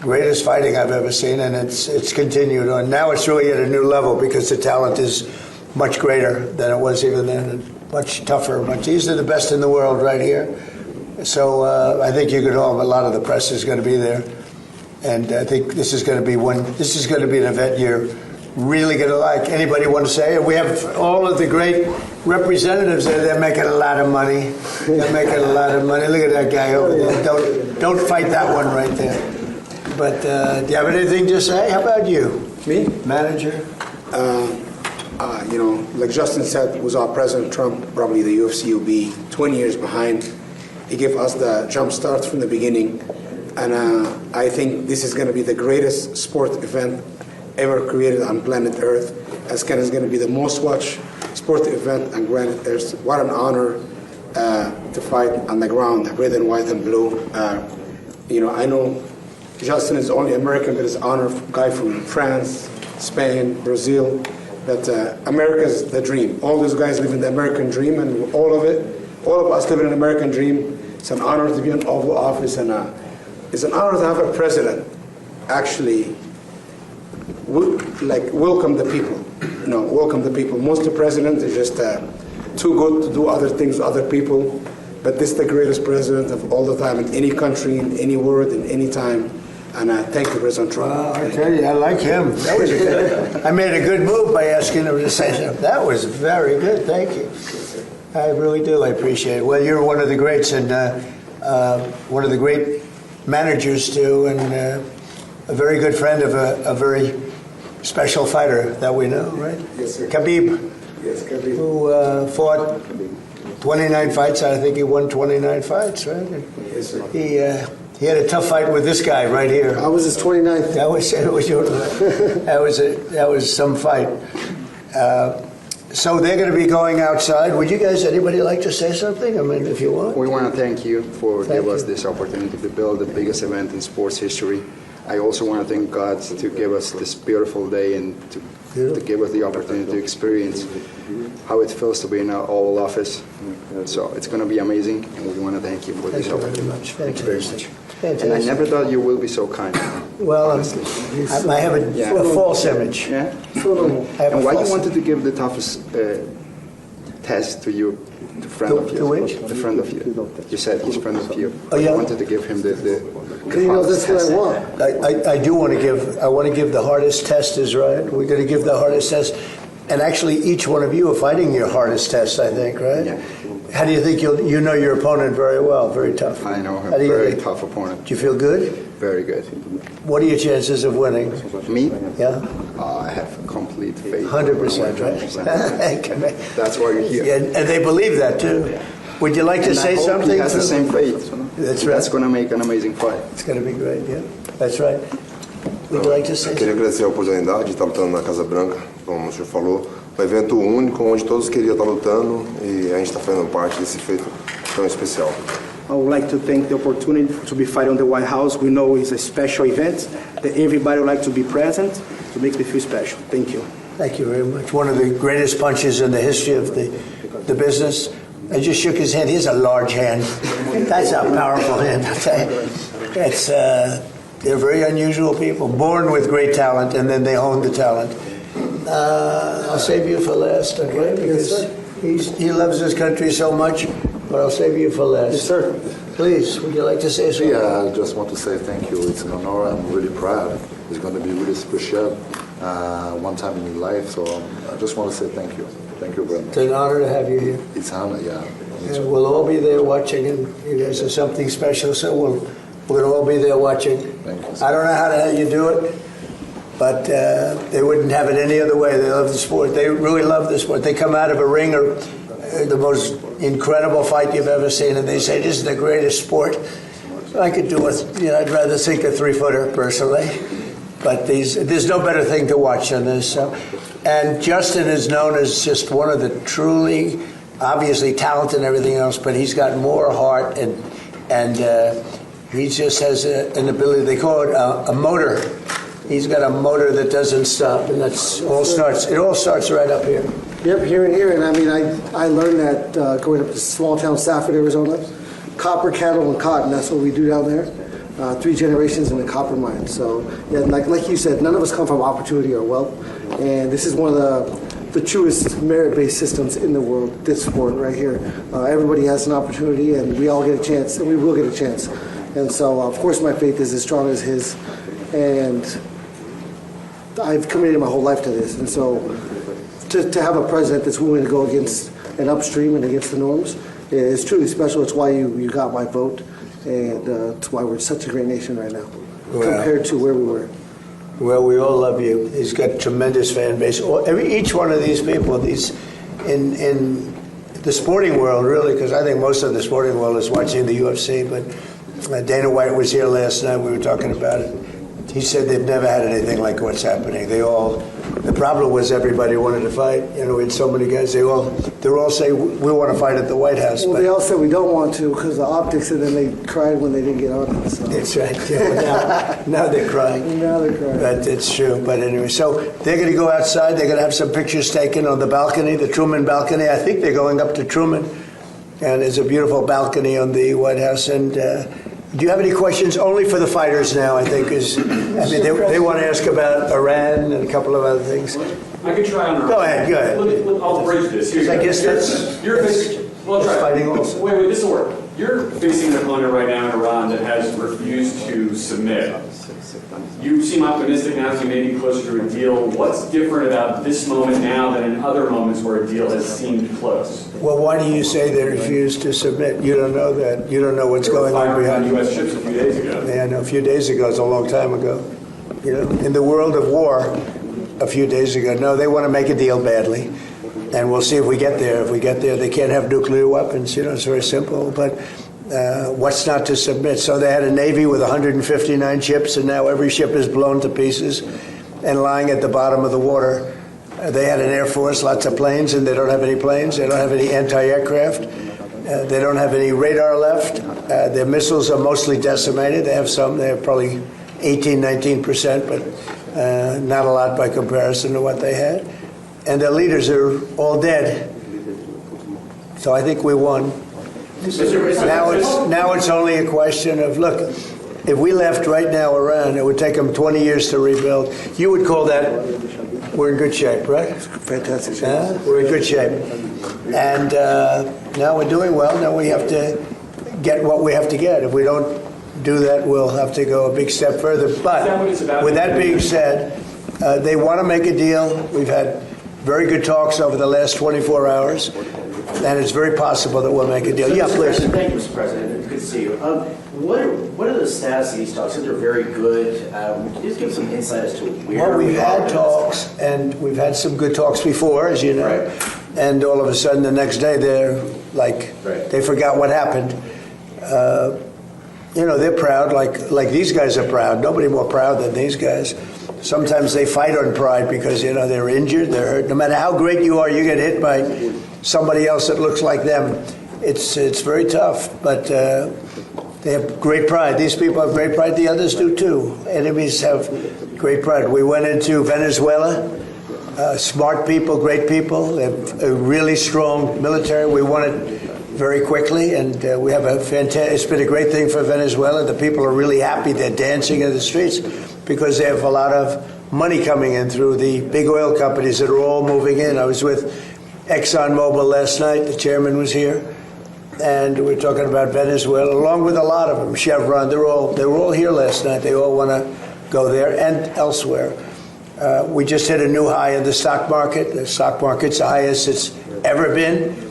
[SPEAKER 3] greatest fighting I've ever seen, and it's continued on. Now it's really at a new level because the talent is much greater than it was even then, and much tougher. These are the best in the world right here. So I think you could all, a lot of the press is going to be there, and I think this is going to be an event you're really going to like. Anybody want to say it? We have all of the great representatives there. They're making a lot of money. They're making a lot of money. Look at that guy over there. Don't fight that one right there. But do you have anything to say? How about you?
[SPEAKER 17] Me?
[SPEAKER 3] Manager?
[SPEAKER 17] You know, like Justin said, without President Trump, probably the UFC will be 20 years behind. He gave us the jump start from the beginning. And I think this is going to be the greatest sport event ever created on planet Earth. It's going to be the most watched sport event on planet Earth. What an honor to fight on the ground, red and white and blue. You know, I know Justin is only American, but it's an honor guy from France, Spain, Brazil. That America's the dream. All those guys live in the American dream, and all of us live in an American dream. It's an honor to be in Oval Office, and it's an honor to have a president actually welcome the people. You know, welcome the people. Most of the presidents are just too good to do other things to other people, but this is the greatest president of all the time in any country, in any world, in any time. And thank you, President Trump.
[SPEAKER 3] Well, I tell you, I like him. That was I made a good move by asking him to say something. That was very good. Thank you. I really do. I appreciate it. Well, you're one of the greats and one of the great managers, too, and a very good friend of a very special fighter that we know, right?
[SPEAKER 17] Yes, sir.
[SPEAKER 3] Khabib.
[SPEAKER 17] Yes, Khabib.
[SPEAKER 3] Who fought 29 fights. I think he won 29 fights, right?
[SPEAKER 17] Yes, sir.
[SPEAKER 3] He had a tough fight with this guy right here.
[SPEAKER 16] I was his 29th.
[SPEAKER 3] That was some fight. So they're going to be going outside. Would you guys, anybody like to say something? I mean, if you want.
[SPEAKER 18] We want to thank you for giving us this opportunity to build the biggest event in sports history. I also want to thank God to give us this beautiful day and to give us the opportunity to experience how it feels to be in our Oval Office. So it's going to be amazing, and we want to thank you for this opportunity.
[SPEAKER 3] Thank you very much.
[SPEAKER 18] And I never thought you will be so kind.
[SPEAKER 3] Well, I have a false image.
[SPEAKER 18] Yeah. And why you wanted to give the toughest test to you, the friend of you?
[SPEAKER 3] which?
[SPEAKER 18] The friend of you. You said he's friend of you.
[SPEAKER 3] Oh, yeah.
[SPEAKER 18] You wanted to give him the
[SPEAKER 16] You know, that's what I want.
[SPEAKER 3] I do want to give. I want to give the hardest test. Is right. We're going to give the hardest test, and actually, each one of you are fighting your hardest test. I think, right?
[SPEAKER 18] Yeah.
[SPEAKER 3] How do you think you know your opponent very well? Very tough.
[SPEAKER 18] I know him.
[SPEAKER 3] How do you
[SPEAKER 18] Very
[SPEAKER 3] think?
[SPEAKER 18] tough opponent.
[SPEAKER 3] Do you feel good?
[SPEAKER 18] Very good.
[SPEAKER 3] What are your chances of winning?
[SPEAKER 18] Me?
[SPEAKER 3] Yeah.
[SPEAKER 18] I have complete faith.
[SPEAKER 3] 100%, right?
[SPEAKER 18] 100%. That's why you're here.
[SPEAKER 3] Yeah, and they believe that too. Would you like to
[SPEAKER 18] And
[SPEAKER 3] say
[SPEAKER 18] I hope
[SPEAKER 3] something?
[SPEAKER 18] He has the same faith.
[SPEAKER 3] That's right.
[SPEAKER 18] That's going to make an amazing fight.
[SPEAKER 3] It's going to be great. Yeah, that's right. Would you like to say
[SPEAKER 19] Queria
[SPEAKER 3] something?
[SPEAKER 19] agradecer a oportunidade de estar lutando na Casa Branca, como o senhor falou. Um evento único onde todos queriam estar lutando e a gente está fazendo parte desse feito tão especial.
[SPEAKER 17] I would like to thank the opportunity to be fighting on the White House. We know it's a special event that everybody would like to be present to make me feel special. Thank you.
[SPEAKER 3] Thank you very much. One of the greatest punches in the history of the business. I just shook his hand. He has a large hand. That's a powerful hand. It's they're very unusual people, born with great talent, and then they hone the talent. I'll save you for last, okay? Because He loves his country so much, but I'll save you for last.
[SPEAKER 16] Yes, sir.
[SPEAKER 3] Please, would you like to say something?
[SPEAKER 18] Yeah, I just want to say thank you. It's an honor. I'm really proud. It's going to be really special one time in your life. So I just want to say thank you. Thank you very much.
[SPEAKER 3] It's an honor to have you here.
[SPEAKER 18] It's an honor, yeah.
[SPEAKER 3] And we'll all be there watching, and you guys are something special, so we're going to all be there watching.
[SPEAKER 18] Thank you.
[SPEAKER 3] I don't know how the hell you do it, but they wouldn't have it any other way. They love the sport. They really love the sport. They come out of a ring or the most incredible fight you've ever seen, and they say, this is the greatest sport. I could do it. I'd rather sink a 3-footer personally, but there's no better thing to watch than this. And Justin is known as just one of the truly, obviously talented and everything else, but he's got more heart, and he just has an ability. They call it a motor. He's got a motor that doesn't stop, and it all starts right up here.
[SPEAKER 16] Yep, here and here. And I mean, I learned that going up to small town Stafford, Arizona, copper, cattle, and cotton. That's what we do down there. 3 generations in the copper mine. So, yeah, like you said, none of us come from opportunity or wealth. And this is one of the truest merit-based systems in the world, this sport right here. Everybody has an opportunity, and we all get a chance, and we will get a chance. And so, of course, my faith is as strong as his. And I've committed my whole life to this. And so to have a president that's willing to go against an upstream and against the norms is truly special. It's why you got my vote, and it's why we're such a great nation right now compared to where we were.
[SPEAKER 3] Well, we all love you. He's got a tremendous fan base. Each one of these people, in the sporting world, really, because I think most of the sporting world is watching the UFC, but Dana White was here last night. We were talking about it. He said they've never had anything like what's happening. The problem was everybody wanted to fight. We had so many guys. They all say, we want to fight at the White House.
[SPEAKER 16] Well, they all said we don't want to because of the optics, and then they cried when they didn't get on it. So.
[SPEAKER 3] That's right. Yeah, now they're crying.
[SPEAKER 16] Now they're crying.
[SPEAKER 3] But it's true. But anyway, so they're going to go outside. They're going to have some pictures taken on the balcony, the Truman balcony. I think they're going up to Truman. And there's a beautiful balcony on the White House. And do you have any questions? Only for the fighters now, I think. They want to ask about Iran and a couple of other things.
[SPEAKER 20] I could try on Iran.
[SPEAKER 3] Go ahead.
[SPEAKER 20] I'll bridge this. Here,
[SPEAKER 3] I guess
[SPEAKER 20] you're facing. Well, try.
[SPEAKER 3] Fighting also.
[SPEAKER 20] Wait, this will work. You're facing an opponent right now in Iran that has refused to submit. You seem optimistic now as you may be closer to a deal. What's different about this moment now than in other moments where a deal has seemed close?
[SPEAKER 3] Well, why do you say they refused to submit? You don't know that. You don't know what's going on behind you.
[SPEAKER 20] U.S. ships a few days ago.
[SPEAKER 3] Yeah, I know. A few days ago is a long time ago. In the world of war, a few days ago. No, they want to make a deal badly. And we'll see if we get there. If we get there, they can't have nuclear weapons. It's very simple. But what's not to submit? So they had a Navy with 159 ships, and now every ship is blown to pieces and lying at the bottom of the water. They had an Air Force, lots of planes, and they don't have any planes. They don't have any anti-aircraft. They don't have any radar left. Their missiles are mostly decimated. They have some. They have probably 18, 19%, but not a lot by comparison to what they had. And their leaders are all dead. So I think we won. Now it's only a question of, look, if we left right now Iran, it would take them 20 years to rebuild. You would call that, we're in good shape, right?
[SPEAKER 16] Fantastic shape.
[SPEAKER 3] We're in good shape. And now we're doing well. Now we have to get what we have to get. If we don't do that, we'll have to go a big step further. But with that being said, they want to make a deal. We've had very good talks over the last 24 hours. And it's very possible that we'll make a deal. Yeah, please.
[SPEAKER 21] Thank you, Mr. President. It's good to see you. What are the status of these talks? They're very good. Can you just give some insight as to where
[SPEAKER 3] we've had talks, and we've had some good talks before, as you know. Right. And all of a sudden, the next day, they're like, they forgot what happened. They're proud, like these guys are proud. Nobody more proud than these guys. Sometimes they fight on pride because, they're injured, they're hurt. No matter how great you are, you get hit by somebody else that looks like them. It's very tough, but they have great pride. These people have great pride. The others do too. Enemies have great pride. We went into Venezuela. Smart people, great people. They have a really strong military. We won it very quickly, and we have it's been a great thing for Venezuela. The people are really happy. They're dancing in the streets because they have a lot of money coming in through the big oil companies that are all moving in. I was with ExxonMobil last night. The chairman was here, and we're talking about Venezuela, along with a lot of them. Chevron, they were all here last night. They all want to go there and elsewhere. We just hit a new high in the stock market. The stock market's the highest it's ever been.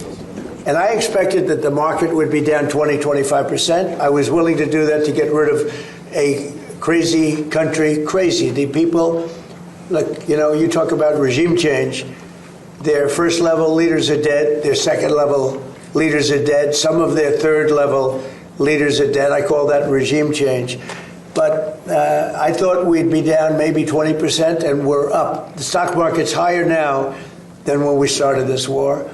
[SPEAKER 3] And I expected that the market would be down 20-25%. I was willing to do that to get rid of a crazy country. Crazy. The people, look, you talk about regime change. Their first level leaders are dead. Their second level leaders are dead. Some of their third level leaders are dead. I call that regime change. But I thought we'd be down maybe 20%, and we're up. The stock market's higher now than when we started this war.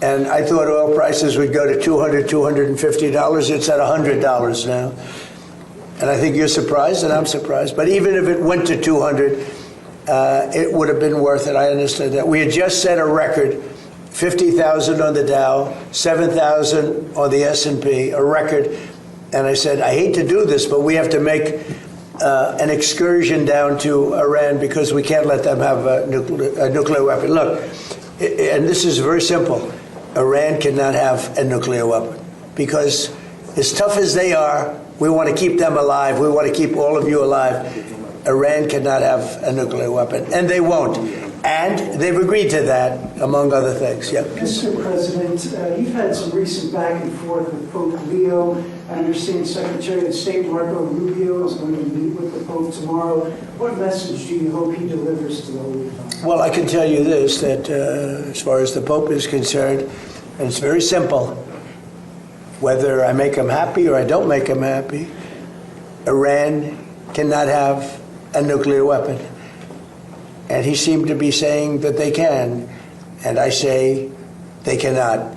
[SPEAKER 3] And I thought oil prices would go to $200, $250. It's at $100 now. And I think you're surprised, and I'm surprised. But even if it went to 200, it would have been worth it. I understood that. We had just set a record, 50,000 on the Dow, 7,000 on the S&P, a record. And I said, I hate to do this, but we have to make an excursion down to Iran because we can't let them have a nuclear weapon. Look, and this is very simple. Iran cannot have a nuclear weapon because as tough as they are, we want to keep them alive. We want to keep all of you alive. Iran cannot have a nuclear weapon, and they won't. And they've agreed to that, among other things. Yeah.
[SPEAKER 1] Mr. President, you've had some recent back and forth with Pope Leo. I understand Secretary of State Marco Rubio is going to meet with the Pope tomorrow. What message do you hope he delivers to the Holy Father?
[SPEAKER 3] Well, I can tell you this, that as far as the Pope is concerned, and it's very simple, whether I make him happy or I don't make him happy, Iran cannot have a nuclear weapon. And he seemed to be saying that they can. And I say they cannot.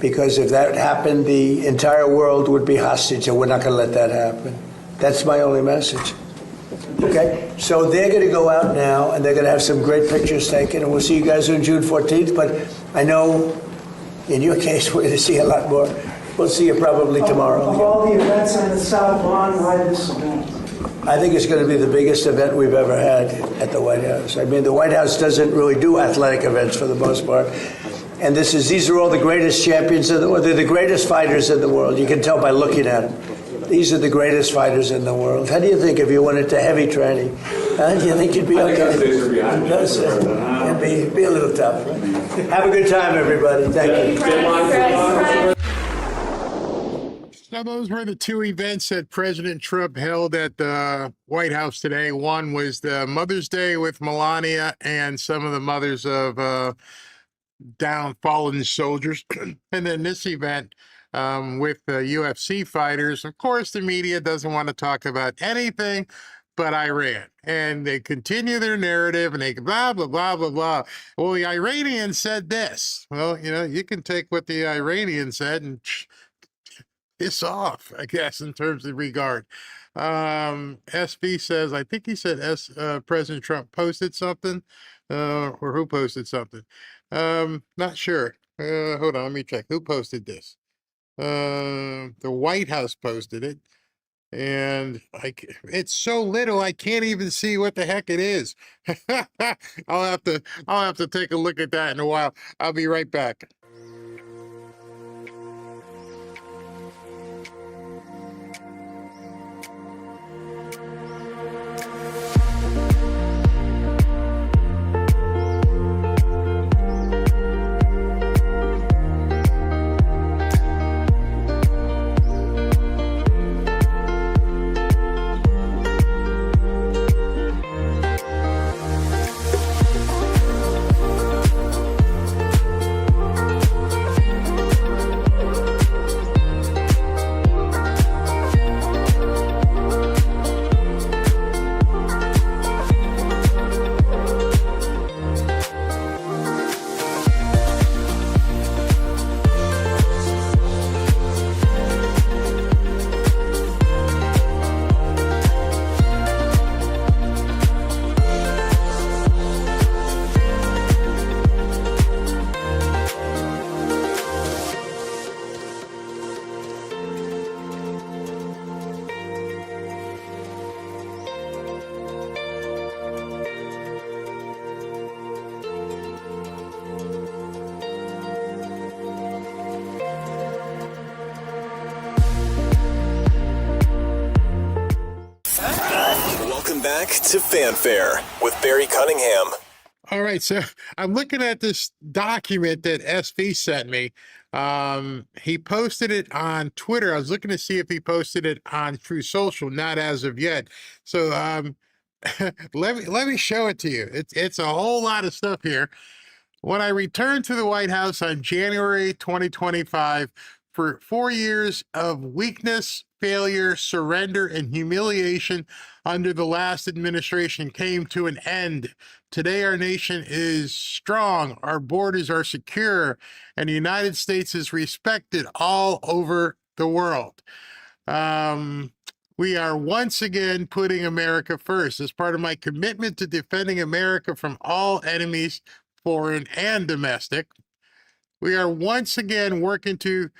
[SPEAKER 3] Because if that happened, the entire world would be hostage, and we're not going to let that happen. That's my only message. Okay? So they're going to go out now, and they're going to have some great pictures taken, and we'll see you guys on June 14th. But I know in your case, we're going to see a lot more. We'll see you probably tomorrow.
[SPEAKER 1] Of all the events on the South Lawn, why this event?
[SPEAKER 3] I think it's going to be the biggest event we've ever had at the White House. I mean, the White House doesn't really do athletic events for the most part. And these are all the greatest champions in the world. They're the greatest fighters in the world. You can tell by looking at them. These are the greatest fighters in the world. How do you think if you went into heavy training? Do you think you'd be okay?
[SPEAKER 20] I think those days are behind me.
[SPEAKER 3] It'd be a little tough. Have a good time, everybody. Thank you.
[SPEAKER 8] So those were the two events that President Trump held at the White House today. One was the Mother's Day with Melania and some of the mothers of fallen soldiers. And then this event with UFC fighters. Of course, the media doesn't want to talk about anything but Iran. And they continue their narrative and they blah, blah, blah, blah, blah. Well, the Iranians said this. Well, you can take what the Iranians said and piss off, I guess, in terms of regard. SB says, I think he said President Trump posted something, or who posted something. Not sure. Hold on, let me check. Who posted this? The White House posted it. And it's so little I can't even see what the heck it is. I'll have to take a look at that in a while. I'll be right back.
[SPEAKER 11] back to Fanfare with Barry Cunningham.
[SPEAKER 8] All right, so I'm looking at this document that SV sent me. He posted it on Twitter. I was looking to see if he posted it on True Social, not as of yet. So let me show it to you. It's a whole lot of stuff here. When I returned to the White House on January 2025, for 4 years of weakness, failure, surrender, and humiliation under the last administration came to an end. Today, our nation is strong, our borders are secure, and the United States is respected all over the world. We are once again putting America first. As part of my commitment to defending America from all enemies, foreign and domestic, we are once again working to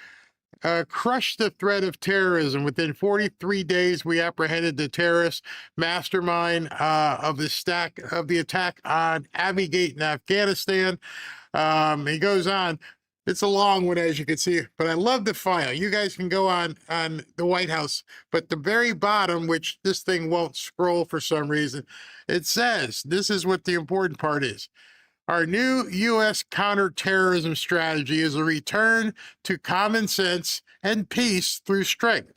[SPEAKER 8] crush the threat of terrorism. Within 43 days, we apprehended the terrorist mastermind of the attack on Abbey Gate in Afghanistan. He goes on. It's a long one, as you can see, but I love the file. You guys can go on the White House, but the very bottom, which this thing won't scroll for some reason, it says, this is what the important part is. Our new U.S. counterterrorism strategy is a return to common sense and peace through strength.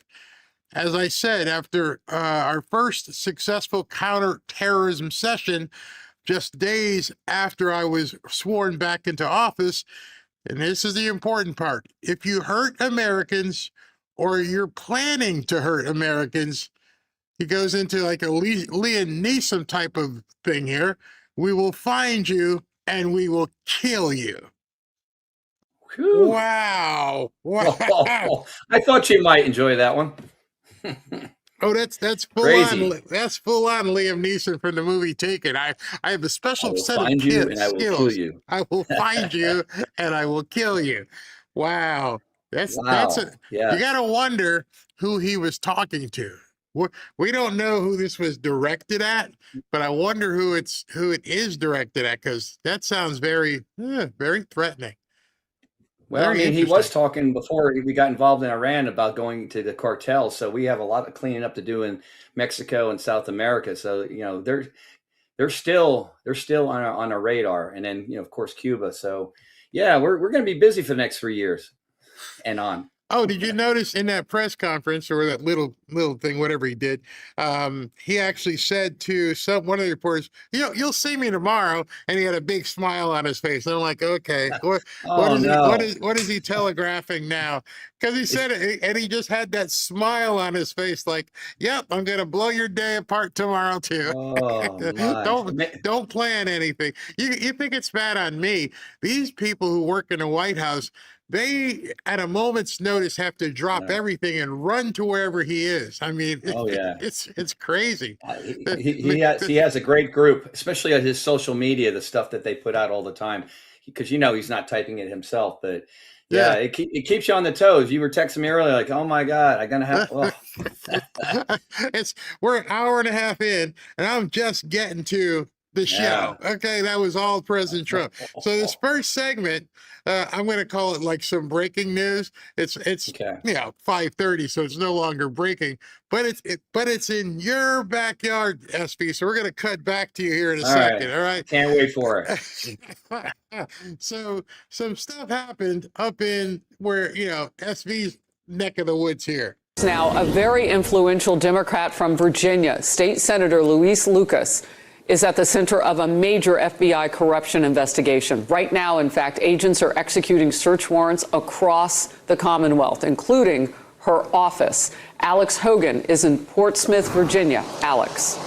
[SPEAKER 8] As I said, after our first successful counterterrorism session, just days after I was sworn back into office, and this is the important part, if you hurt Americans or you're planning to hurt Americans, he goes into like a Liam Neeson type of thing here, we will find you and we will kill you.
[SPEAKER 9] Whew.
[SPEAKER 8] Wow. Wow.
[SPEAKER 9] Oh, I thought you might enjoy that one.
[SPEAKER 8] Oh, that's full
[SPEAKER 9] Crazy.
[SPEAKER 8] on. That's full on Liam Neeson from the movie Taken. I have a special set of
[SPEAKER 9] find you
[SPEAKER 8] skills.
[SPEAKER 9] and I will kill you.
[SPEAKER 8] I will find you and I will kill you. Wow. That's
[SPEAKER 9] Yeah.
[SPEAKER 8] you got to wonder who he was talking to. We don't know who this was directed at, but I wonder who it is directed at, because that sounds very threatening.
[SPEAKER 9] Well, I mean, he was talking before we got involved in Iran about going to the cartel. So we have a lot of cleaning up to do in Mexico and South America. So, you know, they're still on our radar. And then, you know, of course, Cuba. So, yeah, we're going to be busy for the next 3 years and on.
[SPEAKER 8] Oh, did you notice in that press conference, or that little thing, whatever he did, he actually said to one of the reporters, you'll see me tomorrow, and he had a big smile on his face. And I'm like, okay, what is he telegraphing now? Because he said it, and he just had that smile on his face, like, yep, I'm going to blow your day apart tomorrow too.
[SPEAKER 9] Oh,
[SPEAKER 8] Don't plan anything. You think it's bad on me? These people who work in the White House, they, at a moment's notice, have to drop everything and run to wherever he is. I mean, it's crazy.
[SPEAKER 9] He has a great group, especially on his social media, the stuff that they put out all the time, because, you know, he's not typing it himself, but it keeps you on the toes. You were texting me earlier, like, oh my God, I'm going to have,
[SPEAKER 8] we're an hour and a half in, and I'm just getting to the show. Okay, that was all President Trump. So this first segment, I'm going to call it like some breaking news. It's 5:30, so it's no longer breaking, but it's in your backyard, SV. So we're going to cut back to you here in a second. All right.
[SPEAKER 9] Can't wait for it.
[SPEAKER 8] So some stuff happened up in where, you know, SV's neck of the woods here.
[SPEAKER 4] Now, a very influential Democrat from Virginia, State Senator Luis Lucas, is at the center of a major FBI corruption investigation. Right now, in fact, agents are executing search warrants across the Commonwealth, including her office. Alex Hogan is in Portsmouth, Virginia. Alex.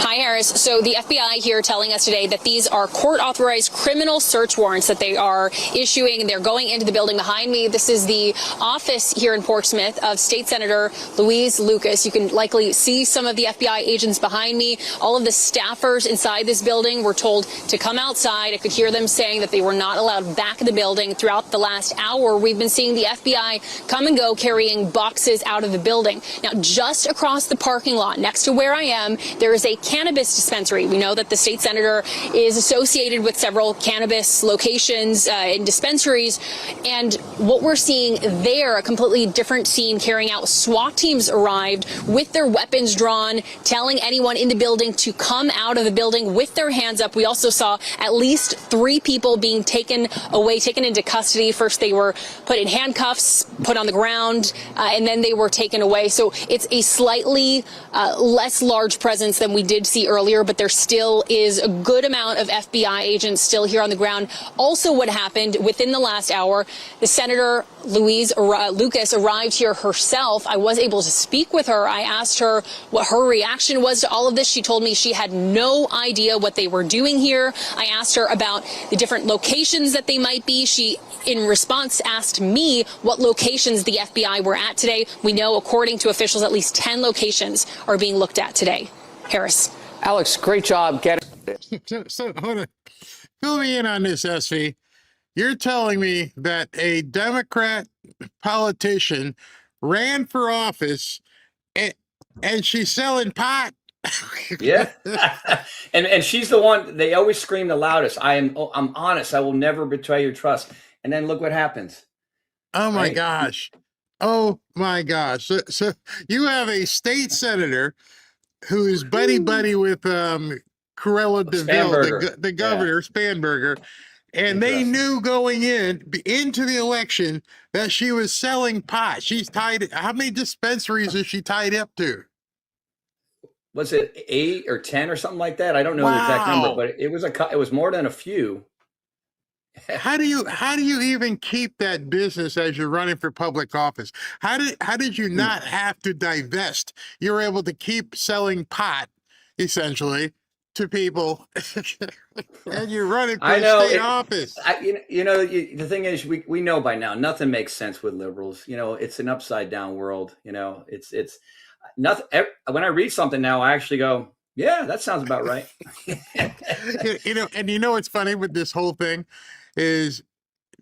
[SPEAKER 22] Hi, Harris. So the FBI here telling us today that these are court-authorized criminal search warrants that they are issuing. They're going into the building behind me. This is the office here in Portsmouth of State Senator Luis Lucas. You can likely see some of the FBI agents behind me. All of the staffers inside this building were told to come outside. I could hear them saying that they were not allowed back in the building. Throughout the last hour, we've been seeing the FBI come and go carrying boxes out of the building. Now, just across the parking lot next to where I am, there is a cannabis cannabis dispensary. We know that the state senator is associated with several cannabis locations and dispensaries. And what we're seeing there, a completely different scene carrying out. SWAT teams arrived with their weapons drawn, telling anyone in the building to come out of the building with their hands up. We also saw at least 3 people being taken away, taken into custody. First, they were put in handcuffs, put on the ground, and then they were taken away. So it's a slightly less large presence than we did see earlier, but there still is a good amount of FBI agents still here on the ground. Also, what happened within the last hour, the Senator Lucas arrived here herself. I was able to speak with her. I asked her what her reaction was to all of this. She told me she had no idea what they were doing here. I asked her about the different locations that they might be. She, in response, asked me what locations the FBI were at today. We know, according to officials, at least 10 locations are being looked at today. Harris.
[SPEAKER 4] Alex, great job getting.
[SPEAKER 8] So hold on. Fill me in on this, SV. You're telling me that a Democrat politician ran for office and she's selling pot?
[SPEAKER 9] Yeah. and she's the one, they always scream the loudest. I'm honest. I will never betray your trust. And then look what happens.
[SPEAKER 8] Oh my
[SPEAKER 9] Right?
[SPEAKER 8] gosh. Oh my gosh. So you have a state senator who is buddy with Corella DeVille, the governor, Spanberger. And they knew going into the election that she was selling pot. She's tied. How many dispensaries is she tied up to?
[SPEAKER 9] Was it 8 or 10 or something like that? I don't know the exact number, but it was more than a few.
[SPEAKER 8] How do you even keep that business as you're running for public office? How did you not have to divest? You're able to keep selling pot, essentially, to people, and you're running for state office.
[SPEAKER 9] The thing is, we know by now nothing makes sense with liberals. It's an upside down world. It's nothing. When I read something now, I actually go, yeah, that sounds about right.
[SPEAKER 8] And what's funny with this whole thing is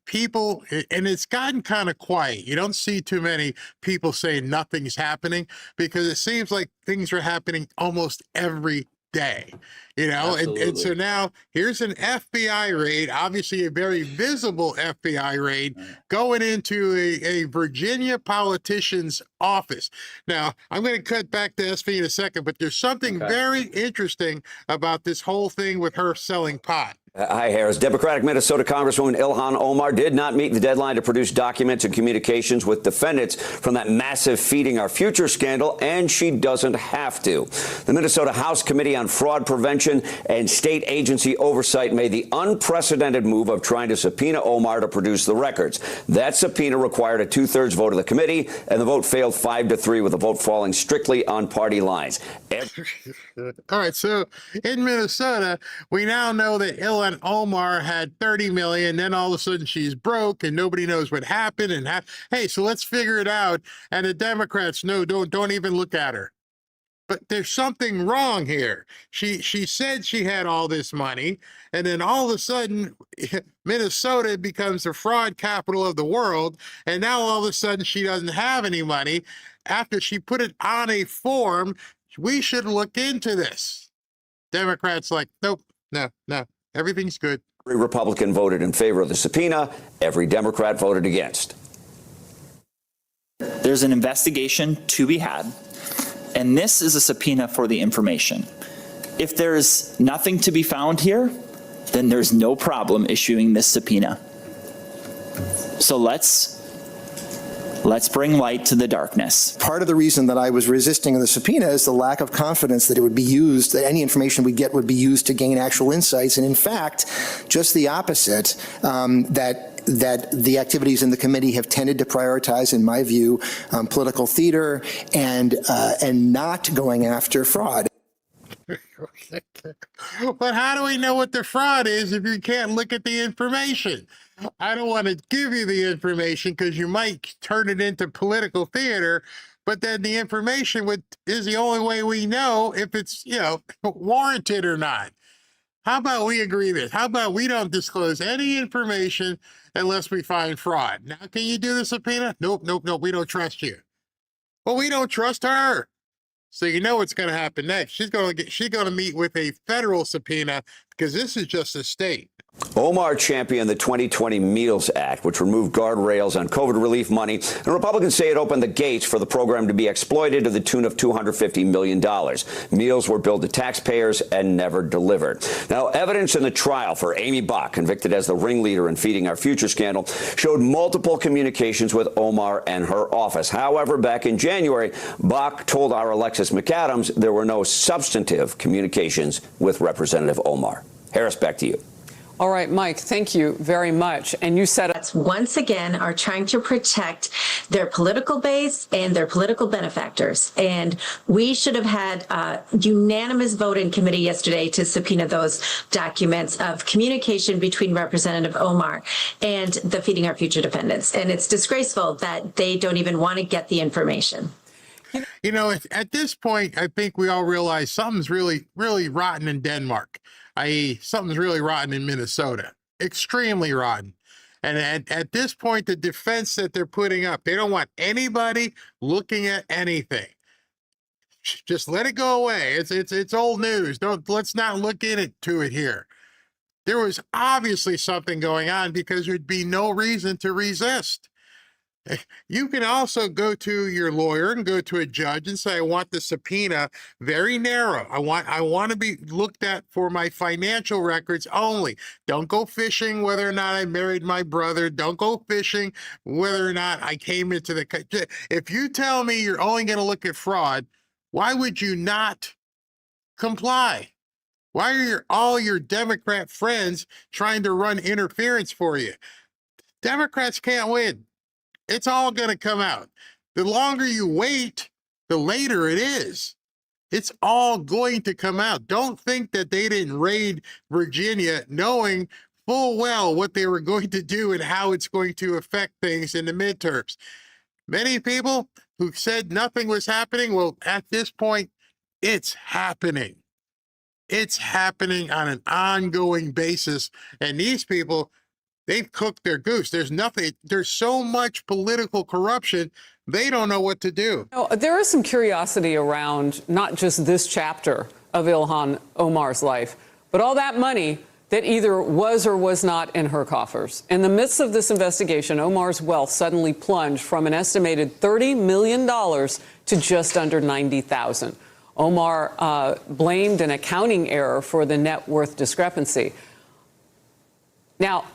[SPEAKER 8] people, and it's gotten kind of quiet. You don't see too many people saying nothing's happening, because it seems like things are happening almost every day, and so now here's an FBI raid, obviously a very visible FBI raid, going into a Virginia politician's office. Now, I'm going to cut back to SV in a second, but there's something very interesting about this whole thing with her selling pot.
[SPEAKER 5] Hi, Harris. Democratic Minnesota Congresswoman Ilhan Omar did not meet the deadline to produce documents and communications with defendants from that massive Feeding Our Future scandal, and she doesn't have to. The Minnesota House Committee on Fraud Prevention and State Agency Oversight made the unprecedented move of trying to subpoena Omar to produce the records. That subpoena required a 2/3 vote of the committee, and the vote failed 5-3, with the vote falling strictly on party lines.
[SPEAKER 8] All right, so in Minnesota, we now know that Ilhan Omar had 30 million, then all of a sudden she's broke and nobody knows what happened. And hey, so let's figure it out. And the Democrats, no, don't even look at her. But there's something wrong here. She said she had all this money, and then all of a sudden Minnesota becomes the fraud capital of the world, and now all of a sudden she doesn't have any money after she put it on a form. We should look into this. Democrats like, nope, no, everything's good.
[SPEAKER 5] Every Republican voted in favor of the subpoena. Every Democrat voted against.
[SPEAKER 6] There's an investigation to be had, and this is a subpoena for the information. If there's nothing to be found here, then there's no problem issuing this subpoena. So let's bring light to the darkness.
[SPEAKER 23] Part of the reason that I was resisting the subpoena is the lack of confidence that it would be used, that any information we get would be used to gain actual insights. And in fact, just the opposite, that the activities in the committee have tended to prioritize, in my view, political theater and not going after fraud.
[SPEAKER 8] But how do we know what the fraud is if you can't look at the information? I don't want to give you the information because you might turn it into political theater, but then the information is the only way we know if it's, warranted or not. How about we agree this? How about we don't disclose any information unless we find fraud? Now, can you do the subpoena? Nope, we don't trust you. Well, we don't trust her. So you know what's going to happen next. She's going to meet with a federal subpoena because this is just a state.
[SPEAKER 5] Omar championed the 2020 Meals Act, which removed guardrails on COVID relief money, and Republicans say it opened the gates for the program to be exploited to the tune of $250 million. Meals were billed to taxpayers and never delivered. Now, evidence in the trial for Amy Bach, convicted as the ringleader in Feeding Our Future scandal, showed multiple communications with Omar and her office. However, back in January, Bach told our Alexis McAdams there were no substantive communications with Representative Omar. Harris, back to you.
[SPEAKER 4] All right, Mike, thank you very much. And you said
[SPEAKER 7] once again are trying to protect their political base and their political benefactors. And we should have had a unanimous vote in committee yesterday to subpoena those documents of communication between Representative Omar and the Feeding Our Future defendants. And it's disgraceful that they don't even want to get the information.
[SPEAKER 8] You know, at this point, I think we all realize something's really, really rotten in Denmark, i.e. something's really rotten in Minnesota, extremely rotten. And at this point, the defense that they're putting up, they don't want anybody looking at anything. Just let it go away. It's old news. Let's not look into it here. There was obviously something going on because there'd be no reason to resist. You can also go to your lawyer and go to a judge and say, I want the subpoena very narrow. I want to be looked at for my financial records only. Don't go fishing whether or not I married my brother. Don't go fishing whether or not I came into the country. If you tell me you're only going to look at fraud, why would you not comply? Why are all your Democrat friends trying to run interference for you? Democrats can't win. It's all going to come out. The longer you wait, the later it is. It's all going to come out. Don't think that they didn't raid Virginia knowing full well what they were going to do and how it's going to affect things in the midterms. Many people who said nothing was happening, well, at this point, it's happening. It's happening on an ongoing basis. And these people, they've cooked their goose. There's so much political corruption, they don't know what to do.
[SPEAKER 4] There is some curiosity around not just this chapter of Ilhan Omar's life, but all that money that either was or was not in her coffers. In the midst of this investigation, Omar's wealth suddenly plunged from an estimated $30 million to just under $90,000. Omar blamed an accounting error for the net worth discrepancy. Now,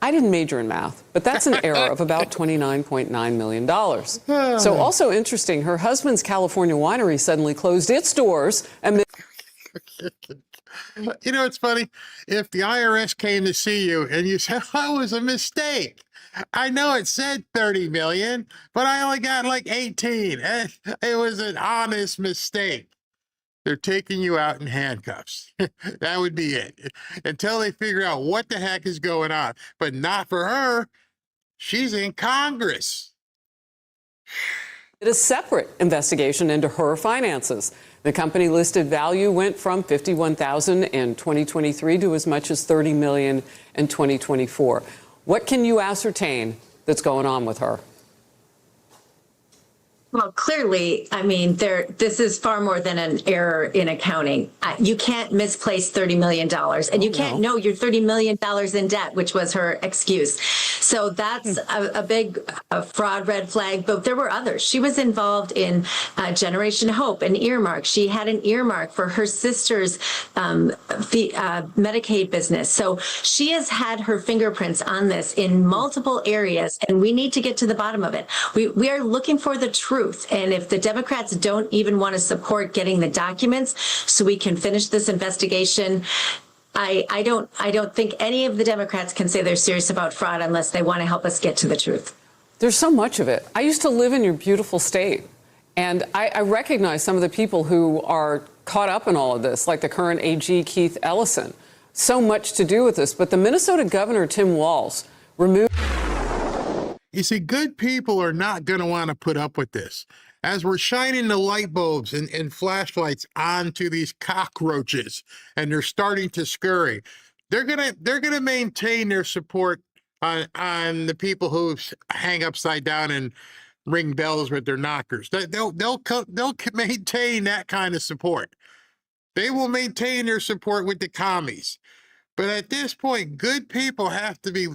[SPEAKER 4] I didn't major in math, but that's an error of about $29.9 million. So also interesting, her husband's California winery suddenly closed its doors amid...
[SPEAKER 8] You know, it's funny. If the IRS came to see you and you said, oh, it was a mistake. I know it said 30 million, but I only got like 18. It was an honest mistake. They're taking you out in handcuffs. That would be it. Until they figure out what the heck is going on. But not for her. She's in Congress.
[SPEAKER 4] A separate investigation into her finances. The company listed value went from $51,000 in 2023 to as much as $30 million in 2024. What can you ascertain that's going on with her?
[SPEAKER 7] Well, clearly, I mean, this is far more than an error in accounting. You can't misplace $30 million, and you can't know you're $30 million in debt, which was her excuse. So that's a big fraud red flag, but there were others. She was involved in Generation Hope, an earmark. She had an earmark for her sister's Medicaid business. So she has had her fingerprints on this in multiple areas, and we need to get to the bottom of it. We are looking for the truth. And if the Democrats don't even want to support getting the documents so we can finish this investigation, I don't think any of the Democrats can say they're serious about fraud unless they want to help us get to the truth.
[SPEAKER 4] There's so much of it. I used to live in your beautiful state, and I recognize some of the people who are caught up in all of this, like the current AG, Keith Ellison. So much to do with this. But the Minnesota Governor, Tim Walz, removed...
[SPEAKER 8] You see, good people are not going to want to put up with this. As we're shining the light bulbs and flashlights onto these cockroaches, and they're starting to scurry, they're gonna maintain their support on the people who hang upside down and ring bells with their knockers. They'll maintain that kind of support. They will maintain their support with the commies. But at this point, good people have to be,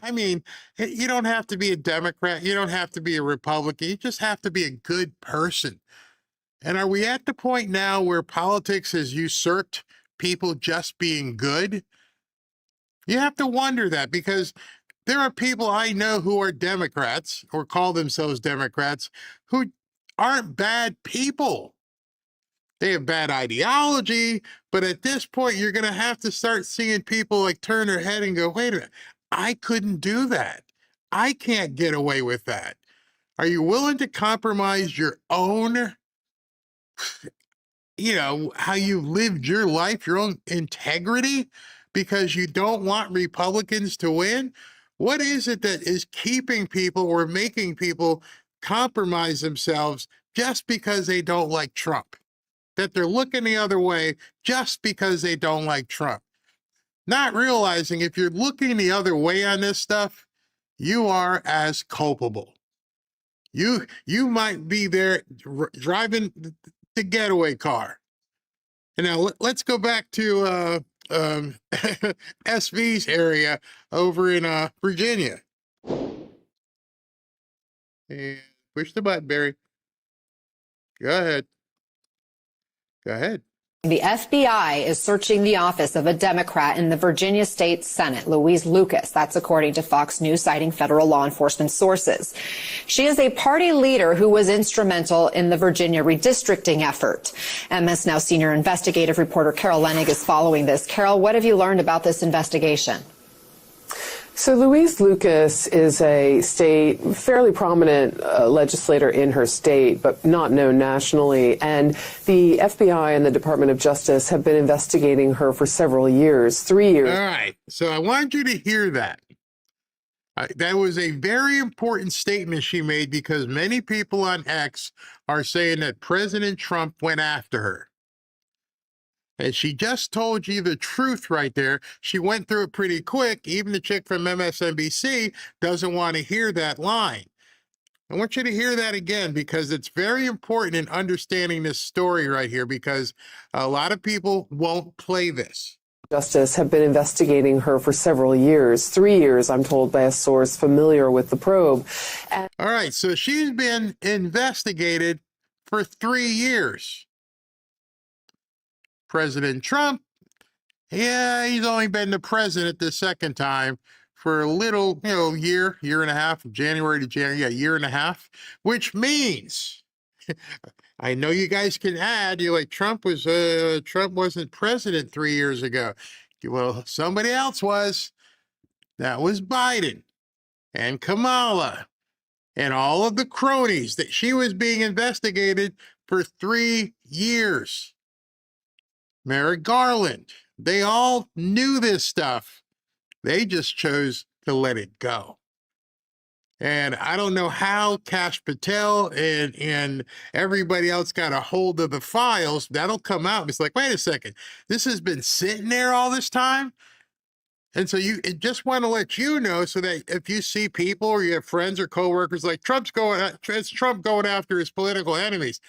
[SPEAKER 8] I mean, you don't have to be a Democrat. You don't have to be a Republican. You just have to be a good person. And are we at the point now where politics has usurped people just being good? You have to wonder that, because there are people I know who are Democrats or call themselves Democrats who aren't bad people. They have bad ideology, but at this point, you're going to have to start seeing people like turn their head and go, wait a minute, I couldn't do that. I can't get away with that. Are you willing to compromise your own, how you lived your life, your own integrity, because you don't want Republicans to win? What is it that is keeping people or making people compromise themselves just because they don't like Trump? That they're looking the other way just because they don't like Trump. Not realizing if you're looking the other way on this stuff, you are as culpable. You might be there driving the getaway car. And now let's go back to SV's area over in Virginia. And push the button, Barry. Go ahead. Go ahead.
[SPEAKER 10] The FBI is searching the office of a Democrat in the Virginia State Senate, Louise Lucas. That's according to Fox News, citing federal law enforcement sources. She is a party leader who was instrumental in the Virginia redistricting effort. MS Now senior investigative reporter Carol Lenig is following this. Carol, what have you learned about this investigation?
[SPEAKER 12] So Louise Lucas is a fairly prominent legislator in her state, but not known nationally. And the FBI and the Department of Justice have been investigating her for several years, 3 years.
[SPEAKER 8] All right. So I want you to hear that. That was a very important statement she made, because many people on X are saying that President Trump went after her. And she just told you the truth right there. She went through it pretty quick. Even the chick from MSNBC doesn't want to hear that line. I want you to hear that again, because it's very important in understanding this story right here, because a lot of people won't play this.
[SPEAKER 12] Justice have been investigating her for several years, 3 years, I'm told by a source familiar with the probe.
[SPEAKER 8] All right, so she's been investigated for 3 years. President Trump, yeah, he's only been the president the second time for a little, year and a half, January to January, year and a half, which means, I know you guys can add, you're like, Trump wasn't president 3 years ago. Well, somebody else was. That was Biden and Kamala and all of the cronies that she was being investigated for 3 years. Merrick Garland, they all knew this stuff. They just chose to let it go. And I don't know how Kash Patel and everybody else got a hold of the files. That'll come out. It's like, wait a second, this has been sitting there all this time? And so just want to let you know, so that if you see people or you have friends or coworkers like, it's Trump going after his political enemies.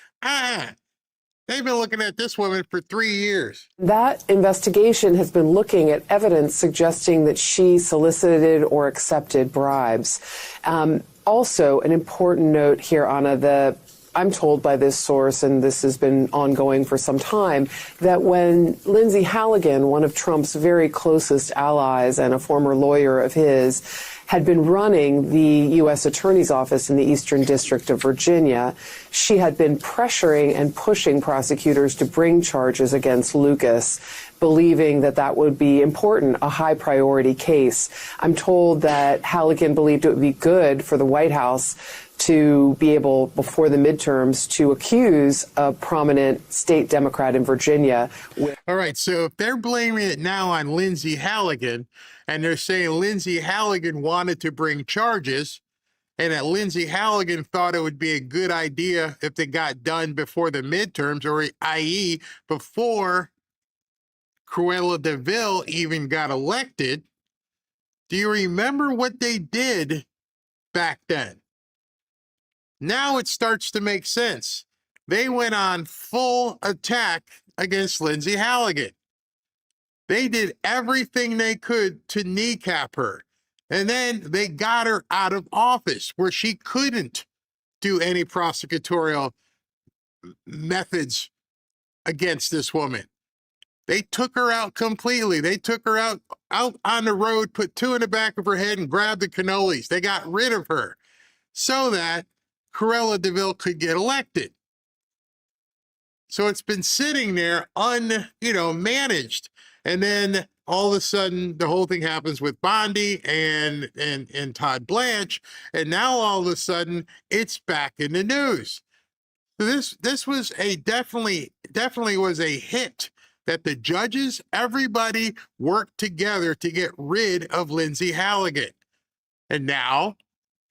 [SPEAKER 8] They've been looking at this woman for 3 years.
[SPEAKER 12] That investigation has been looking at evidence suggesting that she solicited or accepted bribes. Also, an important note here, Anna, I'm told by this source, and this has been ongoing for some time, that when Lindsay Halligan, one of Trump's very closest allies and a former lawyer of his, had been running the U.S. Attorney's Office in the Eastern District of Virginia, she had been pressuring and pushing prosecutors to bring charges against Lucas, believing that that would be important, a high priority case. I'm told that Halligan believed it would be good for the White House to be able, before the midterms, to accuse a prominent state Democrat in Virginia.
[SPEAKER 8] All right, so if they're blaming it now on Lindsay Halligan, and they're saying Lindsay Halligan wanted to bring charges, and that Lindsay Halligan thought it would be a good idea if they got done before the midterms, or i.e. before Cruella de Vil even got elected, do you remember what they did back then? Now it starts to make sense. They went on full attack against Lindsay Halligan. They did everything they could to kneecap her. And then they got her out of office where she couldn't do any prosecutorial methods against this woman. They took her out completely. They took her out on the road, put two in the back of her head and grabbed the cannolis. They got rid of her so that Cruella de Vil could get elected. So it's been sitting there managed. And then all of a sudden the whole thing happens with Bondi and Todd Blanche. And now all of a sudden it's back in the news. So this was definitely was a hit that the judges, everybody worked together to get rid of Lindsay Halligan. And now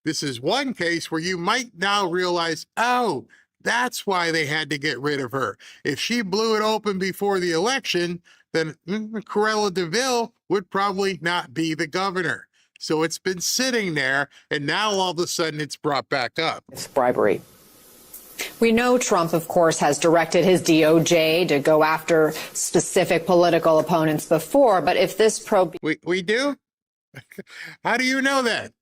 [SPEAKER 8] this is one case where you might now realize, oh, that's why they had to get rid of her. If she blew it open before the election, then Cruella de Vil would probably not be the governor. So it's been sitting there, and now all of a sudden it's brought back up.
[SPEAKER 12] It's bribery.
[SPEAKER 10] We know Trump, of course, has directed his DOJ to go after specific political opponents before, but if this probe...
[SPEAKER 8] We do? How do you know that?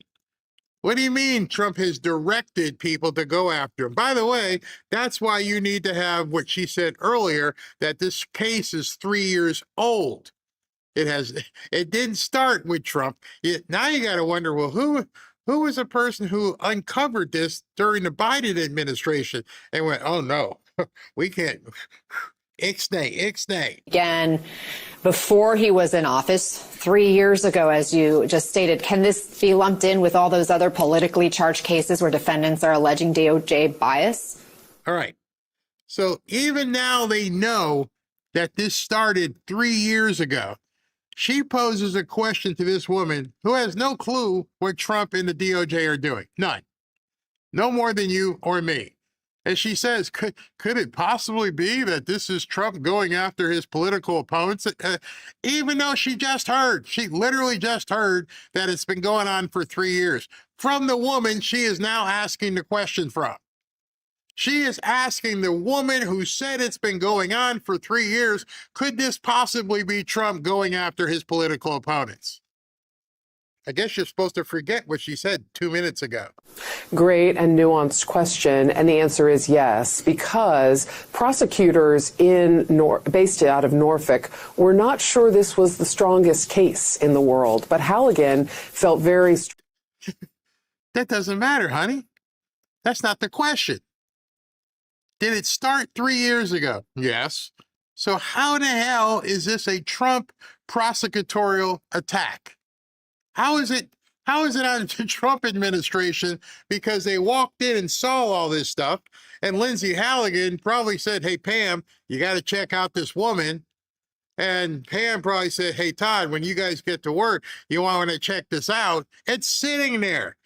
[SPEAKER 8] What do you mean Trump has directed people to go after him? By the way, that's why you need to have what she said earlier, that this case is 3 years old. It didn't start with Trump. Now you got to wonder, well, who was the person who uncovered this during the Biden administration and went, oh no, we can't, ixnay.
[SPEAKER 10] Again, before he was in office 3 years ago, as you just stated, can this be lumped in with all those other politically charged cases where defendants are alleging DOJ bias?
[SPEAKER 8] All right. So even now they know that this started 3 years ago. She poses a question to this woman who has no clue what Trump and the DOJ are doing. None. No more than you or me. And she says, could it possibly be that this is Trump going after his political opponents? Even though she literally just heard that it's been going on for 3 years. From the woman she is now asking the question from. She is asking the woman who said it's been going on for 3 years, could this possibly be Trump going after his political opponents? I guess you're supposed to forget what she said 2 minutes ago.
[SPEAKER 12] Great and nuanced question, and the answer is yes, because prosecutors based out of Norfolk were not sure this was the strongest case in the world, but Halligan felt very...
[SPEAKER 8] That doesn't matter, honey. That's not the question. Did it start 3 years ago? Yes. So how the hell is this a Trump prosecutorial attack? How is it on the Trump administration? Because they walked in and saw all this stuff, and Lindsay Halligan probably said, hey, Pam, you got to check out this woman. And Pam probably said, hey, Todd, when you guys get to work, you want to check this out. It's sitting there.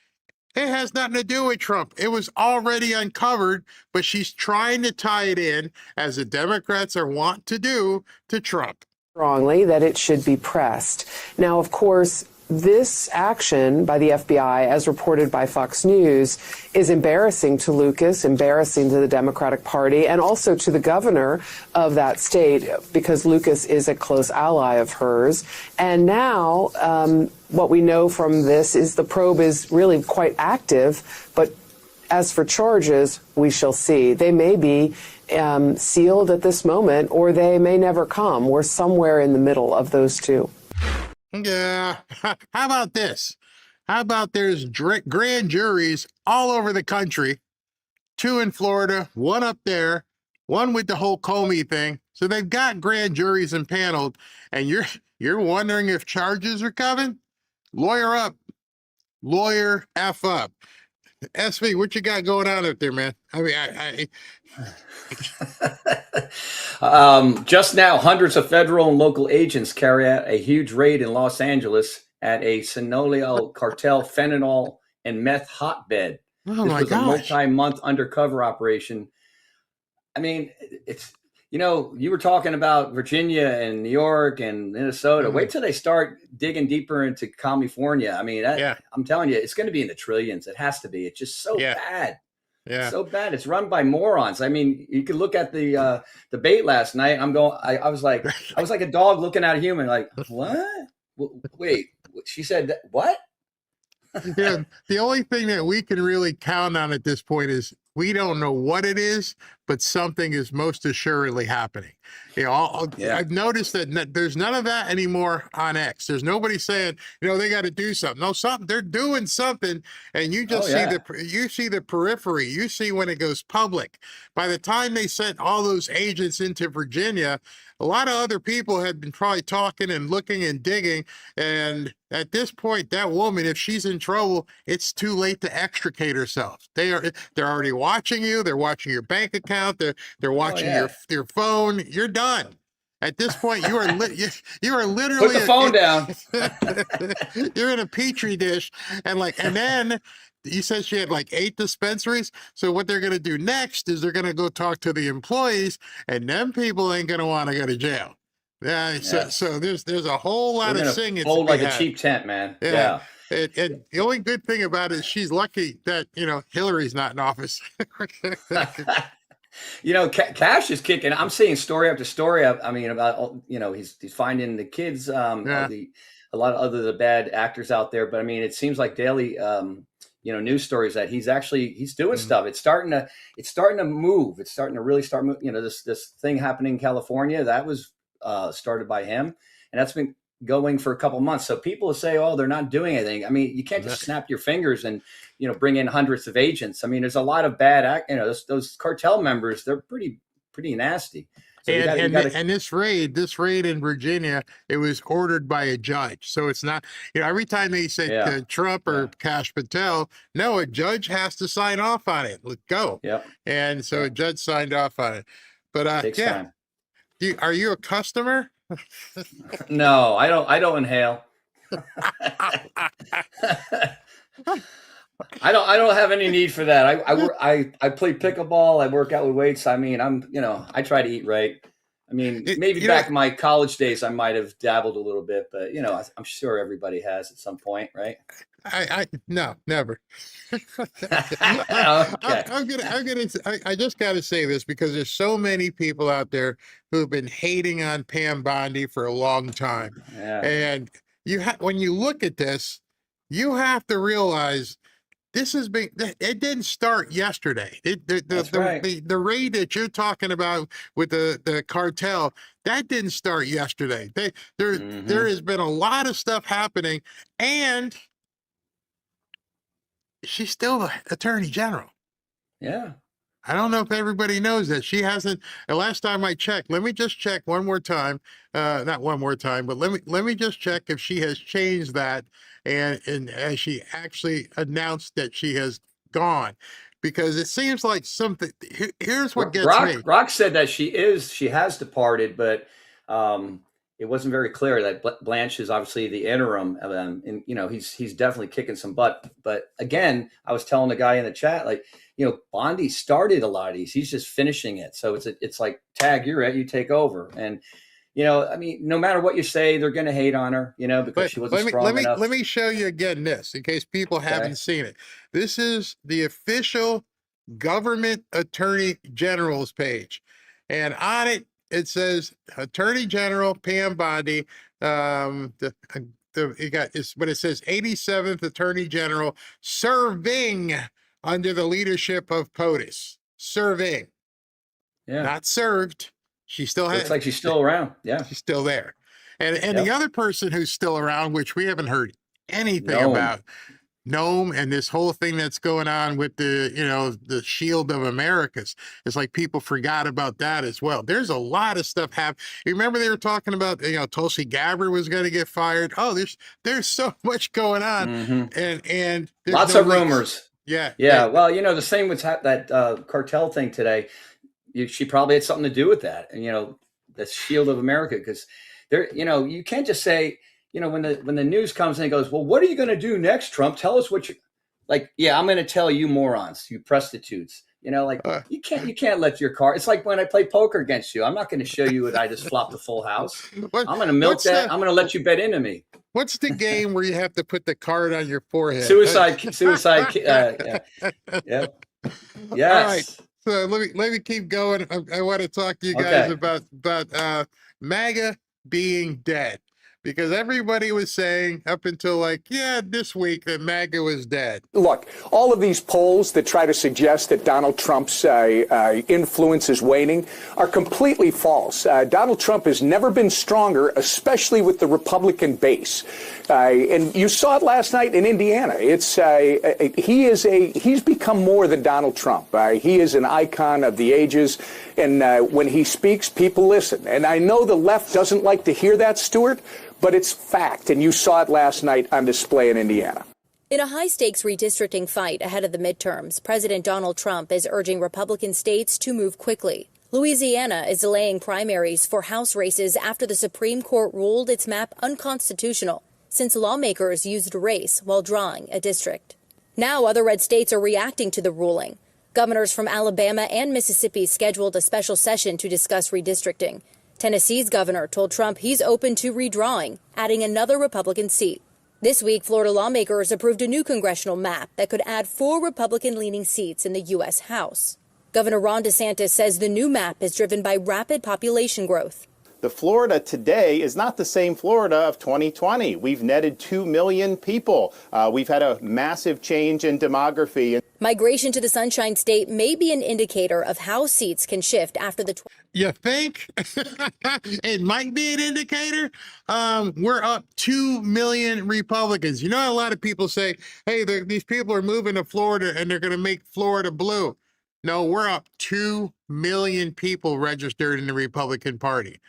[SPEAKER 8] It has nothing to do with Trump. It was already uncovered, but she's trying to tie it in, as the Democrats are wont to do, to Trump.
[SPEAKER 12] Strongly that it should be pressed. Now, of course, this action by the FBI, as reported by Fox News, is embarrassing to Lucas, embarrassing to the Democratic Party, and also to the governor of that state, because Lucas is a close ally of hers. And now, what we know from this is the probe is really quite active, but as for charges, we shall see. They may be sealed at this moment, or they may never come. We're somewhere in the middle of those two.
[SPEAKER 8] Yeah. How about this? How about there's grand juries all over the country, 2 in Florida, 1 up there, 1 with the whole Comey thing. So they've got grand juries impaneled, and you're wondering if charges are coming? Lawyer up. Lawyer F up. SV, what you got going on up there, man? I mean,
[SPEAKER 9] just now, hundreds of federal and local agents carry out a huge raid in Los Angeles at a Sinaloa cartel fentanyl and meth hotbed.
[SPEAKER 8] Oh
[SPEAKER 9] this
[SPEAKER 8] my
[SPEAKER 9] was
[SPEAKER 8] gosh.
[SPEAKER 9] a multi-month undercover operation. I mean, it's, you were talking about Virginia and New York and Minnesota. Wait till they start digging deeper into California. I mean, I'm telling you, it's going to be in the trillions. It has to be. It's just so bad.
[SPEAKER 8] Yeah.
[SPEAKER 9] So bad. It's run by morons. I mean, you could look at the debate last night. I was like a dog looking at a human. Like, what? Wait, she said that, what?
[SPEAKER 8] The only thing that we can really count on at this point is we don't know what it is, but something is most assuredly happening. I've noticed that there's none of that anymore on X. There's nobody saying, they got to do something. No, they're doing something, and you just see the periphery. You see when it goes public. By the time they sent all those agents into Virginia, a lot of other people had been probably talking and looking and digging. And at this point, that woman, if she's in trouble, it's too late to extricate herself. They're already watching you. They're watching your bank account. They're watching your phone. You're done. At this point, you are literally
[SPEAKER 9] put the phone down.
[SPEAKER 8] You're in a petri dish, and then. You said she had 8 dispensaries. So what they're going to do next is they're going to go talk to the employees, and them people ain't going to want to go to jail. So there's a whole lot of singing.
[SPEAKER 9] Fold like a cheap tent, man. Yeah.
[SPEAKER 8] And the only good thing about it is she's lucky that Hillary's not in office.
[SPEAKER 9] Cash is kicking. I'm seeing story after story. I mean, about he's finding the kids. A lot of the bad actors out there, but I mean, it seems like daily. News stories that he's doing stuff. It's starting to move. It's starting to really start moving. This thing happening in California, that was started by him, and that's been going for a couple months. So people say, oh, they're not doing anything. I mean, you can't just snap your fingers and bring in hundreds of agents. I mean, there's a lot of bad those cartel members, they're pretty nasty. So
[SPEAKER 8] and this raid in Virginia, it was ordered by a judge. So it's not, every time they say Trump or Kash Patel, no, a judge has to sign off on it. Let's go.
[SPEAKER 9] Yep.
[SPEAKER 8] And so a judge signed off on it. But
[SPEAKER 9] takes time.
[SPEAKER 8] Are you a customer?
[SPEAKER 9] No, I don't inhale. I don't have any need for that. I play pickleball. I work out with weights. I mean, I try to eat right. I mean, maybe back in my college days, I might have dabbled a little bit, but I'm sure everybody has at some point, right?
[SPEAKER 8] No, never.
[SPEAKER 9] Okay.
[SPEAKER 8] I just got to say this because there's so many people out there who've been hating on Pam Bondi for a long time.
[SPEAKER 9] Yeah.
[SPEAKER 8] And when you look at this, you have to realize it didn't start yesterday. The raid that you're talking about with the cartel, that didn't start yesterday. There has been a lot of stuff happening, and she's still the attorney general.
[SPEAKER 9] Yeah.
[SPEAKER 8] I don't know if everybody knows that. She hasn't. The last time I checked, let me just check one more time. Not one more time, but let me just check if she has changed that, and as she actually announced that she has gone, because it seems like something. Here's what gets me.
[SPEAKER 9] Rock said that she has departed, but it wasn't very clear that Blanche is obviously the interim, and he's definitely kicking some butt. But again, I was telling the guy in the chat, Bondi started a lot of these. He's just finishing it. So it's like, tag, you're it, you take over. And I mean, no matter what you say, they're going to hate on her, because she wasn't strong enough.
[SPEAKER 8] Let me show you again this, in case people haven't seen it. This is the official government attorney general's page, and on it, it says Attorney General Pam Bondi. But it says 87th Attorney General serving under the leadership of POTUS. Serving, not served. She still has.
[SPEAKER 9] Looks like she's still around. Yeah,
[SPEAKER 8] she's still there. And the other person who's still around, which we haven't heard anything about, Nome, and this whole thing that's going on with the Shield of Americas. It's like people forgot about that as well. There's a lot of stuff happening. You remember they were talking about, Tulsi Gabbard was going to get fired. Oh, there's so much going on. And
[SPEAKER 9] lots of rumors.
[SPEAKER 8] Yeah.
[SPEAKER 9] Well, the same with that cartel thing today. She probably had something to do with that. And, the Shield of America, because you can't just say, when the news comes and it goes, well, what are you going to do next, Trump? Tell us what you I'm going to tell you morons, you prostitutes. You can't let your car. It's like when I play poker against you. I'm not going to show you that I just flopped a full house. I'm going to milk that. I'm going to let you bet into me.
[SPEAKER 8] What's the game where you have to put the card on your forehead?
[SPEAKER 9] Suicide. Yeah.
[SPEAKER 8] All right. So let me keep going. I want to talk to you guys about MAGA being dead, because everybody was saying up until this week that MAGA was dead.
[SPEAKER 13] Look, all of these polls that try to suggest that Donald Trump's influence is waning are completely false. Donald Trump has never been stronger, especially with the Republican base. And you saw it last night in Indiana. He's become more than Donald Trump. He is an icon of the ages. And when he speaks, people listen. And I know the left doesn't like to hear that, Stuart, but it's fact. And you saw it last night on display in Indiana.
[SPEAKER 14] In a high-stakes redistricting fight ahead of the midterms, President Donald Trump is urging Republican states to move quickly. Louisiana is delaying primaries for House races after the Supreme Court ruled its map unconstitutional, since lawmakers used race while drawing a district. Now other red states are reacting to the ruling. Governors from Alabama and Mississippi scheduled a special session to discuss redistricting. Tennessee's governor told Trump he's open to redrawing, adding another Republican seat. This week, Florida lawmakers approved a new congressional map that could add 4 Republican-leaning seats in the U.S. House. Governor Ron DeSantis says the new map is driven by rapid population growth.
[SPEAKER 15] The Florida today is not the same Florida of 2020. We've netted 2 million people. We've had a massive change in demography.
[SPEAKER 14] Migration to the Sunshine State may be an indicator of how seats can shift after the...
[SPEAKER 8] You think? It might be an indicator. We're up 2 million Republicans. You know, a lot of people say, hey, these people are moving to Florida and they're going to make Florida blue. No, we're up 2 million people registered in the Republican Party.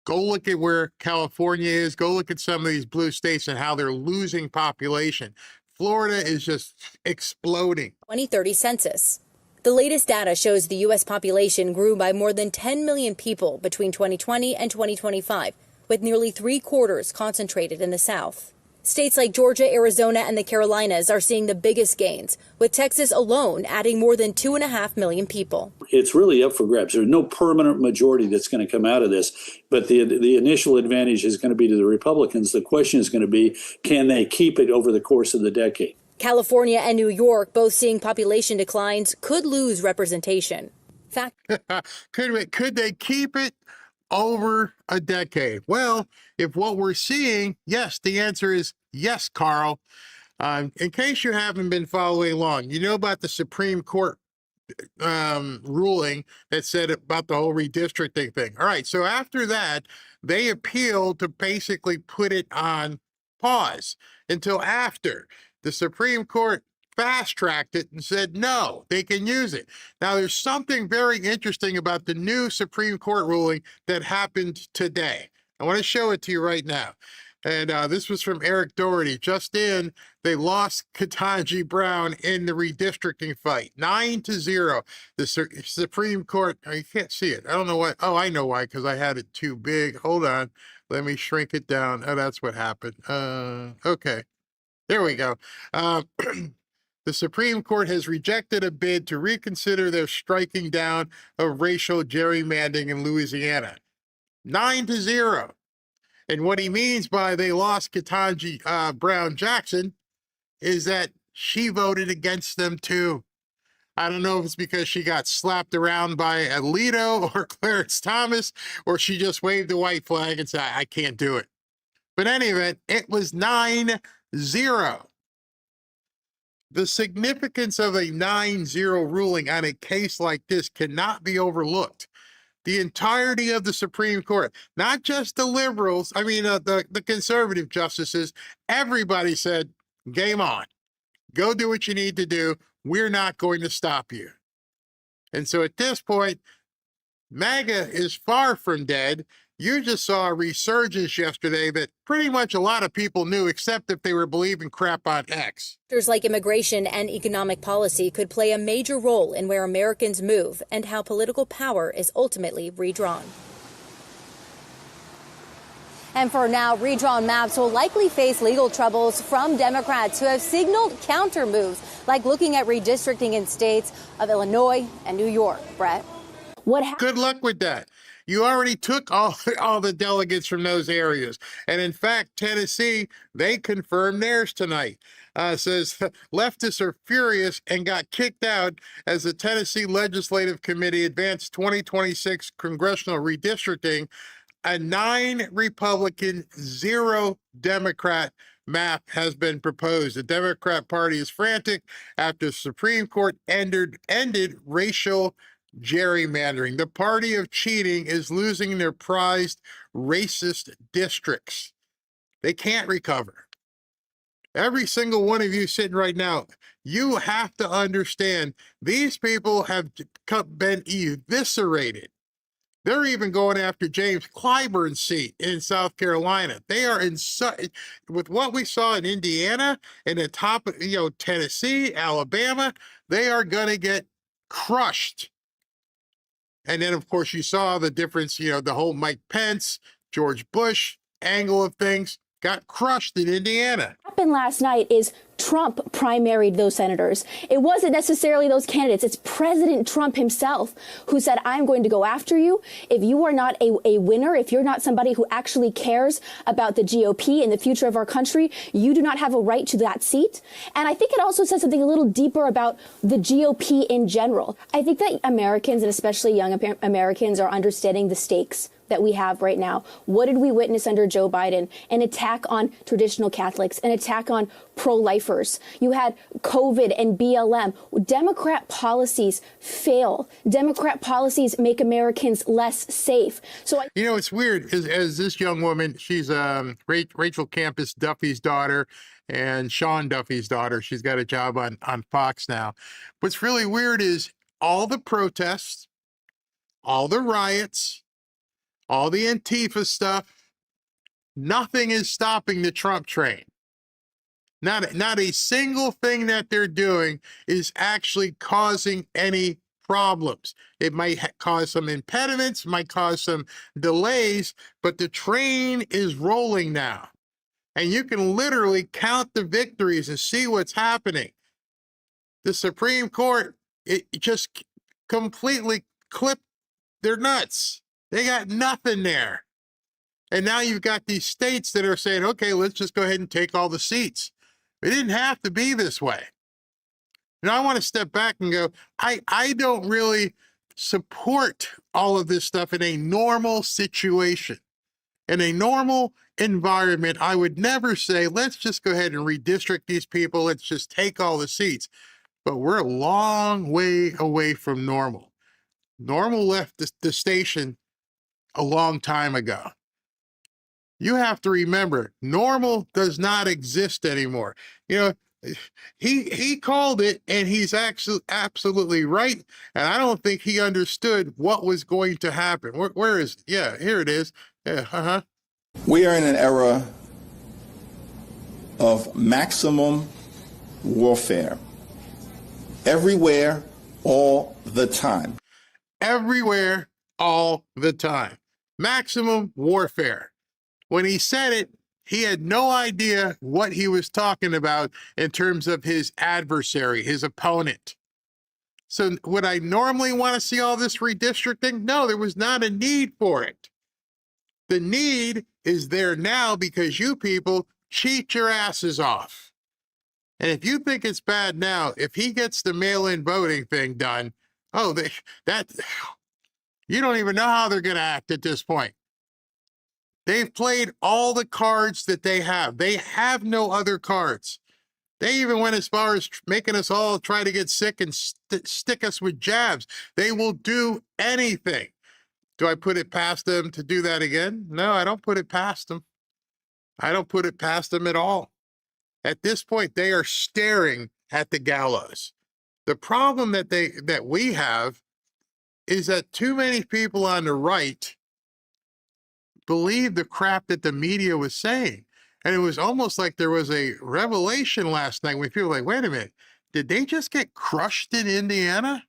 [SPEAKER 8] Go look at where California is. Go look at some of these blue states and how they're losing population. Florida is just exploding.
[SPEAKER 14] 2030 census. The latest data shows the U.S. population grew by more than 10 million people between 2020 and 2025, with nearly 3/4 concentrated in the South. States like Georgia, Arizona, and the Carolinas are seeing the biggest gains, with Texas alone adding more than 2.5 million people.
[SPEAKER 24] It's really up for grabs. There's no permanent majority that's going to come out of this, but the initial advantage is going to be to the Republicans. The question is going to be, can they keep it over the course of the decade?
[SPEAKER 14] California and New York, both seeing population declines, could lose representation.
[SPEAKER 8] Could they keep it over a decade? Well, if what we're seeing, yes, the answer is yes, Carl. In case you haven't been following along, you know about the Supreme Court ruling that said about the whole redistricting thing. All right, so after that, they appealed to basically put it on pause until after the Supreme Court fast-tracked it and said, no, they can use it. Now, there's something very interesting about the new Supreme Court ruling that happened today. I want to show it to you right now. And this was from Eric Doherty. Just in, they lost Ketanji Brown in the redistricting fight, 9-0. The Supreme Court, oh, you can't see it. I don't know why. Oh, I know why, because I had it too big. Hold on. Let me shrink it down. Oh, that's what happened. Okay. There we go. The Supreme Court has rejected a bid to reconsider their striking down of racial gerrymandering in Louisiana. 9-0. And what he means by they lost Ketanji Brown Jackson is that she voted against them too. I don't know if it's because she got slapped around by Alito or Clarence Thomas, or she just waved the white flag and said, I can't do it. But in any event, it was 9-0. The significance of a 9-0 ruling on a case like this cannot be overlooked. The entirety of the Supreme Court, not just the liberals, the conservative justices, everybody said, game on. Go do what you need to do. We're not going to stop you. And so at this point, MAGA is far from dead. You just saw a resurgence yesterday that pretty much a lot of people knew, except if they were believing crap on X.
[SPEAKER 14] Factors like immigration and economic policy could play a major role in where Americans move and how political power is ultimately redrawn. And for now, redrawn maps will likely face legal troubles from Democrats who have signaled counter moves, like looking at redistricting in states of Illinois and New York. Brett?
[SPEAKER 8] Good luck with that. You already took all the delegates from those areas. And in fact, Tennessee, they confirmed theirs tonight. Says leftists are furious and got kicked out as the Tennessee Legislative Committee advanced 2026 congressional redistricting. A 9 Republican, 0 Democrat map has been proposed. The Democrat Party is frantic after the Supreme Court ended racial gerrymandering. The party of cheating is losing their prized racist districts. They can't recover. Every single one of you sitting right now, you have to understand these people have been eviscerated. They're even going after James Clyburn's seat in South Carolina. They are with what we saw in Indiana and the top of, Tennessee, Alabama, they are going to get crushed. And then, of course, you saw the difference, the whole Mike Pence, George Bush angle of things got crushed in Indiana.
[SPEAKER 2] What happened last night is Trump primaried those senators. It wasn't necessarily those candidates. It's President Trump himself who said, I'm going to go after you. If you are not a winner, if you're not somebody who actually cares about the GOP and the future of our country, you do not have a right to that seat. And I think it also says something a little deeper about the GOP in general. I think that Americans, and especially young Americans, are understanding the stakes that we have right now. What did we witness under Joe Biden? An attack on traditional Catholics, an attack on pro-lifers. You had COVID and BLM. Democrat policies fail. Democrat policies make Americans less safe. So
[SPEAKER 8] it's weird as this young woman, she's Rachel Campus Duffy's daughter and Sean Duffy's daughter. She's got a job on Fox now. What's really weird is all the protests, all the riots, all the Antifa stuff, nothing is stopping the Trump train. Not a single thing that they're doing is actually causing any problems. It might cause some impediments, might cause some delays, but the train is rolling now. And you can literally count the victories and see what's happening. The Supreme Court, it just completely clipped their nuts. They got nothing there. And now you've got these states that are saying, okay, let's just go ahead and take all the seats. It didn't have to be this way. Now I want to step back and go, I don't really support all of this stuff in a normal situation. In a normal environment, I would never say, let's just go ahead and redistrict these people. Let's just take all the seats. But we're a long way away from normal. Normal left the station a long time ago. You have to remember, normal does not exist anymore. He called it, and he's actually absolutely right. And I don't think he understood what was going to happen. Where is it? Yeah, here it is. Yeah,
[SPEAKER 17] We are in an era of maximum warfare. Everywhere, all the time.
[SPEAKER 8] Everywhere, all the time. Maximum warfare. When he said it, he had no idea what he was talking about in terms of his adversary, his opponent. So would I normally want to see all this redistricting? No, there was not a need for it. The need is there now because you people cheat your asses off. And if you think it's bad now, if he gets the mail-in voting thing done, you don't even know how they're going to act at this point. They've played all the cards that they have. They have no other cards. They even went as far as making us all try to get sick and stick us with jabs. They will do anything. Do I put it past them to do that again? No, I don't put it past them. I don't put it past them at all. At this point, they are staring at the gallows. The problem that we have is that too many people on the right believe the crap that the media was saying. And it was almost like there was a revelation last night when people were like, wait a minute, did they just get crushed in Indiana?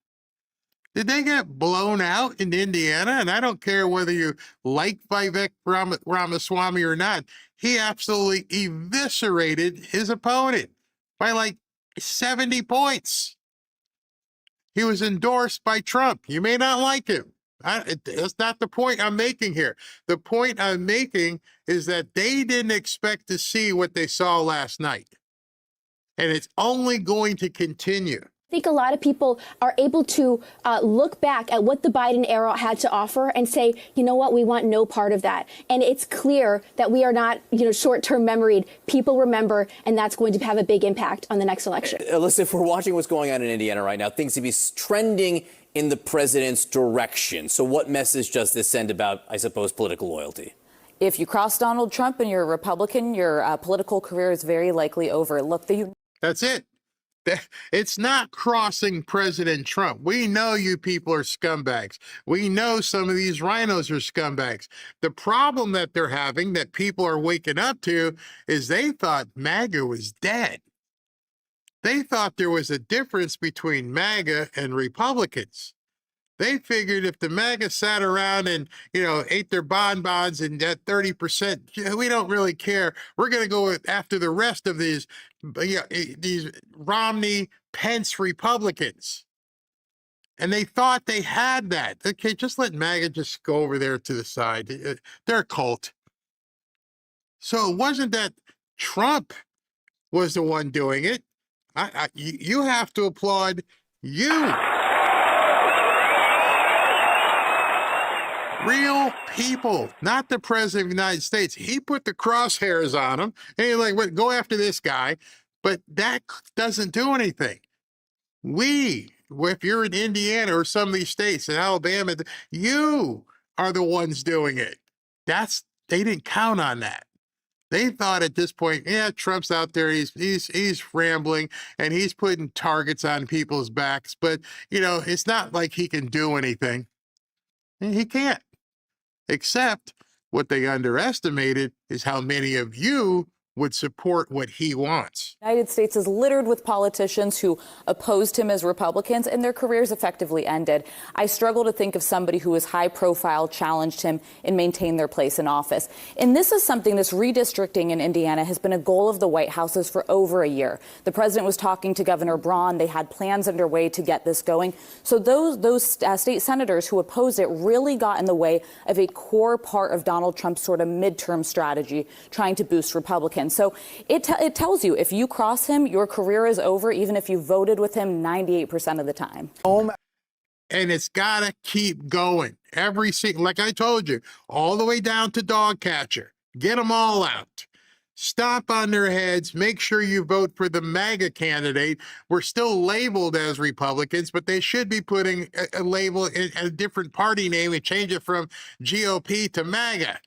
[SPEAKER 8] Did they get blown out in Indiana? And I don't care whether you like Vivek Ramaswamy or not. He absolutely eviscerated his opponent by like 70 points. He was endorsed by Trump. You may not like him. That's not the point I'm making here. The point I'm making is that they didn't expect to see what they saw last night. And it's only going to continue.
[SPEAKER 2] I think a lot of people are able to look back at what the Biden era had to offer and say, you know what, we want no part of that. And it's clear that we are not, short-term memoried. People remember, and that's going to have a big impact on the next election.
[SPEAKER 16] Alyssa, if we're watching what's going on in Indiana right now, things seem to be trending in the president's direction. So what message does this send about, I suppose, political loyalty?
[SPEAKER 18] If you cross Donald Trump and you're a Republican, your political career is very likely over. Look,
[SPEAKER 8] that's it. It's not crossing President Trump. We know you people are scumbags. We know some of these RINOs are scumbags. The problem that they're having, that people are waking up to, is they thought MAGA was dead. They thought there was a difference between MAGA and Republicans. They figured if the MAGA sat around and, ate their bonbons and that 30%, we don't really care. We're going to go after the rest of these Romney, Pence Republicans. And they thought they had that. Okay, just let MAGA just go over there to the side. They're a cult. So it wasn't that Trump was the one doing it. You have to applaud you. Real people, not the president of the United States. He put the crosshairs on him, and he's like, go after this guy. But that doesn't do anything. If you're in Indiana or some of these states, in Alabama, you are the ones doing it. They didn't count on that. They thought at this point, yeah, Trump's out there, he's rambling, and he's putting targets on people's backs. But, it's not like he can do anything. He can't. Except what they underestimated is how many of you would support what he wants.
[SPEAKER 18] The United States is littered with politicians who opposed him as Republicans, and their careers effectively ended. I struggle to think of somebody who was high profile, challenged him, and maintained their place in office. And this is something, this redistricting in Indiana has been a goal of the White House's for over a year. The president was talking to Governor Braun. They had plans underway to get this going. So those state senators who opposed it really got in the way of a core part of Donald Trump's sort of midterm strategy, trying to boost Republicans. So it tells you if you cross him, your career is over, even if you voted with him 98% of the time.
[SPEAKER 8] And it's got to keep going. Every seat, like I told you, all the way down to dog catcher. Get them all out. Stomp on their heads. Make sure you vote for the MAGA candidate. We're still labeled as Republicans, but they should be putting a label, a different party name, and change it from GOP to MAGA.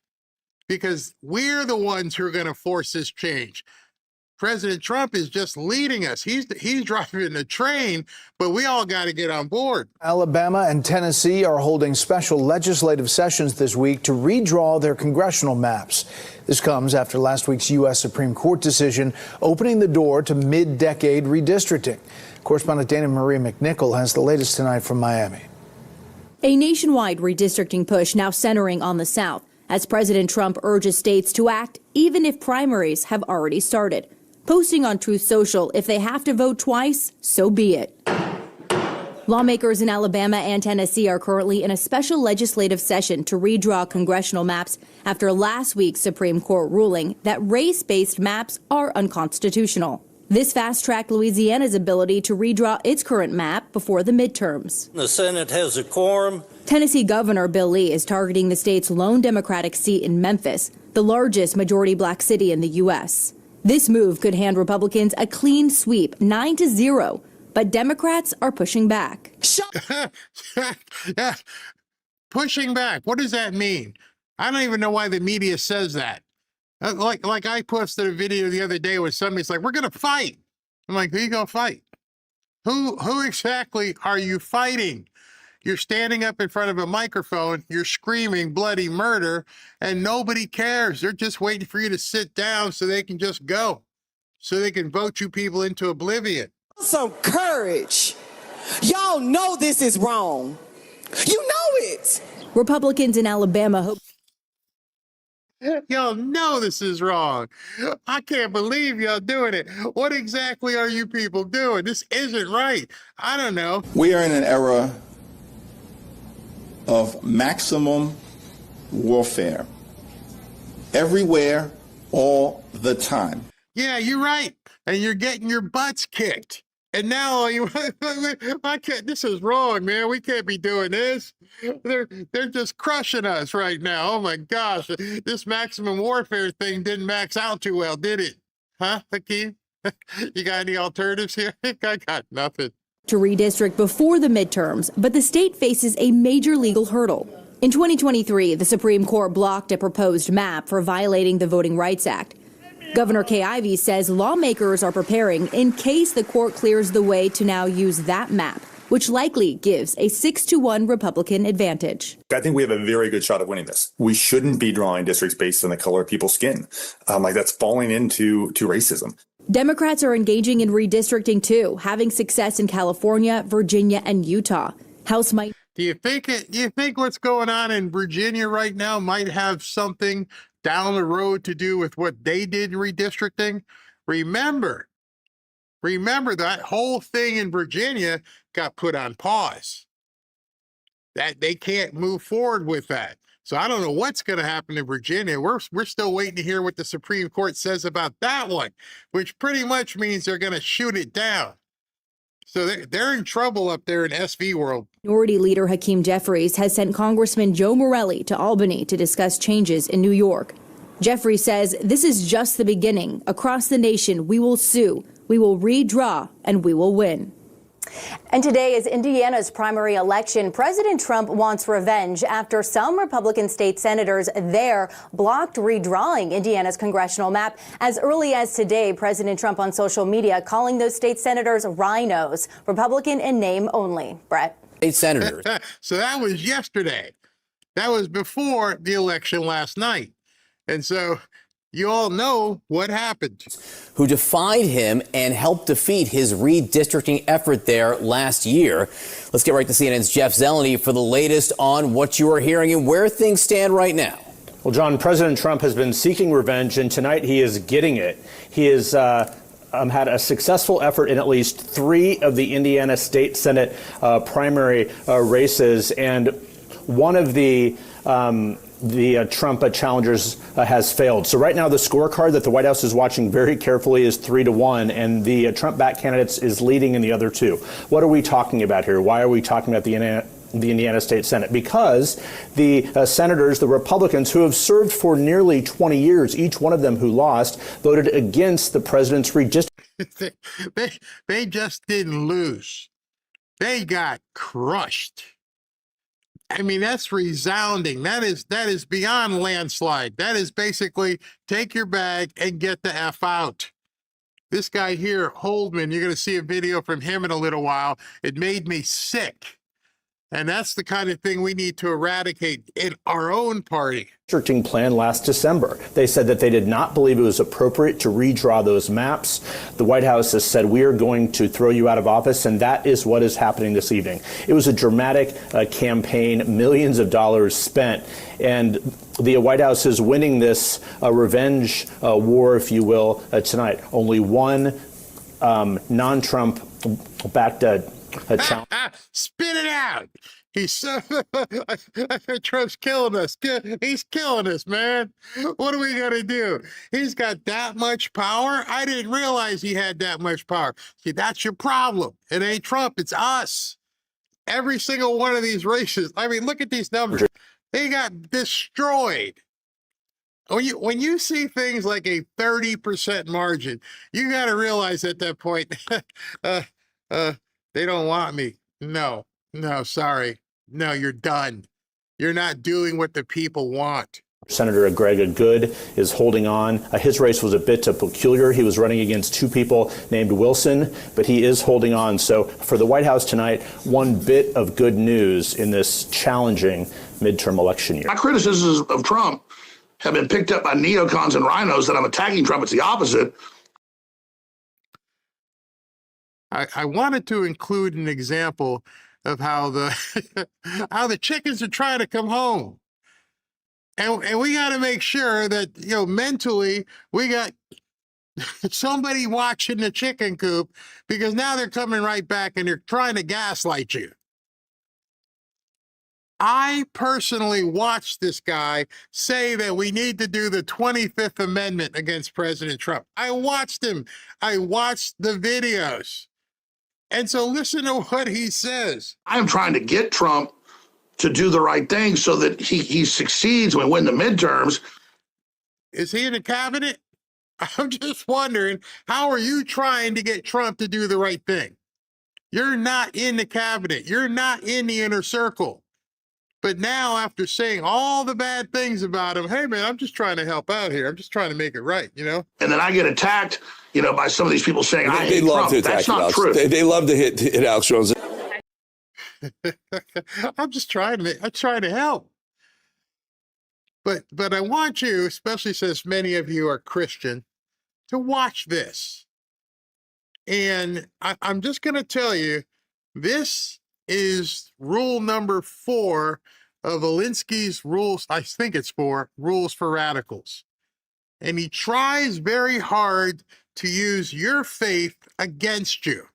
[SPEAKER 8] Because we're the ones who are going to force this change. President Trump is just leading us. He's driving the train, but we all got to get on board.
[SPEAKER 19] Alabama and Tennessee are holding special legislative sessions this week to redraw their congressional maps. This comes after last week's U.S. Supreme Court decision opening the door to mid-decade redistricting. Correspondent Dana Marie McNichol has the latest tonight from Miami.
[SPEAKER 21] A nationwide redistricting push now centering on the South, as President Trump urges states to act even if primaries have already started. Posting on Truth Social, if they have to vote twice, so be it. Lawmakers in Alabama and Tennessee are currently in a special legislative session to redraw congressional maps after last week's Supreme Court ruling that race-based maps are unconstitutional. This fast-tracked Louisiana's ability to redraw its current map before the midterms.
[SPEAKER 25] The Senate has a quorum.
[SPEAKER 21] Tennessee Governor Bill Lee is targeting the state's lone Democratic seat in Memphis, the largest majority black city in the U.S. This move could hand Republicans a clean sweep, 9-0, but Democrats are pushing back.
[SPEAKER 8] Pushing back. What does that mean? I don't even know why the media says that. Like I posted a video the other day where somebody's like, we're going to fight. I'm like, who are you going to fight? Who exactly are you fighting? You're standing up in front of a microphone, you're screaming bloody murder, and nobody cares. They're just waiting for you to sit down so they can just go, so they can vote you people into oblivion.
[SPEAKER 26] Some courage. Y'all know this is wrong. You know it.
[SPEAKER 21] Republicans in Alabama hope.
[SPEAKER 8] Y'all know this is wrong. I can't believe y'all doing it. What exactly are you people doing? This isn't right. I don't know.
[SPEAKER 17] We are in an era of maximum warfare. Everywhere, all the time.
[SPEAKER 8] Yeah, you're right. And you're getting your butts kicked. And now you, I can't, this is wrong, man. We can't be doing this. They're just crushing us right now. Oh my gosh. This maximum warfare thing didn't max out too well, did it? Huh, Hakeem? You got any alternatives here? I got nothing.
[SPEAKER 21] To redistrict before the midterms, but the state faces a major legal hurdle. In 2023, the Supreme Court blocked a proposed map for violating the Voting Rights Act. Governor Kay Ivey says lawmakers are preparing in case the court clears the way to now use that map, which likely gives a 6-1 Republican advantage.
[SPEAKER 1] I think we have a very good shot of winning this. We shouldn't be drawing districts based on the color of people's skin. That's falling into racism.
[SPEAKER 21] Democrats are engaging in redistricting too, having success in California, Virginia, and Utah. House might.
[SPEAKER 8] Do you think what's going on in Virginia right now might have something down the road to do with what they did in redistricting? Remember that whole thing in Virginia got put on pause. That they can't move forward with that. So I don't know what's going to happen in Virginia. We're still waiting to hear what the Supreme Court says about that one, which pretty much means they're going to shoot it down. So they're in trouble up there in SV world.
[SPEAKER 21] Minority Leader Hakeem Jeffries has sent Congressman Joe Morelli to Albany to discuss changes in New York. Jeffries says this is just the beginning. Across the nation, we will sue, we will redraw, and we will win.
[SPEAKER 14] And today is Indiana's primary election. President Trump wants revenge after some Republican state senators there blocked redrawing Indiana's congressional map. As early as today, President Trump on social media calling those state senators RINOs, Republican in name only. Brett.
[SPEAKER 16] State senators.
[SPEAKER 8] So that was yesterday. That was before the election last night. And so you all know what happened.
[SPEAKER 16] Who defied him and helped defeat his redistricting effort there last year. Let's get right to CNN's Jeff Zeleny for the latest on what you are hearing and where things stand right now.
[SPEAKER 3] Well, John, President Trump has been seeking revenge, and tonight he is getting it. He has had a successful effort in at least 3 of the Indiana State Senate primary races, and one of the Trump challengers has failed. So right now the scorecard that the White House is watching very carefully is 3-1, and the Trump-backed candidates is leading in the other 2. What are we talking about here? Why are we talking about the Indiana State Senate? Because the senators, the Republicans who have served for nearly 20 years, each one of them who lost, voted against the president's redistricting.
[SPEAKER 8] They just didn't lose. They got crushed. I mean, that's resounding. That is beyond landslide. That is basically take your bag and get the F out. This guy here, Holdman, you're going to see a video from him in a little while. It made me sick. And that's the kind of thing we need to eradicate in our own party.
[SPEAKER 3] Redistricting plan last December. They said that they did not believe it was appropriate to redraw those maps. The White House has said, we are going to throw you out of office, and that is what is happening this evening. It was a dramatic campaign, millions of dollars spent, and the White House is winning this revenge war, if you will, tonight. Only one non-Trump backed challenge.
[SPEAKER 8] Spit it out. He's so Trump's killing us. He's killing us, man. What are we gonna do? He's got that much power. I didn't realize he had that much power. See, that's your problem. It ain't Trump, it's us. Every single one of these races. I mean, look at these numbers. They got destroyed. When you see things like a 30% margin, you got to realize at that point, they don't want me. No, sorry. No, you're done. You're not doing what the people want.
[SPEAKER 3] Senator Greg Good is holding on. His race was a bit peculiar. He was running against 2 people named Wilson, but he is holding on. So for the White House tonight, one bit of good news in this challenging midterm election year.
[SPEAKER 6] My criticisms of Trump have been picked up by neocons and RINOs that I'm attacking Trump. It's the opposite.
[SPEAKER 8] I wanted to include an example of how the chickens are trying to come home. And we got to make sure that, mentally we got somebody watching the chicken coop, because now they're coming right back and they're trying to gaslight you. I personally watched this guy say that we need to do the 25th Amendment against President Trump. I watched him. I watched the videos. And so listen to what he says.
[SPEAKER 6] I'm trying to get Trump to do the right thing so that he succeeds when we win the midterms.
[SPEAKER 8] Is he in the cabinet? I'm just wondering, how are you trying to get Trump to do the right thing? You're not in the cabinet. You're not in the inner circle. But now, after saying all the bad things about him, hey, man, I'm just trying to help out here. I'm just trying to make it right, you know?
[SPEAKER 6] And then I get attacked, you know, by some of these people saying, I hate
[SPEAKER 5] love
[SPEAKER 6] Trump.
[SPEAKER 5] to attack
[SPEAKER 6] That's not
[SPEAKER 5] Alex.
[SPEAKER 6] true.
[SPEAKER 5] They love to hit Alex Jones.
[SPEAKER 8] I'm trying to help. But I want you, especially since many of you are Christian, to watch this. And I'm just going to tell you, this is rule number 4 of Alinsky's rules. I think it's 4 rules for radicals. And he tries very hard to use your faith against you.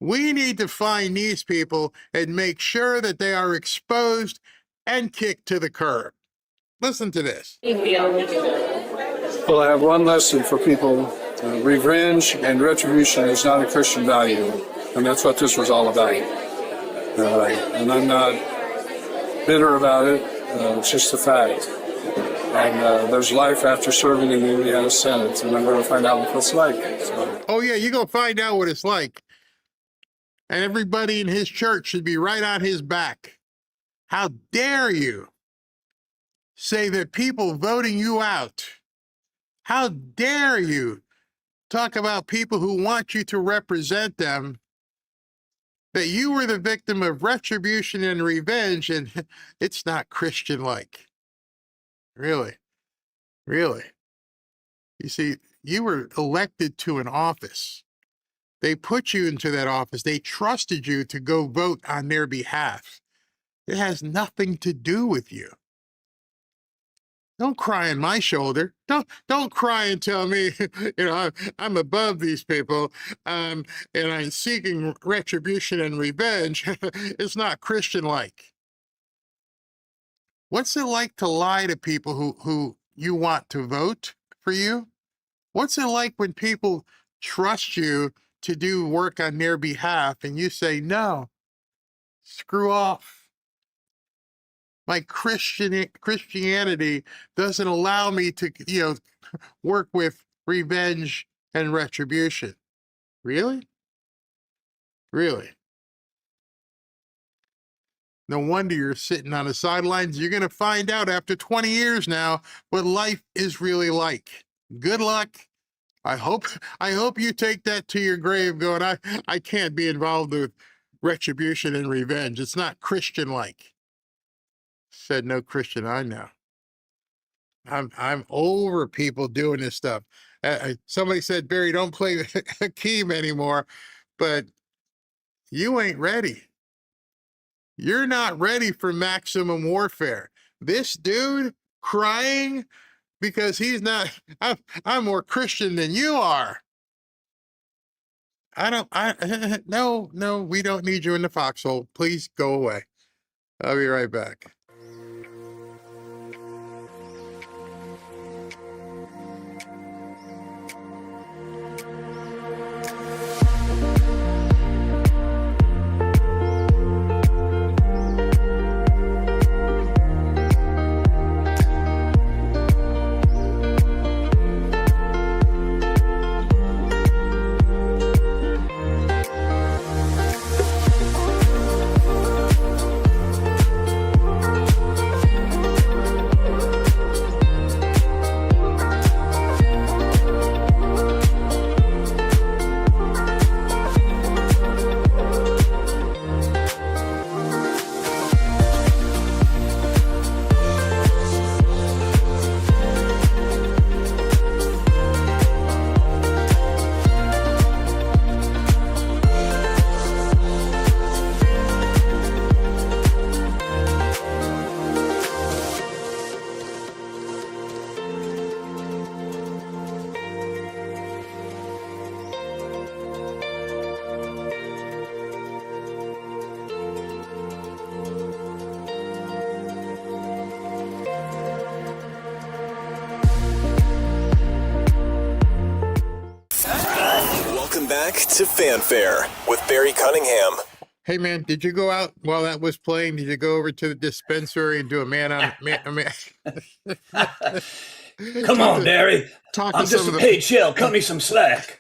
[SPEAKER 8] We need to find these people and make sure that they are exposed and kicked to the curb. Listen to this.
[SPEAKER 7] Well, I have one lesson for people. Revenge and retribution is not a Christian value. And that's what this was all about. And I'm not bitter about it. It's just a fact. And there's life after serving in the Indiana Senate. And I'm going to find out what it's like. So.
[SPEAKER 8] Oh, yeah, you're going to find out what it's like. And everybody in his church should be right on his back. How dare you say that people voting you out? How dare you talk about people who want you to represent them, that you were the victim of retribution and revenge, and it's not Christian-like. Really, really. You see, you were elected to an office. They put you into that office. They trusted you to go vote on their behalf. It has nothing to do with you. Don't cry on my shoulder. Don't cry and tell me, you know, I'm above these people, and I'm seeking retribution and revenge. It's not Christian-like. What's it like to lie to people who you want to vote for you? What's it like when people trust you to do work on their behalf and you say, no, screw off? My Christianity doesn't allow me to, you know, work with revenge and retribution. Really? Really? No wonder you're sitting on the sidelines. You're going to find out after 20 years now what life is really like. Good luck. I hope you take that to your grave going, I can't be involved with retribution and revenge. It's not Christian-like. Said no Christian I know. I'm over people doing this stuff. Somebody said, Barry, don't play Akeem anymore, but you ain't ready. You're not ready for maximum warfare. This dude crying because he's not, I'm more Christian than you are. No, we don't need you in the foxhole. Please go away. I'll be right back.
[SPEAKER 4] Welcome back to Fanfare with Barry Cunningham.
[SPEAKER 8] Hey man, did you go out while that was playing? Did you go over to the dispensary and do a man on man?
[SPEAKER 9] Come on, Barry. I'm just a paid shell. Cut me some slack.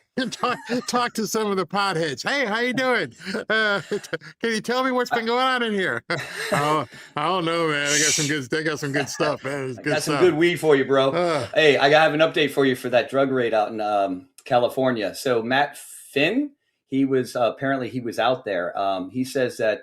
[SPEAKER 8] Talk to some of the potheads. Hey, how you doing? Can you tell me what's been going on in here? I don't know, man. They got some good stuff, man.
[SPEAKER 9] Got some good weed for you, bro. Hey, I have an update for you for that drug raid out in California. So Matt Finn, he was apparently he was out there. He says that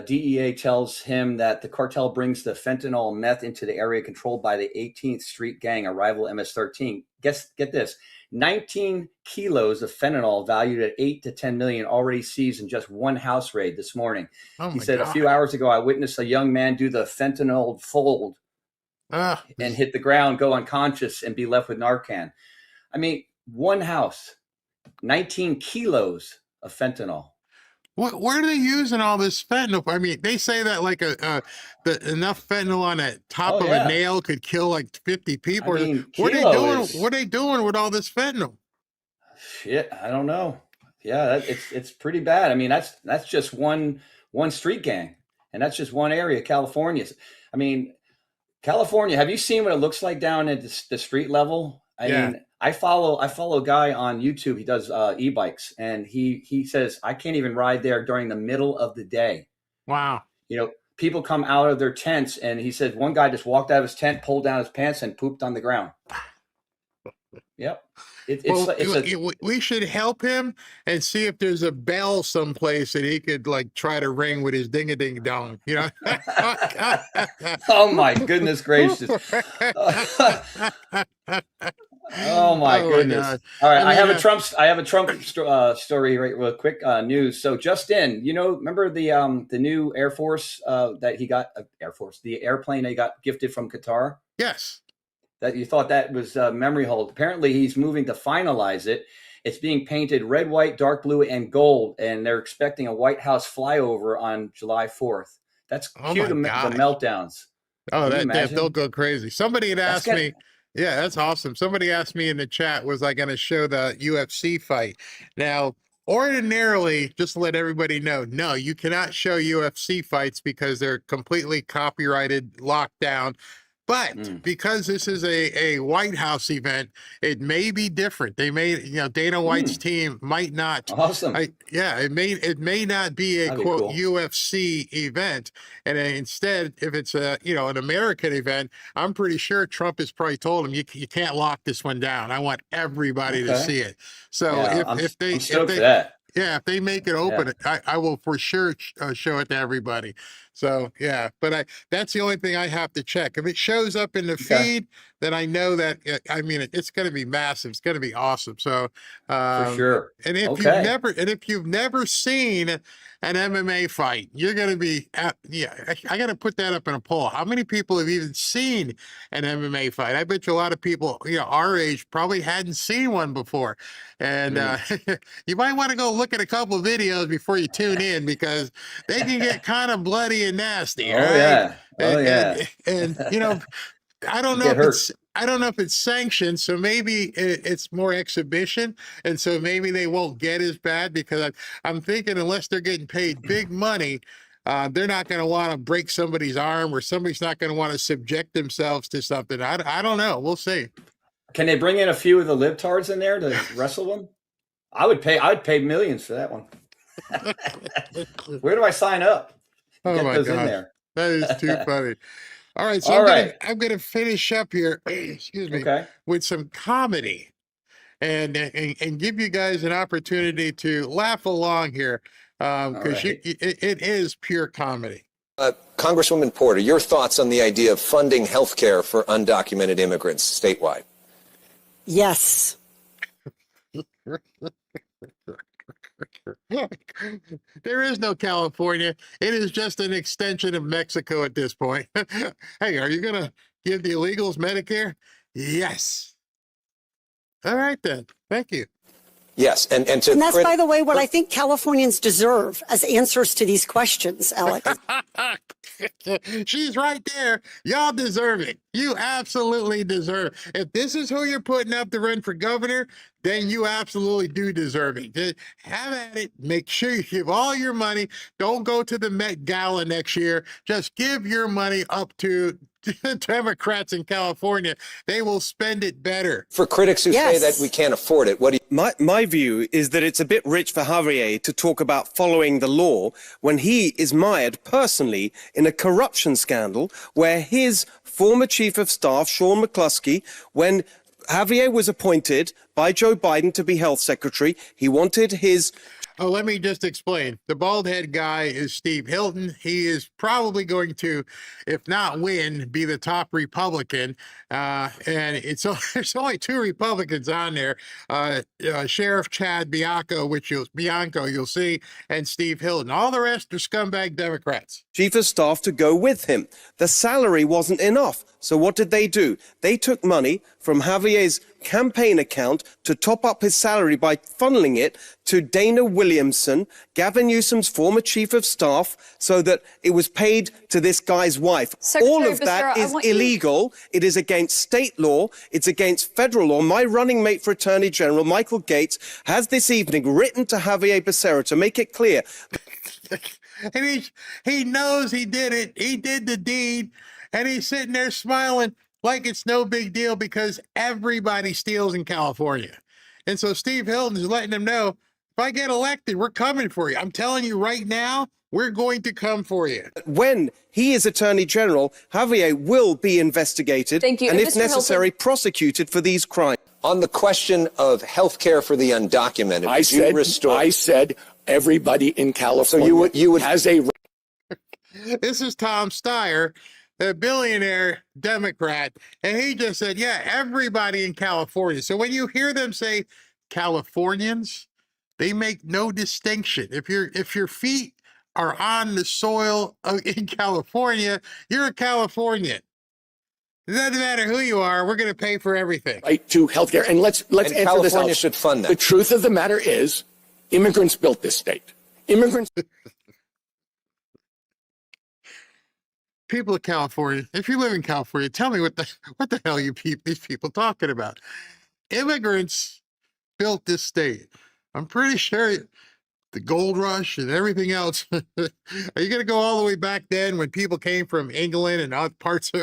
[SPEAKER 9] DEA tells him that the cartel brings the fentanyl meth into the area controlled by the 18th Street Gang, a rival MS-13. Get this. 19 kilos of fentanyl valued at 8 to 10 million already seized in just one house raid this morning. He said, a few hours ago, I witnessed a young man do the fentanyl fold and hit the ground, go unconscious, and be left with Narcan. I mean, one house, 19 kilos of fentanyl.
[SPEAKER 8] Where are they using all this fentanyl? I mean, they say that like enough fentanyl on the top of a nail could kill like 50 people.
[SPEAKER 9] I mean,
[SPEAKER 8] what are they doing? What are they doing with all this fentanyl?
[SPEAKER 9] Shit, I don't know. Yeah, it's pretty bad. I mean, that's just one street gang, and that's just one area, California. I mean, California. Have you seen what it looks like down at the street level? I mean, I follow a guy on YouTube. He does e-bikes, and he says I can't even ride there during the middle of the day.
[SPEAKER 8] Wow.
[SPEAKER 9] You know, people come out of their tents, and he said one guy just walked out of his tent, pulled down his pants, and pooped on the ground. Yep.
[SPEAKER 8] We should help him and see if there's a bell someplace that he could like try to ring with his ding-a-ding-dong, you know?
[SPEAKER 9] Oh my goodness gracious. Oh my goodness.
[SPEAKER 8] God.
[SPEAKER 9] All right. I have a Trump story right real quick news. So just in, remember the new Air Force that he got the airplane that he got gifted from Qatar?
[SPEAKER 8] Yes.
[SPEAKER 9] That you thought that was memory hold. Apparently he's moving to finalize it. It's being painted red, white, dark blue, and gold, and they're expecting a White House flyover on July 4th. That's cue the meltdowns.
[SPEAKER 8] Oh, they'll go crazy. Somebody had asked me. Yeah, that's awesome. Somebody asked me in the chat, was I going to show the UFC fight? Now, ordinarily, just to let everybody know, no, you cannot show UFC fights because they're completely copyrighted, locked down. But because this is a White House event, it may be different. They may, Dana White's team might not.
[SPEAKER 9] Awesome.
[SPEAKER 8] It may not be a quote
[SPEAKER 9] cool.
[SPEAKER 8] UFC event, and instead, if it's an American event, I'm pretty sure Trump has probably told him you can't lock this one down. I want everybody to see it. So if they make it open, I will for sure show it to everybody. So but that's the only thing I have to check. If it shows up in the feed, then I know that it's going to be massive. It's going to be awesome. So
[SPEAKER 9] for sure.
[SPEAKER 8] And if you've never seen an MMA fight, you're going to be I got to put that up in a poll. How many people have even seen an MMA fight? I bet you a lot of people our age probably hadn't seen one before. And you might want to go look at a couple of videos before you tune in, because they can get kind of bloody and nasty.
[SPEAKER 9] And
[SPEAKER 8] I don't know if it's sanctioned, so maybe it's more exhibition, and so maybe they won't get as bad, because I'm thinking unless they're getting paid big money, they're not going to want to break somebody's arm, or somebody's not going to want to subject themselves to something. I don't know. We'll see.
[SPEAKER 9] Can they bring in a few of the libtards in there to wrestle them? I'd pay millions for that one. Where do I sign up?
[SPEAKER 8] Get
[SPEAKER 9] those
[SPEAKER 8] God.
[SPEAKER 9] in there.
[SPEAKER 8] That is too funny. All right, so I'm gonna finish up here. Excuse me. With some comedy, and give you guys an opportunity to laugh along here, because it is pure comedy.
[SPEAKER 10] Congresswoman Porter, your thoughts on the idea of funding health care for undocumented immigrants statewide?
[SPEAKER 26] Yes.
[SPEAKER 8] There is no California. It is just an extension of Mexico at this point. Hey, are you going to give the illegals Medicare? Yes. All right, then. Thank you.
[SPEAKER 10] Yes, and
[SPEAKER 11] that's, by the way, what I think Californians deserve as answers to these questions, Alex.
[SPEAKER 8] She's right there. Y'all deserve it. You absolutely deserve it. If this is who you're putting up to run for governor, then you absolutely do deserve it. Just have at it. Make sure you give all your money. Don't go to the Met Gala next year. Just give your money up to Democrats in California. They will spend it better.
[SPEAKER 10] For critics who say that we can't afford it, what do you...
[SPEAKER 12] My view is that it's a bit rich for Javier to talk about following the law when he is mired personally in a corruption scandal where his former chief of staff, Sean McCluskey, when Javier was appointed by Joe Biden to be health secretary, he wanted his...
[SPEAKER 8] Oh, let me just explain. The bald head guy is Steve Hilton. He is probably going to, if not win, be the top Republican. And there's only two Republicans on there. Sheriff Chad Bianco, you'll see, and Steve Hilton. All the rest are scumbag Democrats.
[SPEAKER 12] Chief of staff to go with him. The salary wasn't enough. So what did they do? They took money from Javier's campaign account to top up his salary by funneling it to Dana Williamson, Gavin Newsom's former chief of staff, so that it was paid to this guy's wife. All of that is illegal. It is against state law. It's against federal law. My running mate for Attorney General, Michael Gates, has this evening written to Javier Becerra to make it clear.
[SPEAKER 8] And he knows he did it. He did the deed. And he's sitting there smiling like it's no big deal because everybody steals in California. And so Steve Hilton is letting them know, if I get elected, we're coming for you. I'm telling you right now, we're going to come for you.
[SPEAKER 12] When he is Attorney General, Javier will be investigated and, if necessary, prosecuted for these crimes.
[SPEAKER 10] On the question of health care for the undocumented,
[SPEAKER 13] I said everybody in California
[SPEAKER 10] you would
[SPEAKER 13] has a...
[SPEAKER 8] This is Tom Steyer, a billionaire Democrat, and he just said, yeah, everybody in California. So when you hear them say Californians, they make no distinction. If your feet are on the soil in California, you're a Californian. It doesn't matter who you are. We're going to pay for everything.
[SPEAKER 13] Right to healthcare. And let's answer
[SPEAKER 10] California
[SPEAKER 13] this out.
[SPEAKER 10] Should fund that.
[SPEAKER 13] The truth of the matter is, immigrants built this state. Immigrants.
[SPEAKER 8] People of California, if you live in California, tell me what the hell these people talking about. Immigrants built this state. I'm pretty sure the gold rush and everything else. Are you going to go all the way back then when people came from England and other parts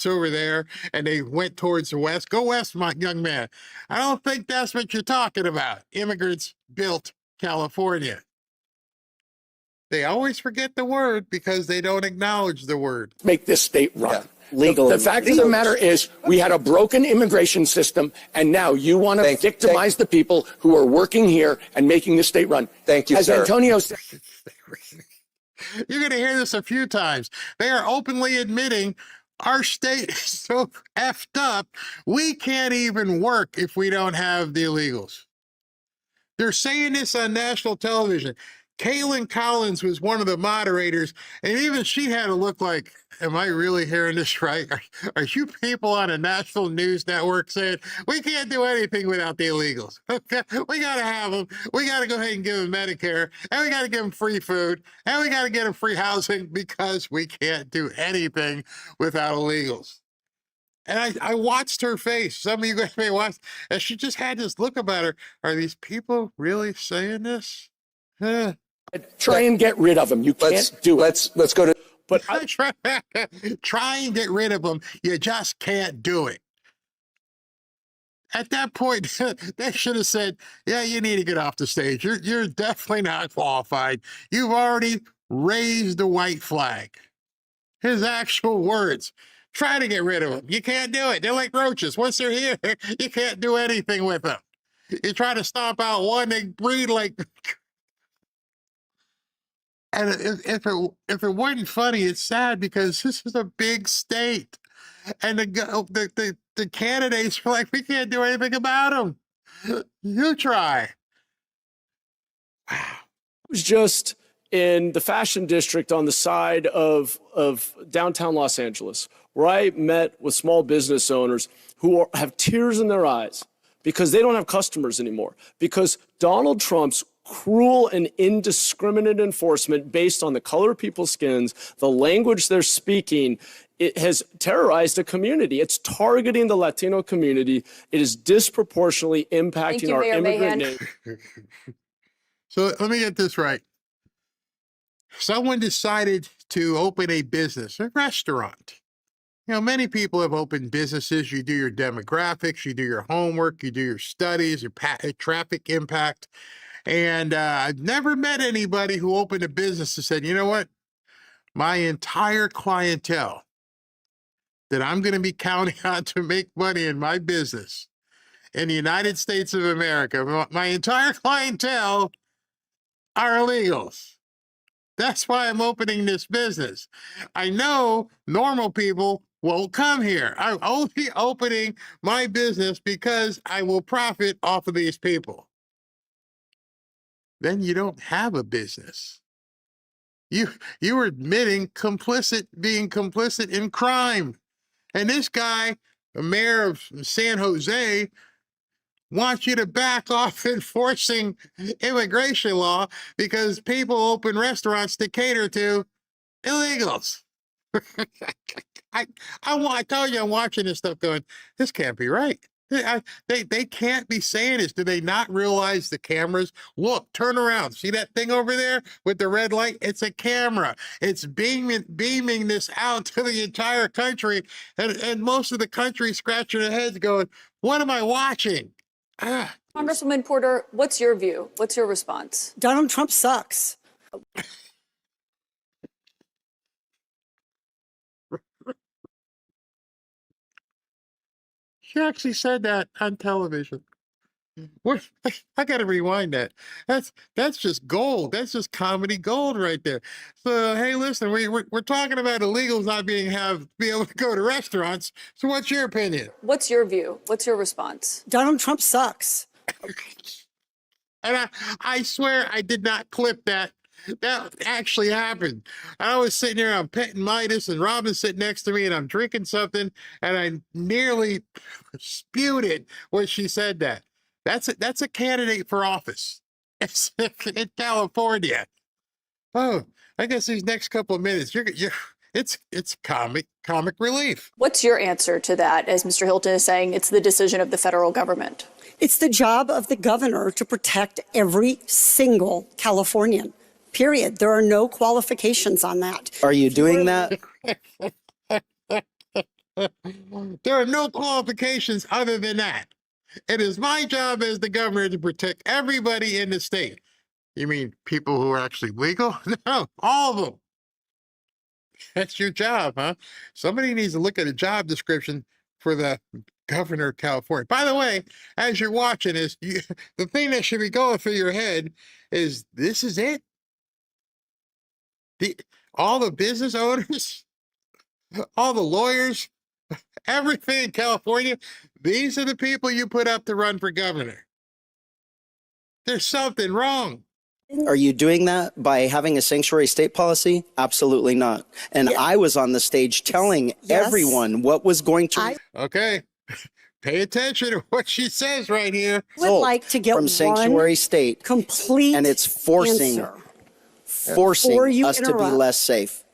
[SPEAKER 8] over there and they went towards the west? Go west, my young man. I don't think that's what you're talking about. Immigrants built California. They always forget the word because they don't acknowledge the word.
[SPEAKER 13] Make this state run.
[SPEAKER 10] Yeah.
[SPEAKER 13] Legal. The fact of the matter is, we had a broken immigration system, and now you want to victimize the people who are working here and making the state run.
[SPEAKER 10] Thank you,
[SPEAKER 13] As
[SPEAKER 10] sir.
[SPEAKER 13] Antonio said,
[SPEAKER 8] you're going to hear this a few times. They are openly admitting our state is so effed up, we can't even work if we don't have the illegals. They're saying this on national television. Kaylin Collins was one of the moderators, and even she had to look like, am I really hearing this right? Are you people on a national news network saying, we can't do anything without the illegals? We got to have them. We got to go ahead and give them Medicare, and we got to give them free food, and we got to get them free housing because we can't do anything without illegals. And I watched her face. Some of you guys may watch, and she just had this look about her. Are these people really saying this?
[SPEAKER 13] try and get rid of them. You can't do it.
[SPEAKER 10] Let's go to...
[SPEAKER 8] But try and get rid of them. You just can't do it. At that point, they should have said, yeah, you need to get off the stage. You're definitely not qualified. You've already raised the white flag. His actual words. Try to get rid of them. You can't do it. They're like roaches. Once they're here, you can't do anything with them. You try to stomp out one, they breed like... And if it wasn't funny, it's sad because this is a big state, and the candidates are like, we can't do anything about them. You try.
[SPEAKER 20] Wow. It was just in the fashion district on the side of downtown Los Angeles, where I met with small business owners who have tears in their eyes because they don't have customers anymore, because Donald Trump's cruel and indiscriminate enforcement based on the color of people's skins, the language they're speaking, it has terrorized a community. It's targeting the Latino community. It is disproportionately impacting our immigrant nation.
[SPEAKER 8] So let me get this right. Someone decided to open a business, a restaurant. You know, many people have opened businesses. You do your demographics, you do your homework, you do your studies, your traffic impact. And I've never met anybody who opened a business and said, you know what? My entire clientele that I'm going to be counting on to make money in my business in the United States of America, my entire clientele are illegals. That's why I'm opening this business. I know normal people won't come here. I'm only opening my business because I will profit off of these people. Then you don't have a business. You are admitting being complicit in crime. And this guy, the mayor of San Jose, wants you to back off enforcing immigration law because people open restaurants to cater to illegals. I told you I'm watching this stuff going, this can't be right. They can't be saying this. Do they not realize the cameras? Look, turn around. See that thing over there with the red light? It's a camera. It's beaming this out to the entire country. And most of the country scratching their heads going, what am I watching?
[SPEAKER 2] Congresswoman Porter, what's your view? What's your response?
[SPEAKER 11] Donald Trump sucks.
[SPEAKER 8] She actually said that on television. I got to rewind that. That's just gold. That's just comedy gold right there. So hey, listen, we're talking about illegals not be able to go to restaurants. So what's your opinion?
[SPEAKER 2] What's your view? What's your response?
[SPEAKER 11] Donald Trump sucks.
[SPEAKER 8] And I swear I did not clip that. That actually happened. I was sitting here, I'm petting Midas, and Robin's sitting next to me, and I'm drinking something, and I nearly spewed it when she said that. That's a candidate for office. It's in California. Oh, I guess these next couple of minutes, it's comic relief.
[SPEAKER 2] What's your answer to that? As Mr. Hilton is saying, it's the decision of the federal government.
[SPEAKER 11] It's the job of the governor to protect every single Californian. Period. There are no qualifications on that.
[SPEAKER 15] Are you doing that?
[SPEAKER 8] There are no qualifications other than that. It is my job as the governor to protect everybody in the state. You mean people who are actually legal? No, all of them. That's your job, huh? Somebody needs to look at a job description for the governor of California. By the way, as you're watching this, the thing that should be going through your head is, this is it? All the business owners, all the lawyers, everything in California, these are the people you put up to run for governor. There's something wrong.
[SPEAKER 15] Are you doing that by having a sanctuary state policy? Absolutely not. And I was on the stage telling everyone what was going to...
[SPEAKER 8] Okay. Pay attention to what she says right here.
[SPEAKER 11] I would like to get
[SPEAKER 15] from sanctuary state
[SPEAKER 11] complete
[SPEAKER 15] and it's forcing us to be less safe.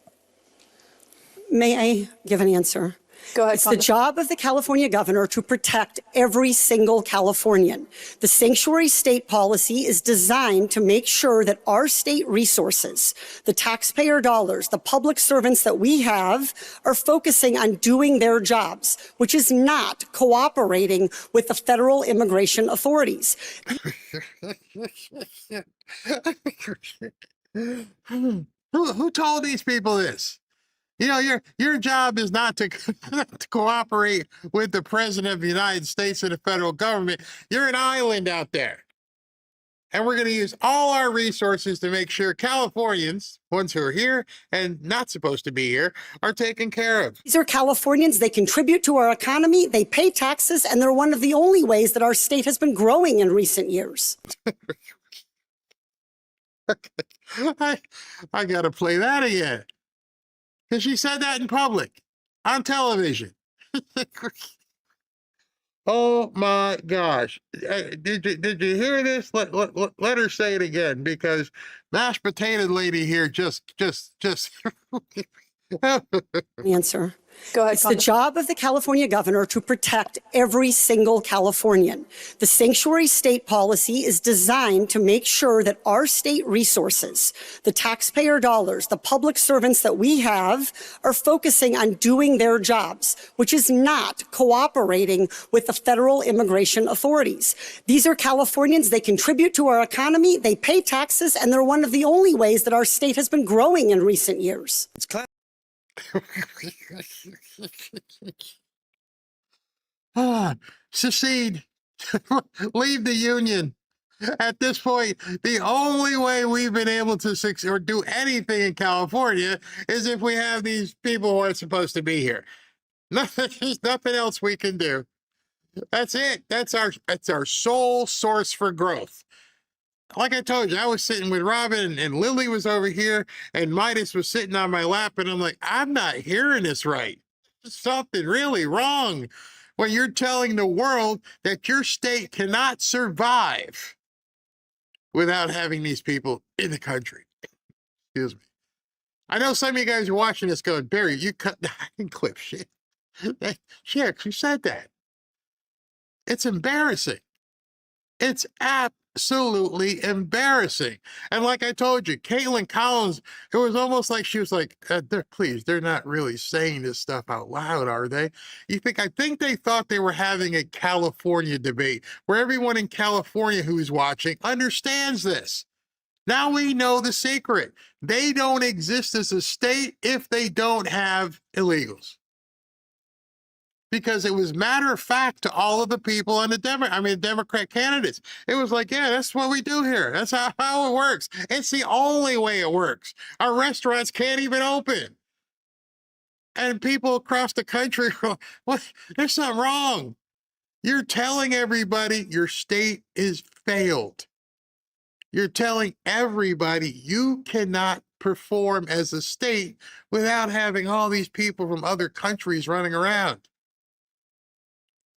[SPEAKER 11] May I give an answer?
[SPEAKER 2] Go ahead.
[SPEAKER 11] It's the job of the California governor to protect every single Californian. The sanctuary state policy is designed to make sure that our state resources, the taxpayer dollars, the public servants that we have, are focusing on doing their jobs, which is not cooperating with the federal immigration authorities.
[SPEAKER 8] Who told these people this? You know, your job is not to cooperate with the president of the United States and the federal government. You're an island out there. And we're going to use all our resources to make sure Californians, ones who are here and not supposed to be here, are taken care of.
[SPEAKER 11] These are Californians. They contribute to our economy. They pay taxes. And they're one of the only ways that our state has been growing in recent years.
[SPEAKER 8] I got to play that again. Because she said that in public, on television. Oh my gosh. Did you hear this? Let her say it again, because mashed potato lady here just
[SPEAKER 11] Answer.
[SPEAKER 2] Go ahead.
[SPEAKER 11] It's the job of the California governor to protect every single Californian. The sanctuary state policy is designed to make sure that our state resources, the taxpayer dollars, the public servants that we have, are focusing on doing their jobs, which is not cooperating with the federal immigration authorities. These are Californians. They contribute to our economy. They pay taxes, and they're one of the only ways that our state has been growing in recent years.
[SPEAKER 8] Secede. Leave the union. At this point, the only way we've been able to succeed or do anything in California is if we have these people who aren't supposed to be here. There's nothing else we can do. That's it. That's our sole source for growth. Like I told you, I was sitting with Robin and Lily was over here and Midas was sitting on my lap, and I'm like, I'm not hearing this right. There's something really wrong when you're telling the world that your state cannot survive without having these people in the country. Excuse me. I know some of you guys are watching this going, Barry, you cut the clip shit. She actually said that. It's embarrassing. It's absolutely embarrassing. And like I told you, Caitlin Collins, it was almost like she was like, please, they're not really saying this stuff out loud, are they? I think they thought they were having a California debate where everyone in California who's watching understands this. Now we know the secret. They don't exist as a state if they don't have illegals. Because it was matter of fact to all of the people on the Democrat candidates. It was like, yeah, that's what we do here. That's how it works. It's the only way it works. Our restaurants can't even open. And people across the country are like, what? There's something wrong. You're telling everybody your state is failed. You're telling everybody you cannot perform as a state without having all these people from other countries running around.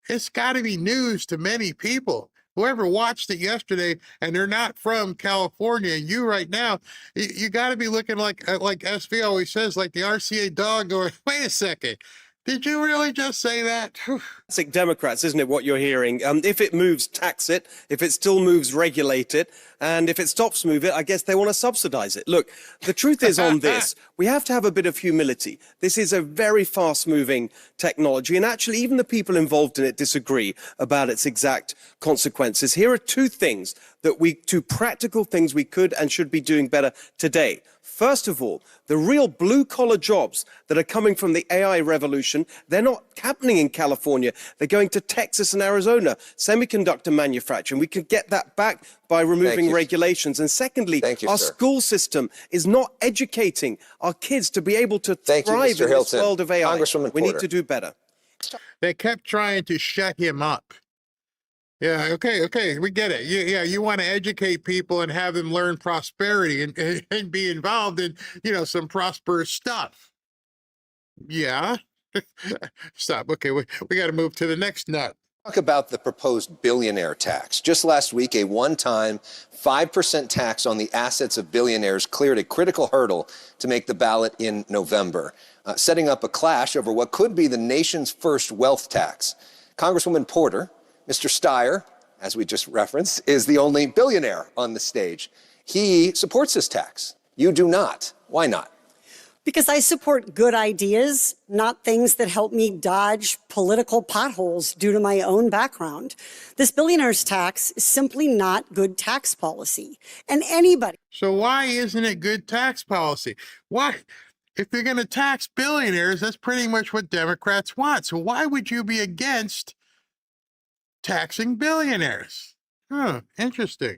[SPEAKER 8] It's got to be news to many people. Whoever watched it yesterday and they're not from California, you right now, you got to be looking like SV always says, like the RCA dog going, wait a second. Did you really just say that?
[SPEAKER 12] Classic Democrats, isn't it, what you're hearing? If it moves, tax it. If it still moves, regulate it. And if it stops moving, I guess they want to subsidize it. Look, the truth is on this, we have to have a bit of humility. This is a very fast-moving technology, and actually even the people involved in it disagree about its exact consequences. Here are two practical things we could and should be doing better today. First of all, the real blue-collar jobs that are coming from the AI revolution, they're not happening in California. They're going to Texas and Arizona, semiconductor manufacturing. We could get that back by removing regulations. And secondly, our school system is not educating our kids to be able to thrive in this world of AI. We need to do better.
[SPEAKER 8] They kept trying to shut him up. Yeah, okay, we get it. You want to educate people and have them learn prosperity and be involved in, some prosperous stuff. Yeah. Stop. Okay, we got to move to the next nut.
[SPEAKER 10] Talk about the proposed billionaire tax. Just last week, a one-time 5% tax on the assets of billionaires cleared a critical hurdle to make the ballot in November, setting up a clash over what could be the nation's first wealth tax. Congresswoman Porter, Mr. Steyer, as we just referenced, is the only billionaire on the stage. He supports this tax. You do not. Why not?
[SPEAKER 11] Because I support good ideas, not things that help me dodge political potholes due to my own background. This billionaire's tax is simply not good tax policy. And anybody.
[SPEAKER 8] So why isn't it good tax policy? Why? If you're going to tax billionaires, that's pretty much what Democrats want. So why would you be against taxing billionaires? Interesting.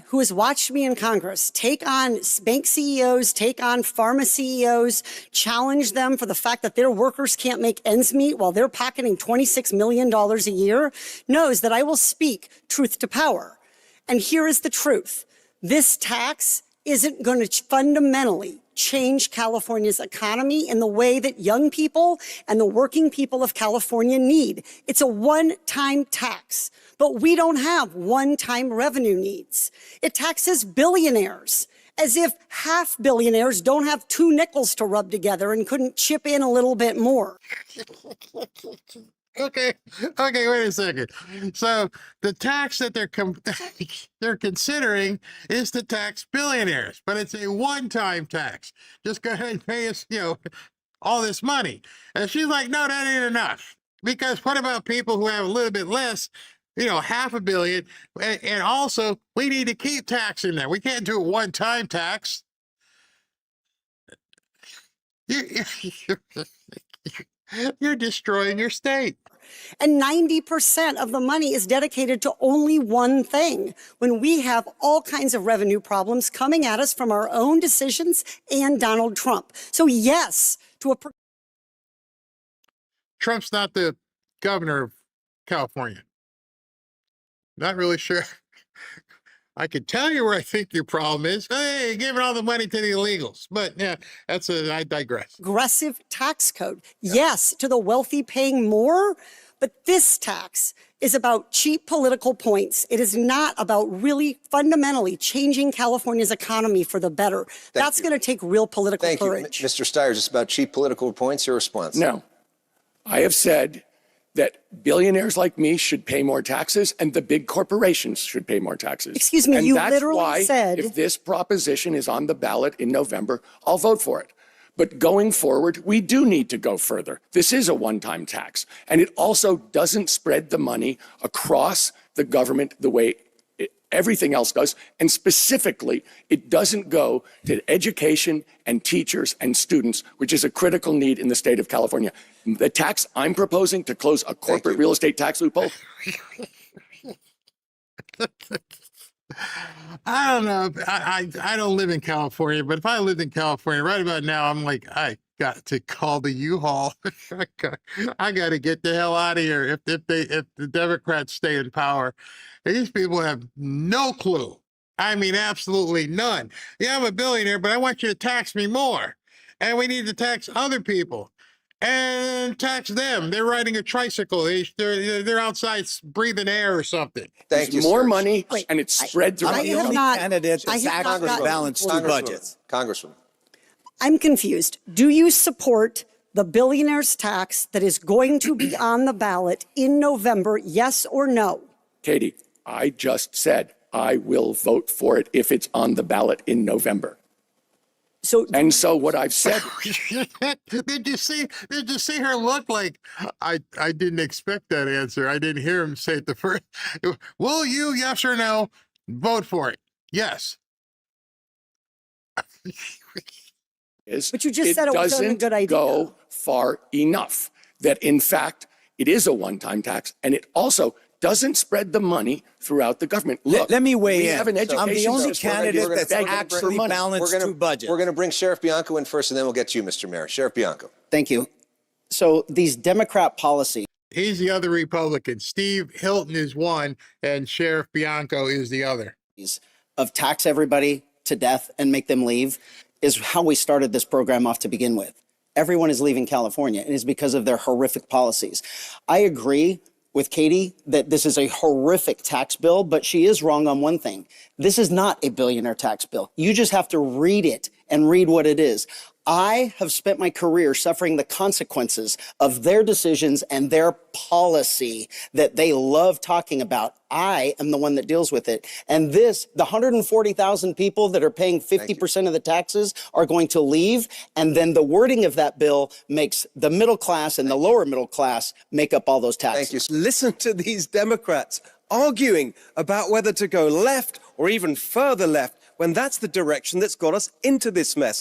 [SPEAKER 11] Who has watched me in Congress take on bank CEOs, take on pharma CEOs, challenge them for the fact that their workers can't make ends meet while they're pocketing $26 million a year, knows that I will speak truth to power. And here is the truth. This tax isn't going to fundamentally change California's economy in the way that young people and the working people of California need. It's a one-time tax, but we don't have one-time revenue needs. It taxes billionaires, as if half billionaires don't have two nickels to rub together and couldn't chip in a little bit more.
[SPEAKER 8] Okay, wait a second. So the tax that they're considering is to tax billionaires, but it's a one-time tax. Just go ahead and pay us, all this money. And she's like, no, that ain't enough. Because what about people who have a little bit less, $500 million? And also, we need to keep taxing them. We can't do a one-time tax. You're destroying your state.
[SPEAKER 11] And 90% of the money is dedicated to only one thing, when we have all kinds of revenue problems coming at us from our own decisions and Donald Trump. So yes,
[SPEAKER 8] Trump's not the governor of California. Not really sure. I could tell you where I think your problem is. Hey, giving all the money to the illegals. But yeah, I digress.
[SPEAKER 11] Aggressive tax code. Yes, to the wealthy paying more, but this tax is about cheap political points. It is not about really fundamentally changing California's economy for the better. That's going to take real political courage.
[SPEAKER 10] Mr. Steyer, just about cheap political points, your response?
[SPEAKER 13] No. I have said that billionaires like me should pay more taxes and the big corporations should pay more taxes.
[SPEAKER 11] Excuse me,
[SPEAKER 13] and
[SPEAKER 11] you
[SPEAKER 13] that's
[SPEAKER 11] literally
[SPEAKER 13] why,
[SPEAKER 11] said...
[SPEAKER 13] if this proposition is on the ballot in November, I'll vote for it. But going forward, we do need to go further. This is a one-time tax, and it also doesn't spread the money across the government the way everything else does. And specifically, it doesn't go to education and teachers and students, which is a critical need in the state of California. The tax I'm proposing to close a corporate real estate tax loophole.
[SPEAKER 8] I don't know. I don't live in California, but if I lived in California right about now, I'm like, I got to call the U-Haul. I got to get the hell out of here if the Democrats stay in power. These people have no clue. I mean, absolutely none. Yeah, I'm a billionaire, but I want you to tax me more. And we need to tax other people and tax them. They're riding a tricycle. They're outside breathing air or something.
[SPEAKER 10] Thank you,
[SPEAKER 13] more
[SPEAKER 10] sir.
[SPEAKER 13] money, and it's spread throughout
[SPEAKER 11] the only candidate
[SPEAKER 10] that's
[SPEAKER 11] actually
[SPEAKER 10] balanced two budgets. Congresswoman.
[SPEAKER 11] I'm confused. Do you support the billionaire's tax that is going to be on the ballot in November, yes or no?
[SPEAKER 13] Katie, I just said I will vote for it if it's on the ballot in November. So what I've said.
[SPEAKER 8] Did you see her look like I didn't expect that answer. I didn't hear him say it the first. Will you, yes or no, vote for it? Yes.
[SPEAKER 11] But you just said it wasn't a good idea.
[SPEAKER 13] It doesn't go far enough that, in fact, it is a one-time tax, and it also doesn't spread the money throughout the government. Look,
[SPEAKER 18] let me weigh
[SPEAKER 13] we
[SPEAKER 18] in.
[SPEAKER 13] have an education
[SPEAKER 18] I'm the only
[SPEAKER 13] system.
[SPEAKER 18] candidate that's actually balanced two budgets.
[SPEAKER 10] We're going to bring Sheriff Bianco in first, and then we'll get to you, Mr. Mayor. Sheriff Bianco.
[SPEAKER 15] Thank you. So these Democrat policies.
[SPEAKER 8] He's the other Republican. Steve Hilton is one, and Sheriff Bianco is the other.
[SPEAKER 15] Of tax everybody to death and make them leave is how we started this program off to begin with. Everyone is leaving California, and it's because of their horrific policies. I agree with Katie that this is a horrific tax bill, but she is wrong on one thing. This is not a billionaire tax bill. You just have to read it and read what it is. I have spent my career suffering the consequences of their decisions and their policy that they love talking about. I am the one that deals with it. And the 140,000 people that are paying 50% of the taxes are going to leave. And then the wording of that bill makes the middle class and the lower middle class make up all those taxes.
[SPEAKER 12] Thank you. Listen to these Democrats arguing about whether to go left or even further left, when that's the direction that's got us into this mess.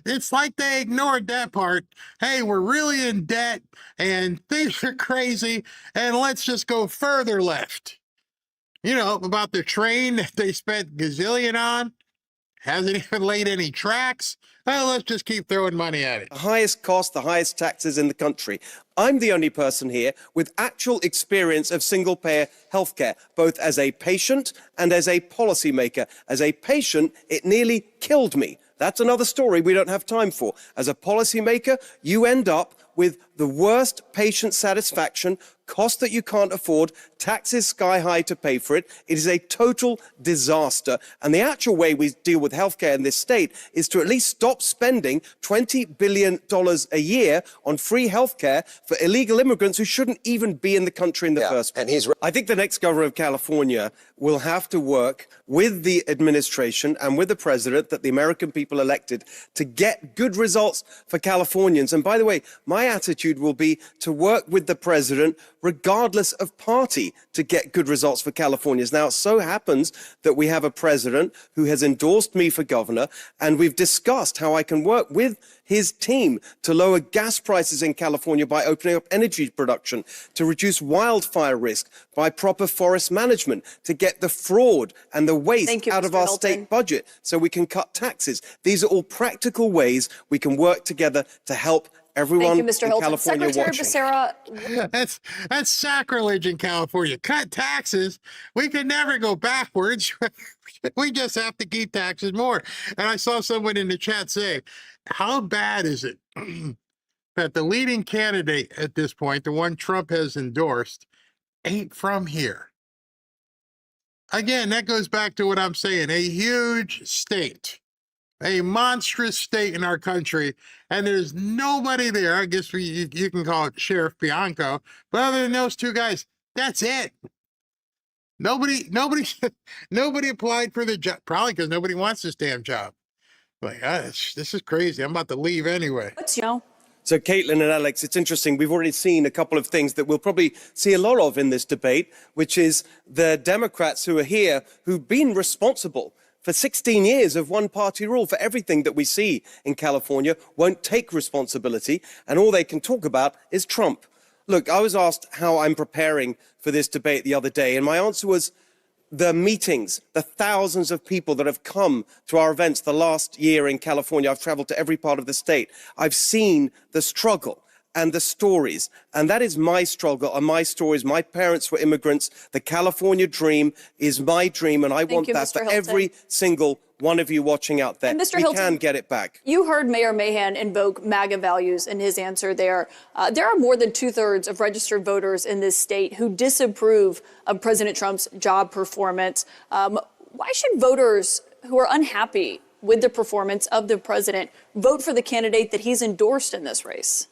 [SPEAKER 8] It's like they ignored that part. Hey, we're really in debt and things are crazy, and let's just go further left. You know, about the train that they spent gazillion on. Hasn't even laid any tracks. Oh, let's just keep throwing money at it.
[SPEAKER 12] The highest cost, the highest taxes in the country. I'm the only person here with actual experience of single-payer healthcare, both as a patient and as a policymaker. As a patient, it nearly killed me. That's another story we don't have time for. As a policymaker, you end up with the worst patient satisfaction, cost that you can't afford, taxes sky high to pay for it. It is a total disaster. And the actual way we deal with healthcare in this state is to at least stop spending $20 billion a year on free healthcare for illegal immigrants who shouldn't even be in the country in the first place. I think the next governor of California will have to work with the administration and with the president that the American people elected to get good results for Californians. And by the way, my attitude will be to work with the president regardless of party to get good results for Californians. Now, it so happens that we have a president who has endorsed me for governor, and we've discussed how I can work with his team to lower gas prices in California by opening up energy production, to reduce wildfire risk by proper forest management, to get the fraud and the waste out of our state budget so we can cut taxes. These are all practical ways we can work together to help everyone in California
[SPEAKER 2] Secretary
[SPEAKER 12] watching.
[SPEAKER 2] Becerra.
[SPEAKER 8] That's sacrilege in California. Cut taxes. We can never go backwards. We just have to keep taxes more. And I saw someone in the chat say, how bad is it that the leading candidate at this point, the one Trump has endorsed, ain't from here? Again, that goes back to what I'm saying, a huge state, a monstrous state in our country, and there's nobody there. I guess you can call it Sheriff Bianco, but other than those two guys, that's it. Nobody applied for the job, probably because nobody wants this damn job. Like, this is crazy. I'm about to leave anyway.
[SPEAKER 12] So, Caitlin and Alex, it's interesting. We've already seen a couple of things that we'll probably see a lot of in this debate, which is the Democrats who are here who've been responsible for 16 years of one-party rule for everything that we see in California, won't take responsibility, and all they can talk about is Trump. Look, I was asked how I'm preparing for this debate the other day, and my answer was the meetings, the thousands of people that have come to our events the last year in California. I've traveled to every part of the state. I've seen the struggle and the stories, and that is my struggle and my stories. My parents were immigrants. The California dream is my dream, and I want that for every single one of you watching out there.
[SPEAKER 2] Mr.
[SPEAKER 12] We
[SPEAKER 2] Hilton,
[SPEAKER 12] can get it back.
[SPEAKER 2] You heard Mayor Mahan invoke MAGA values in his answer there. There are more than 2/3 of registered voters in this state who disapprove of President Trump's job performance. Why should voters who are unhappy with the performance of the president vote for the candidate that he's endorsed in this race?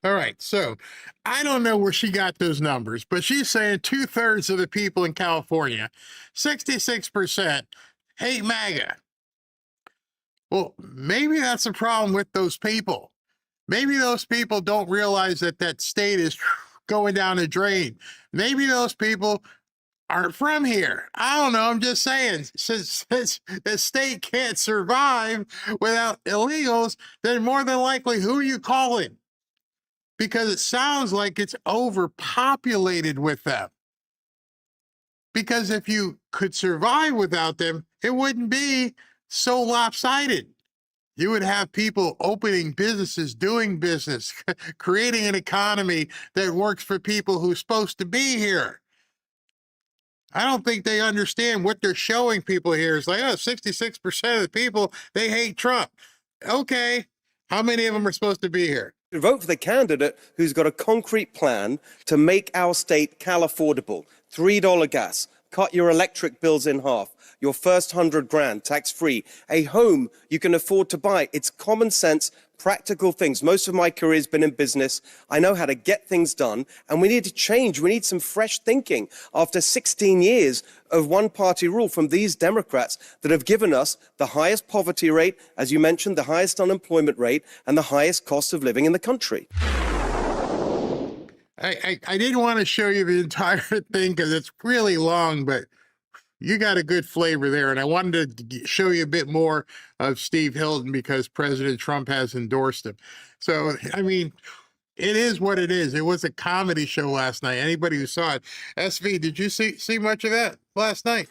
[SPEAKER 8] All right, so I don't know where she got those numbers, but she's saying 2/3 of the people in California, 66%, hate MAGA. Well, maybe that's a problem with those people. Maybe those people don't realize that that state is going down the drain. Maybe those people aren't from here. I don't know. I'm just saying, since the state can't survive without illegals, then more than likely, who are you calling? Because it sounds like it's overpopulated with them. Because if you could survive without them, it wouldn't be so lopsided. You would have people opening businesses, doing business, creating an economy that works for people who're supposed to be here. I don't think they understand what they're showing people here. It's like, 66% of the people, they hate Trump. Okay, how many of them are supposed to be here?
[SPEAKER 12] Vote for the candidate who's got a concrete plan to make our state Cal-affordable. $3 gas, cut your electric bills in half, your first $100,000 tax-free, a home you can afford to buy. It's common sense, practical things. Most of my career has been in business. I know how to get things done, and we need to change. We need some fresh thinking after 16 years of one-party rule from these Democrats that have given us the highest poverty rate, as you mentioned, the highest unemployment rate, and the highest cost of living in the country.
[SPEAKER 8] I didn't want to show you the entire thing because it's really long, but you got a good flavor there. And I wanted to show you a bit more of Steve Hilton because President Trump has endorsed him. So, I mean, it is what it is. It was a comedy show last night. Anybody who saw it. SV, did you see much of that last night?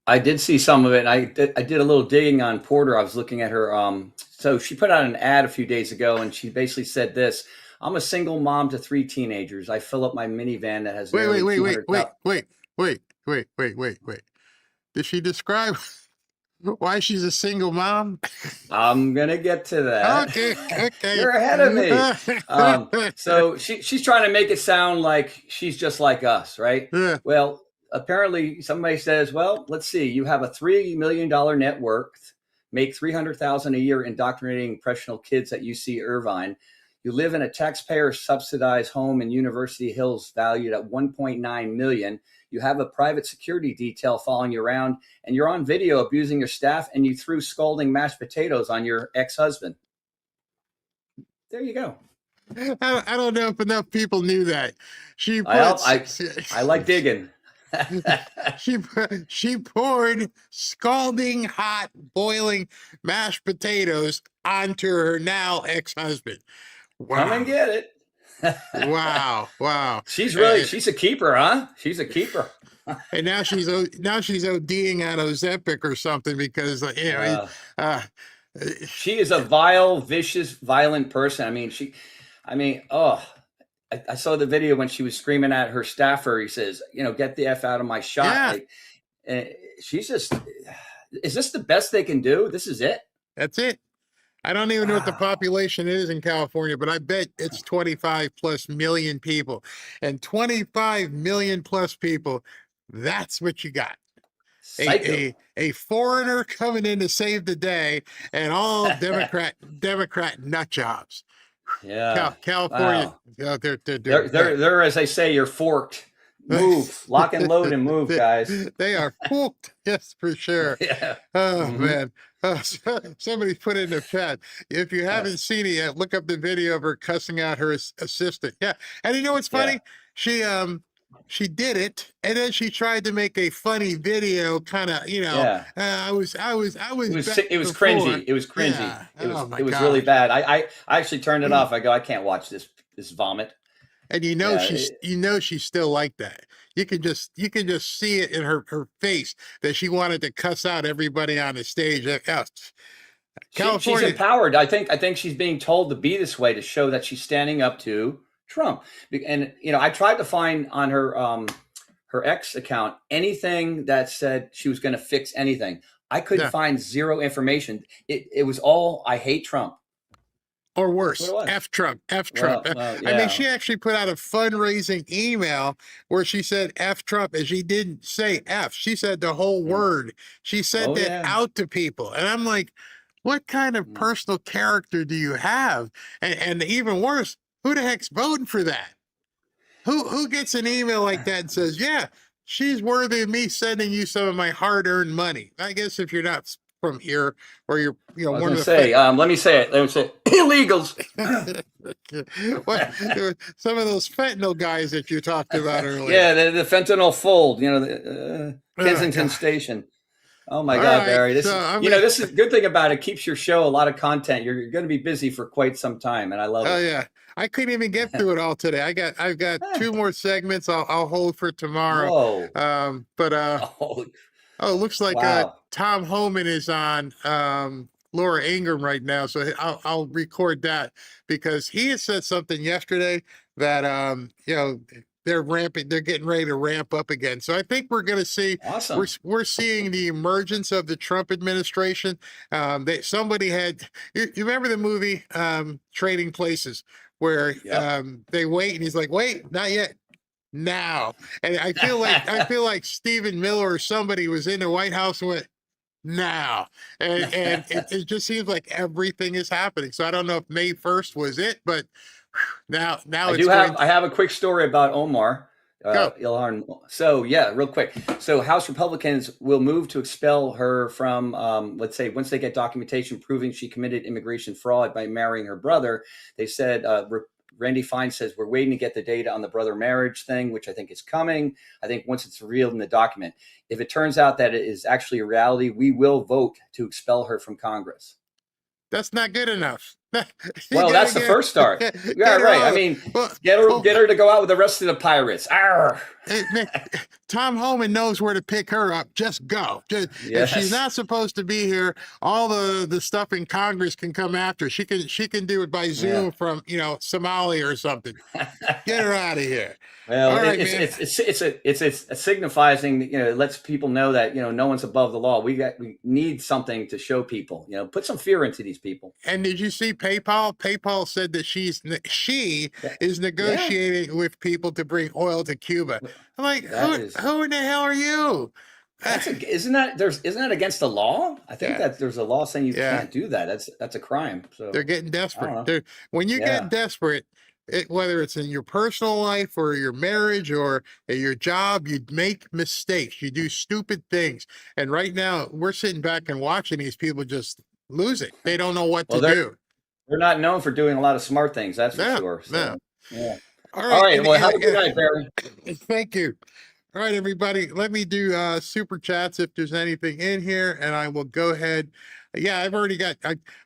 [SPEAKER 9] I did see some of it. And I did a little digging on Porter. I was looking at her. So she put out an ad a few days ago, and she basically said this: "I'm a single mom to 3 teenagers. I fill up my minivan that has
[SPEAKER 8] Wait,
[SPEAKER 9] nearly
[SPEAKER 8] wait,
[SPEAKER 9] 200,000."
[SPEAKER 8] wait. Did she describe why she's a single mom?
[SPEAKER 9] I'm gonna get to that.
[SPEAKER 8] Okay.
[SPEAKER 9] You're ahead of me. So she's trying to make it sound like she's just like us, right?
[SPEAKER 8] Yeah.
[SPEAKER 9] Well, apparently somebody says, well, let's see, you have a $3 million net worth, make $300,000 a year indoctrinating impressionable kids at UC Irvine. You live in a taxpayer subsidized home in University Hills valued at $1.9 million. You have a private security detail following you around, and you're on video abusing your staff, and you threw scalding mashed potatoes on your ex-husband. There you go.
[SPEAKER 8] I don't know if enough people knew that.
[SPEAKER 9] I like digging.
[SPEAKER 8] She poured scalding hot, boiling mashed potatoes onto her now ex-husband. Wow.
[SPEAKER 9] Come and get it.
[SPEAKER 8] Wow.
[SPEAKER 9] She's a keeper, huh? She's a keeper.
[SPEAKER 8] And now she's ODing on Ozempic or something because
[SPEAKER 9] she is a vile, vicious, violent person. I saw the video when she was screaming at her staffer. He says, "Get the F out of my shop."
[SPEAKER 8] Yeah.
[SPEAKER 9] She's just, is this the best they can do? This is it?
[SPEAKER 8] That's it. I don't even know what the population is in California, but I bet it's 25 plus million people. And 25 million plus people, that's what you got. A foreigner coming in to save the day, and all Democrat nut jobs.
[SPEAKER 9] Yeah.
[SPEAKER 8] California.
[SPEAKER 9] Wow. They're, as they say, you're forked. Move, lock and load and move, guys.
[SPEAKER 8] They are forked. Yes, for sure.
[SPEAKER 9] Yeah.
[SPEAKER 8] Oh, man. Somebody put it in the chat. If you haven't seen it yet, look up the video of her cussing out her assistant. Yeah. And you know what's funny? Yeah. She did it, and then she tried to make a funny video, kind of, it was
[SPEAKER 9] cringy. It was cringy.
[SPEAKER 8] Yeah.
[SPEAKER 9] It was really bad. I actually turned it off. I go, I can't watch this vomit.
[SPEAKER 8] And she's still like that. You can just see it in her face that she wanted to cuss out everybody on the stage.
[SPEAKER 9] She's empowered. I think she's being told to be this way to show that she's standing up to Trump. And I tried to find on her X account anything that said she was going to fix anything. I couldn't find zero information. It was all, I hate Trump.
[SPEAKER 8] Or worse, F Trump.
[SPEAKER 9] Yeah.
[SPEAKER 8] I mean, she actually put out a fundraising email where she said F Trump, and she didn't say F. She said the whole word. She said that out to people. And I'm like, what kind of personal character do you have? And even worse, who the heck's voting for that? Who gets an email like that and says, yeah, she's worthy of me sending you some of my hard-earned money? I guess if you're not from here, or you're one of the
[SPEAKER 9] let me say it illegals.
[SPEAKER 8] Some of those fentanyl guys that you talked about earlier.
[SPEAKER 9] Yeah, the fentanyl fold, the Kensington Station. Oh my God, Barry. This is a good thing about it. Keeps your show a lot of content. You're going to be busy for quite some time, and I love it.
[SPEAKER 8] Oh yeah. I couldn't even get through it all today. I've got 2 more segments I'll hold for tomorrow.
[SPEAKER 9] Whoa.
[SPEAKER 8] It looks like Tom Homan is on Laura Ingraham right now, so I'll record that because he had said something yesterday that they're getting ready to ramp up again. So I think we're going to see.
[SPEAKER 9] Awesome.
[SPEAKER 8] We're seeing the emergence of the Trump administration. Somebody had. You remember the movie Trading Places, where they wait and he's like, "Wait, not yet." Now, and I feel like Stephen Miller or somebody was in the White House and went now, and it just seems like everything is happening. So I don't know if May 1st was it, but now
[SPEAKER 9] I have a quick story about Omar Ilhan. So real quick. So House Republicans will move to expel her from, let's say, once they get documentation proving she committed immigration fraud by marrying her brother. They said Randy Fine says we're waiting to get the data on the brother marriage thing, which I think is coming. I think once it's revealed in the document, if it turns out that it is actually a reality, we will vote to expel her from Congress.
[SPEAKER 8] That's not good enough.
[SPEAKER 9] Well, that's the first start. Yeah, right. I mean, get her to go out with the rest of the pirates. Arr!
[SPEAKER 8] Tom Homan knows where to pick her up. Just go. If she's not supposed to be here, all the stuff in Congress can come after. She can do it by Zoom from Somalia or something. Get her out of here.
[SPEAKER 9] Well,
[SPEAKER 8] all right,
[SPEAKER 9] it signifies, it lets people know that no one's above the law. We need something to show people. Put some fear into these people.
[SPEAKER 8] And did you see PayPal? PayPal said that she is negotiating with people to bring oil to Cuba. I'm like, who in the hell are you?
[SPEAKER 9] Isn't that against the law? I think that there's a law saying you can't do that. That's a crime. So
[SPEAKER 8] they're getting desperate. When you get desperate, whether it's in your personal life or your marriage or your job, you make mistakes. You do stupid things. And right now, we're sitting back and watching these people just lose it. They don't know what to do.
[SPEAKER 9] They're not known for doing a lot of smart things. That's for sure. So, yeah.
[SPEAKER 8] All
[SPEAKER 9] right. Well, have a good night, Barry.
[SPEAKER 8] Thank you. All right, everybody. Let me do super chats if there's anything in here, and I will go ahead. Yeah, I've already got.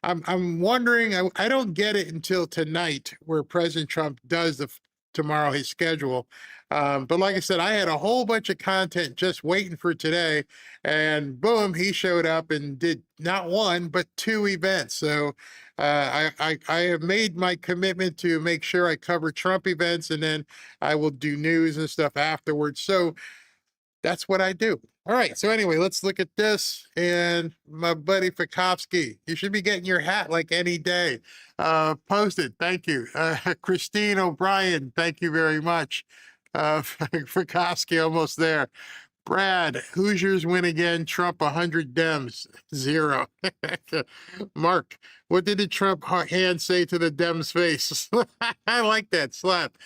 [SPEAKER 8] I'm wondering. I don't get it until tonight, where President Trump does tomorrow his schedule. But like I said, I had a whole bunch of content just waiting for today, and boom, he showed up and did not one but two events. So I have made my commitment to make sure I cover Trump events, and then I will do news and stuff afterwards. So that's what I do. All right. So anyway, let's look at this. And my buddy Fikowski, you should be getting your hat like any day. Posted. Thank you. Christine O'Brien, thank you very much. Fikowski, almost there. Brad, Hoosiers win again. Trump 100 Dems, 0. Mark, what did the Trump hand say to the Dems face? I like that slap.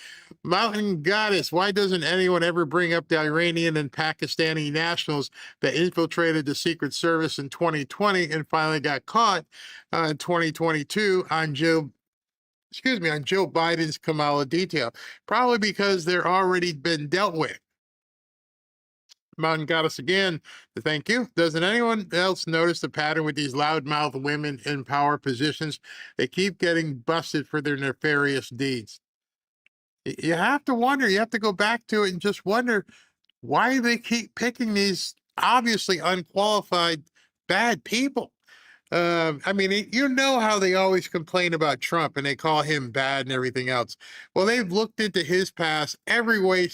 [SPEAKER 8] Mountain Goddess, why doesn't anyone ever bring up the Iranian and Pakistani nationals that infiltrated the Secret Service in 2020 and finally got caught in 2022 on Joe Biden's Kamala detail? Probably because they're already been dealt with. Mountain Goddess again, thank you. Doesn't anyone else notice the pattern with these loudmouth women in power positions? They keep getting busted for their nefarious deeds. You have to wonder, you have to go back to it and just wonder why they keep picking these obviously unqualified bad people. I mean, you know how they always complain about Trump and they call him bad and everything else. Well, they've looked into his past every way,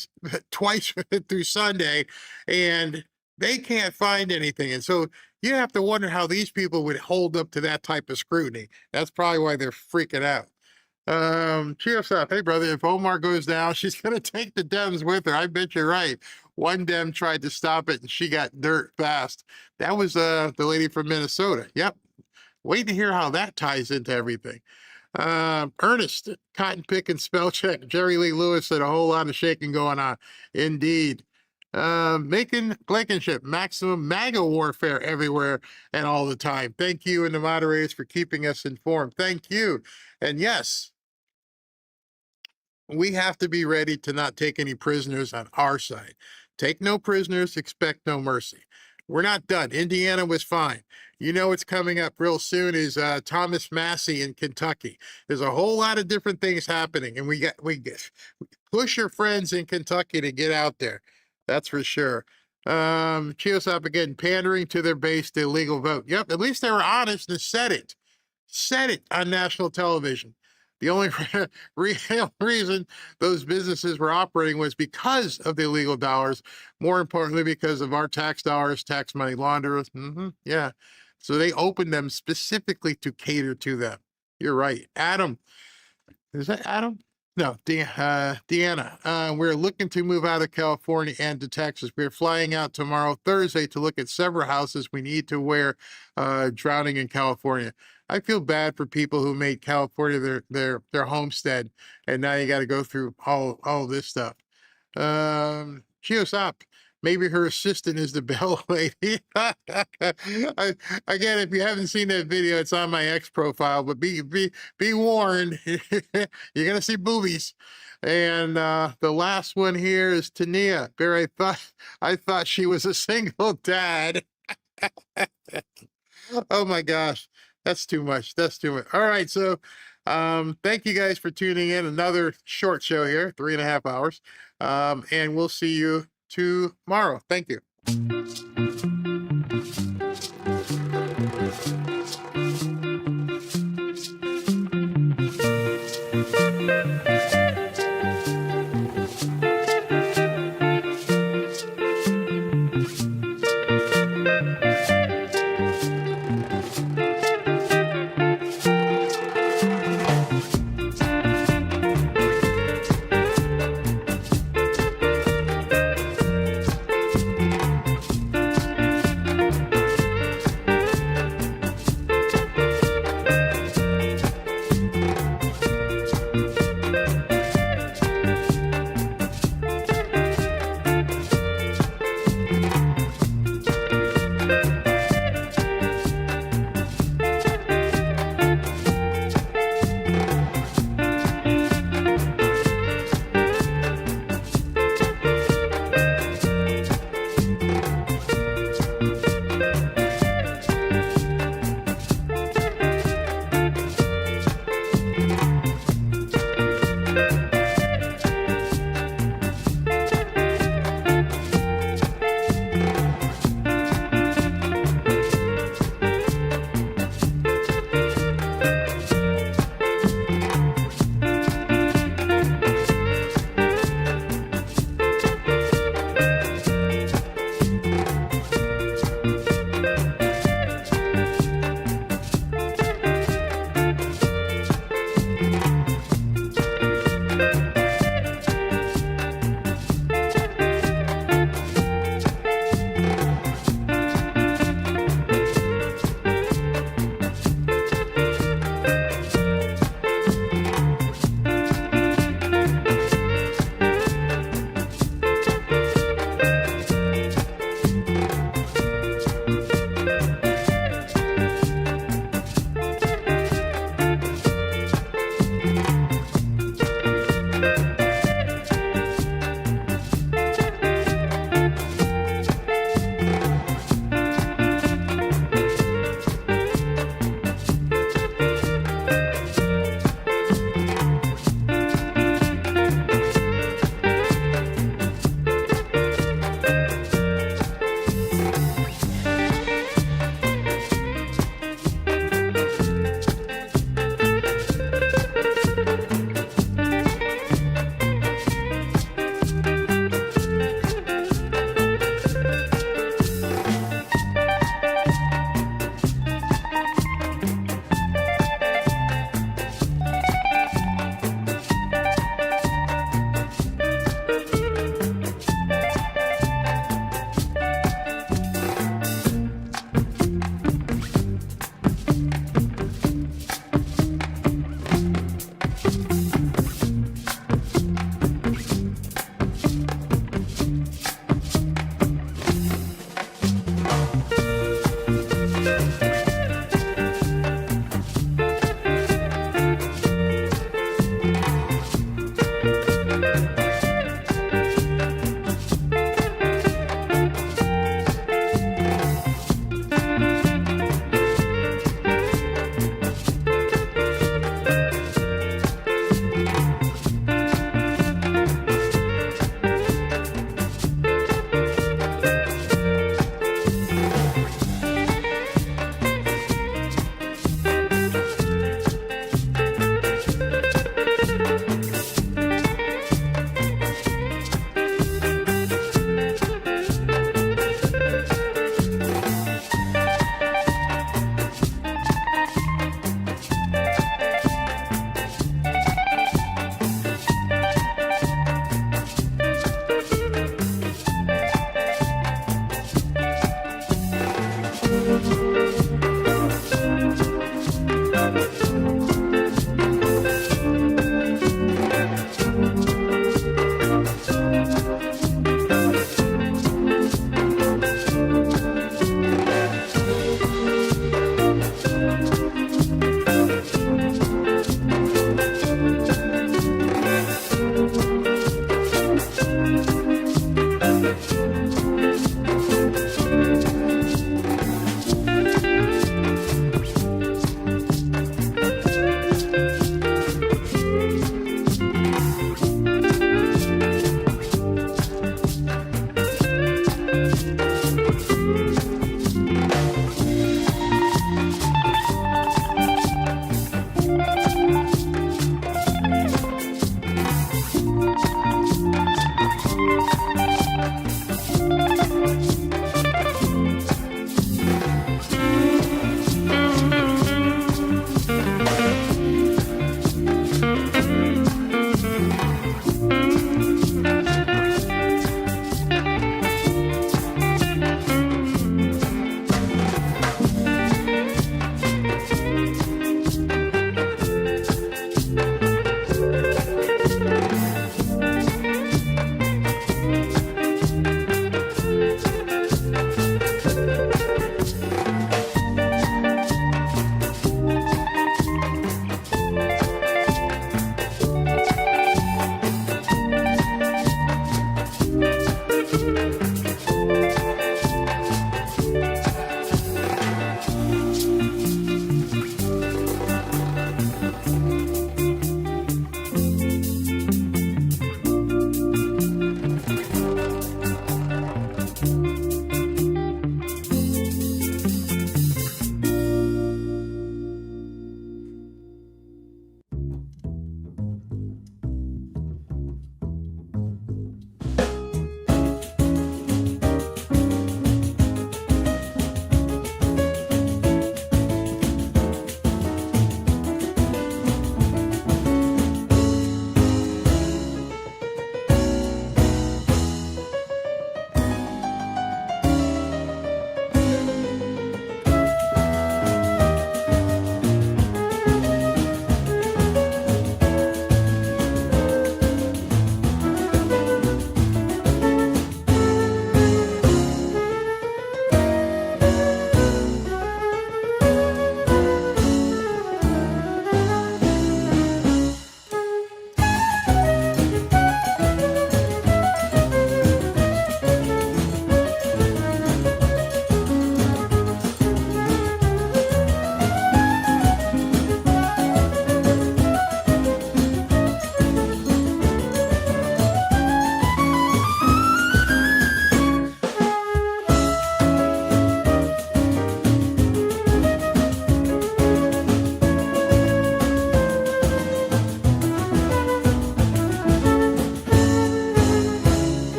[SPEAKER 8] twice through Sunday, and they can't find anything. And so you have to wonder how these people would hold up to that type of scrutiny. That's probably why they're freaking out. Cheers up. Hey, brother, if Omar goes down, she's going to take the Dems with her. I bet you're right. One Dem tried to stop it and she got dirt fast. That was the lady from Minnesota. Yep. Wait to hear how that ties into everything. Ernest, cotton pick and spell check. Jerry Lee Lewis said a whole lot of shaking going on. Indeed. Making Blankenship, maximum MAGA warfare everywhere and all the time. Thank you and the moderators for keeping us informed. Thank you. And yes, we have to be ready to not take any prisoners on our side. Take no prisoners, expect no mercy. We're not done. Indiana was fine. You know what's coming up real soon is Thomas Massey in Kentucky. There's a whole lot of different things happening, and we push your friends in Kentucky to get out there. That's for sure. Chiosop again, pandering to their base, the illegal vote. Yep, at least they were honest and said it. Said it on national television. The only real reason those businesses were operating was because of the illegal dollars. More importantly, because of our tax dollars, tax money launderers. Yeah. So they opened them specifically to cater to them. You're right. Adam. Is that Adam? No, Deanna. We're looking to move out of California and to Texas. We're flying out tomorrow, Thursday, to look at several houses we need to wear drowning in California. I feel bad for people who made California their homestead, and now you got to go through all this stuff. Chiosop, maybe her assistant is the bell lady. Again, if you haven't seen that video, it's on my X profile, but be warned, you're gonna see boobies. And the last one here is Tania. Barry, I thought she was a single dad. Oh my gosh. That's too much. That's too much. All right. So thank you guys for tuning in. Another short show here, 3.5 hours. And we'll see you tomorrow. Thank you.